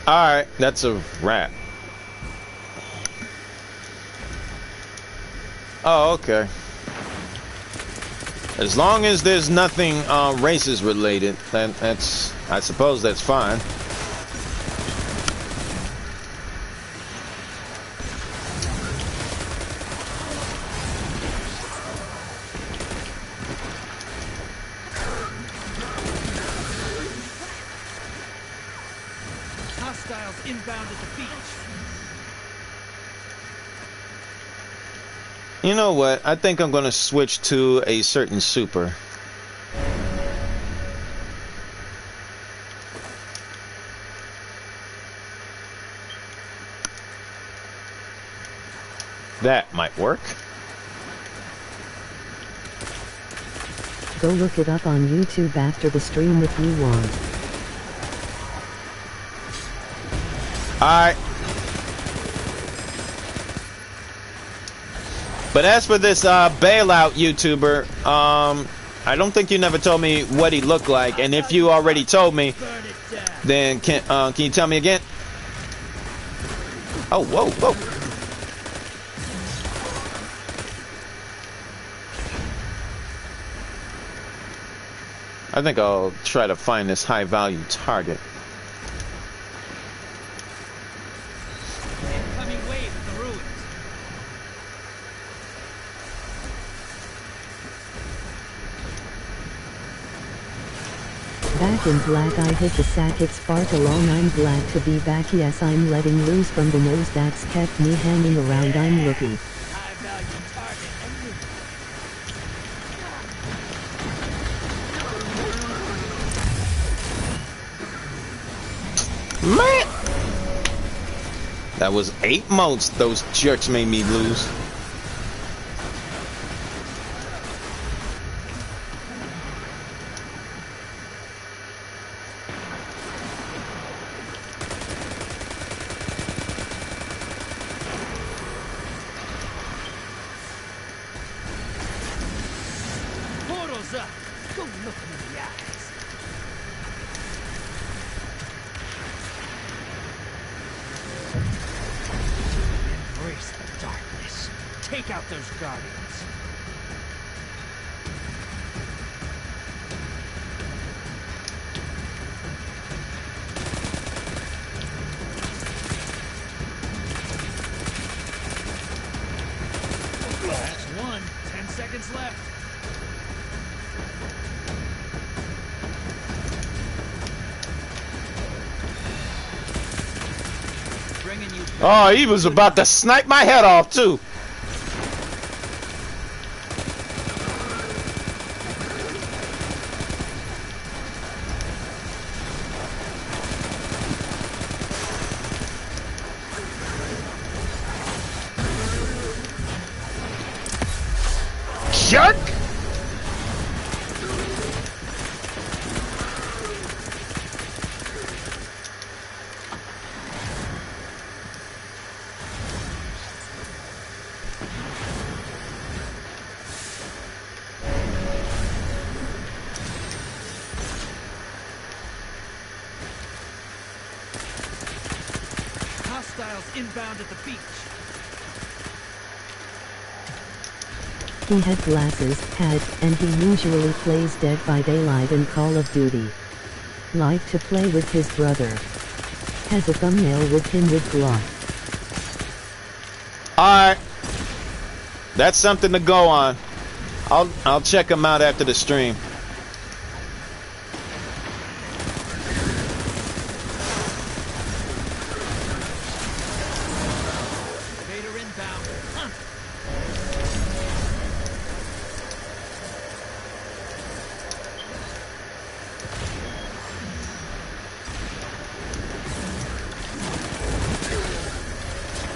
Alright, that's a wrap. Oh, okay. As long as there's nothing racist related, then that's, I suppose that's fine. Hostiles inbound at the beach. You know what? I think I'm going to switch to a certain super. That might work. Go look it up on YouTube after the stream if you want. Alright. But as for this bailout YouTuber, I don't think you never told me what he looked like, and if you already told me, then can you tell me again? Oh, whoa. I think I'll try to find this high-value target. Incoming wave at the ruins. Back in black, I hit the sack, it sparked along. I'm glad to be back. Yes, I'm letting loose from the nose that's kept me hanging around. I'm looking. High value target and Man! That was 8 motes those jerks made me lose. portals up. Go look me in the eyes. Embrace the darkness. Take out those guardians. That's one. 10 seconds left. Bringing you back. Oh, he was about to snipe my head off too. Jerk! Hostiles inbound at the beach. He had glasses, and he usually plays Dead by Daylight and Call of Duty. Like to play with his brother. Has a thumbnail with him with Glock. Alright. That's something to go on. I'll check him out after the stream. Vader inbound. Hunt.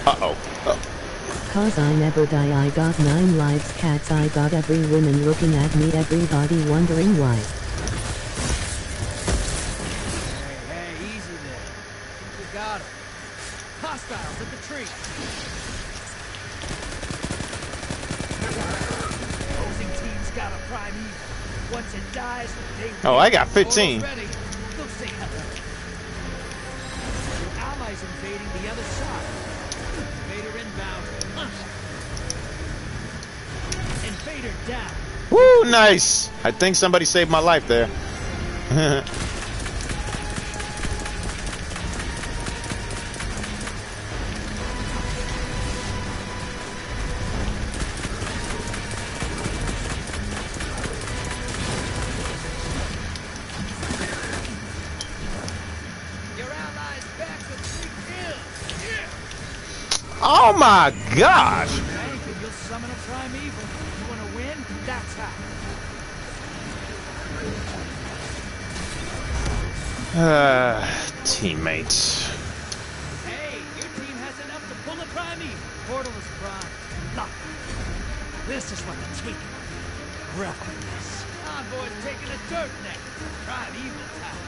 Uh-oh. Oh. Cause I never die, I got 9 lives, cats, I got every woman looking at me, everybody wondering why. Hey, easy there. You got him. Hostiles at the tree. Opposing team's got a prime evil. Once it dies, they Oh, I got win. 15. Already. Go say hello. Your allies invading the other side. Vader inbound. Hunt. Invader down. Woo, nice. I think somebody saved my life there. Your allies back with 3 kills. Yeah. Oh my gosh. Bank and you'll summon a prime evil. You want to win? That's how. Teammates. Hey, your team has enough to pull a prime evil. Portal is prime. Look. This is what the team revel in this. Envoy's taking a dirt neck. Prime evil time.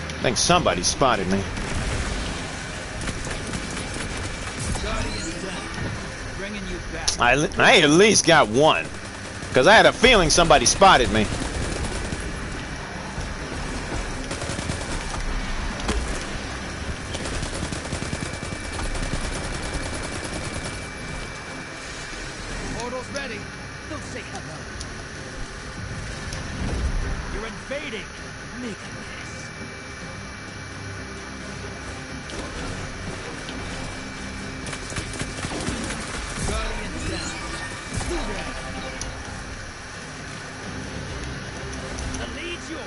I think somebody spotted me. Guardian's down. Bringing you back. I at least got one. Because I had a feeling somebody spotted me. invading. Make a mess. Guardian down. Two down. The lead's yours.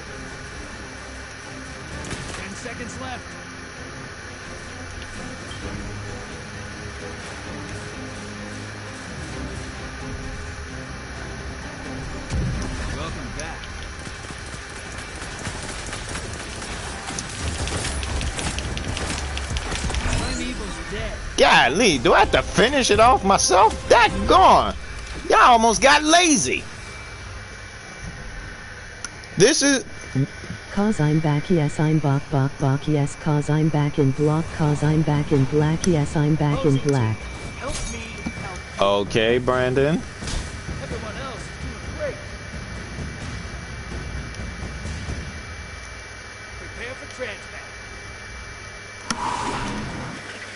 10 seconds left. Welcome back. Primeval's dead. Golly, do I have to finish it off myself? That gone. Y'all almost got lazy. This is... Cause I'm back, yes I'm back, yes cause I'm back in block, cause I'm back in black, yes I'm back in black. Help me, help you. Okay, Brandon. Everyone else is doing great. Prepare for transmat.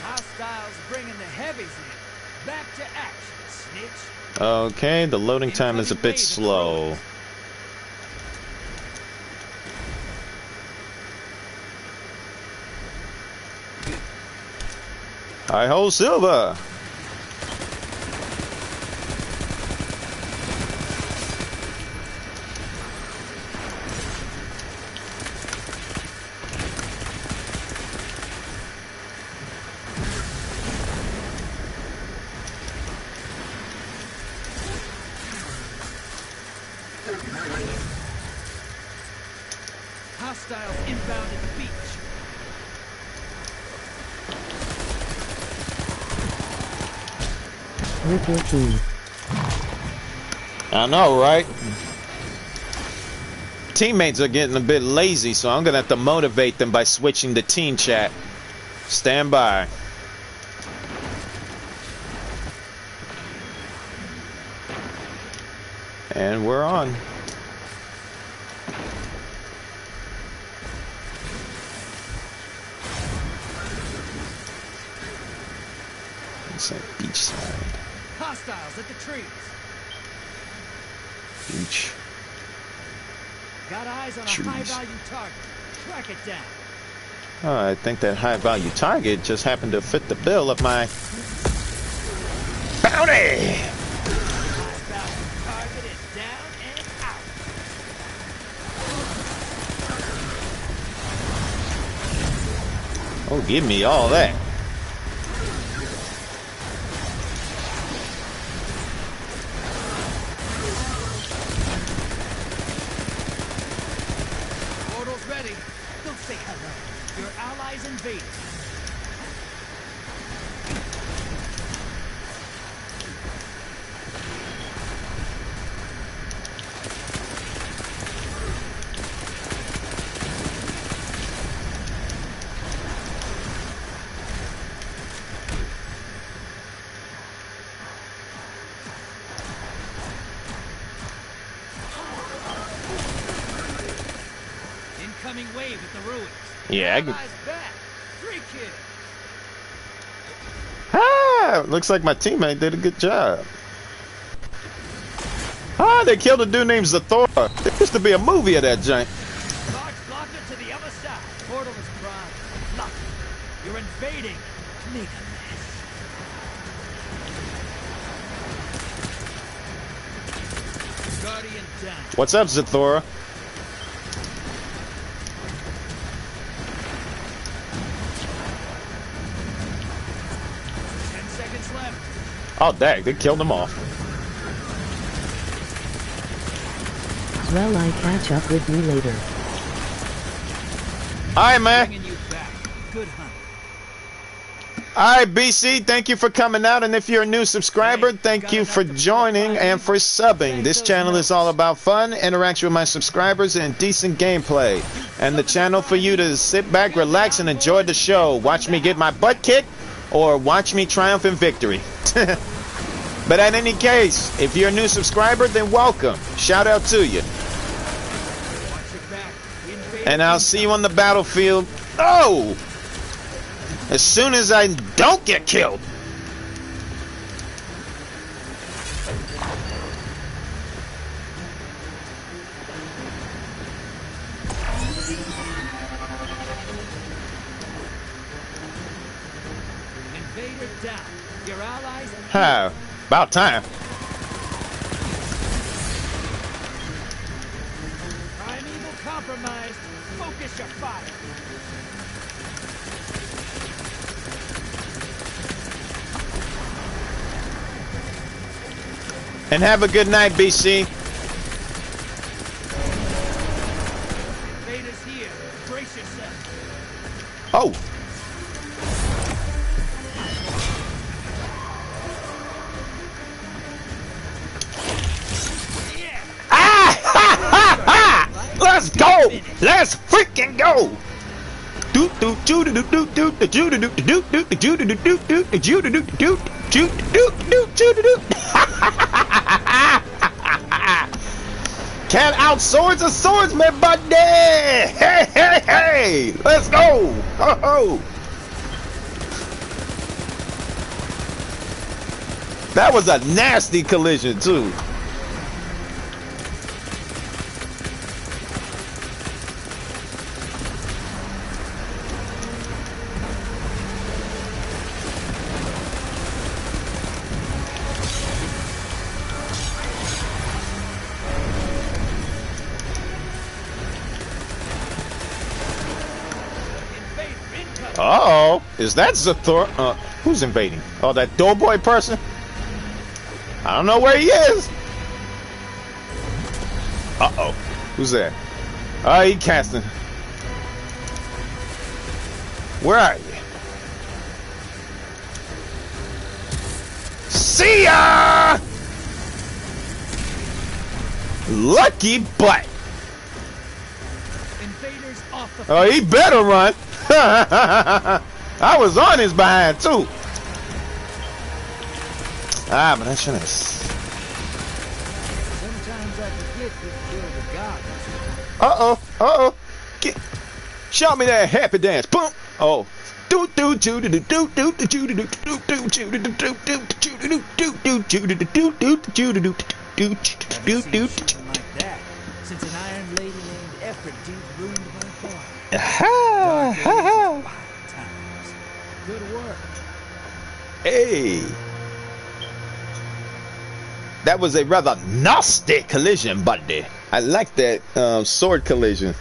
Hostiles bringing the heavies in. Back to action, snitch. Okay, the loading time is a bit slow. Hi-ho, Silver! Hostiles inbound at the beach. Rip your team. I know, right? Teammates are getting a bit lazy, so I'm gonna have to motivate them by switching to team chat. Stand by. And we're on. It's like beachside. Hostiles at the trees. Beach. Got eyes on a Trees. high-value target. Track it down. Oh, I think that high-value target just happened to fit the bill of my bounty. High-value target is down and out. Oh, give me all that. Portal's ready. Don't say hello. Your allies invaded. Incoming wave at the ruins. Yeah, Allies back. 3 kills. Ah, looks like my teammate did a good job. Ah, they killed a dude named Zathor. There used to be a movie of that giant. Large blocker to the other side. Portal is primed. Lock. You're invading. Make a mess. Guardian down. What's up, Zathora? Oh, dang, they killed them off. Well, I catch up with you later. Alright, man. Bringing you back. Good hunt. Alright, BC, thank you for coming out. And if you're a new subscriber, thank you for joining and for subbing. This channel is all about fun, interaction with my subscribers, and decent gameplay. And the channel for you to sit back, relax, and enjoy the show. Watch me get my butt kicked, or watch me triumph in victory. But in any case, if you're a new subscriber, then welcome. Shout out to you. And I'll see you on the battlefield. Oh! As soon as I don't get killed. hunter down. Your allies... Ha, about time. Primeval compromised. Focus your fire. And have a good night, BC. Invaders here. Brace yourself. Oh. Ah! Ha, ha, ha! Let's go! Let's freaking go! Can't outswords a swordsman, buddy! Hey, hey, hey! Let's go! Ho, ho! That was a nasty collision, too. Uh-oh. Is that Zathor? Who's invading? Oh, that doughboy person? I don't know where he is. Uh-oh. Who's that? Oh, he casting. Where are you? See ya! Lucky butt. Invaders off the... Oh, he better run. I was on his behind too. Ah, but I should have. Sometimes I forget you killed the god. Uh-oh. Uh-oh. Show me that happy dance. Boom. Oh. Like that, since an iron lady named Ephrodite ruined my farm. Ha ha ha. Good work. Hey. That was a rather nasty collision, buddy. I like that sword collision.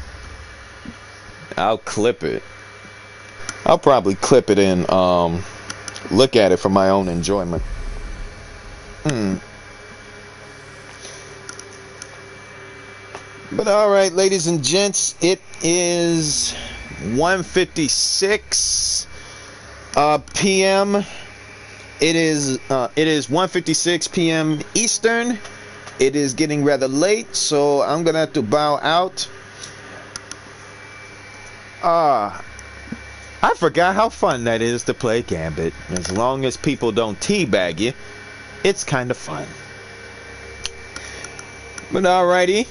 I'll clip it. I'll probably clip it and look at it for my own enjoyment. But alright, ladies and gents, it is 1:56 p.m. It is 1:56 p.m. Eastern. It is getting rather late, so I'm gonna have to bow out. I forgot how fun that is to play Gambit. As long as people don't teabag you, it's kind of fun. But alrighty.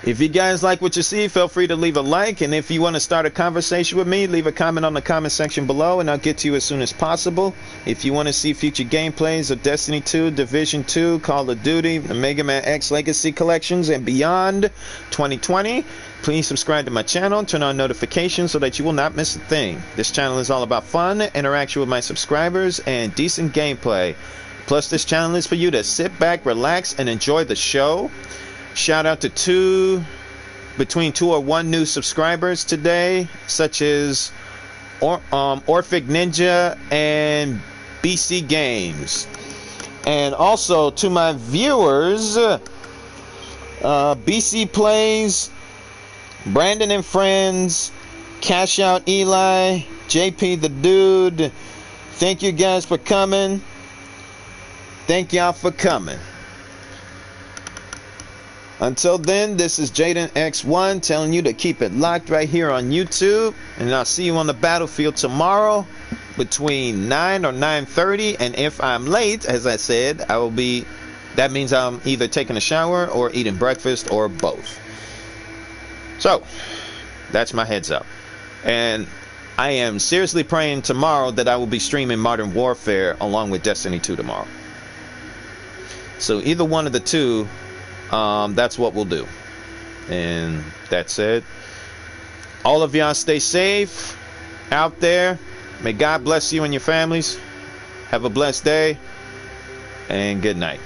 If you guys like what you see, feel free to leave a like, and if you want to start a conversation with me, leave a comment on the comment section below, and I'll get to you as soon as possible. If you want to see future gameplays of Destiny 2, Division 2, Call of Duty, the Mega Man X Legacy Collections, and beyond 2020, please subscribe to my channel, turn on notifications so that you will not miss a thing. This channel is all about fun, interaction with my subscribers, and decent gameplay. Plus, this channel is for you to sit back, relax, and enjoy the show. Shout out to between 2 or 1 new subscribers today, such as Orphic Ninja and BC Games. And also to my viewers, BC Plays, Brandon and Friends, Cash Out Eli, JP the Dude. Thank you guys for coming. Thank y'all for coming. Until then, this is Jaden X1 telling you to keep it locked right here on YouTube. And I'll see you on the battlefield tomorrow between 9 or 9:30. And if I'm late, as I said, that means I'm either taking a shower or eating breakfast or both. So, that's my heads up. And I am seriously praying tomorrow that I will be streaming Modern Warfare along with Destiny 2 tomorrow. So either one of the two, that's what we'll do. And that's it. All of y'all stay safe out there. May God bless you and your families. Have a blessed day, and good night.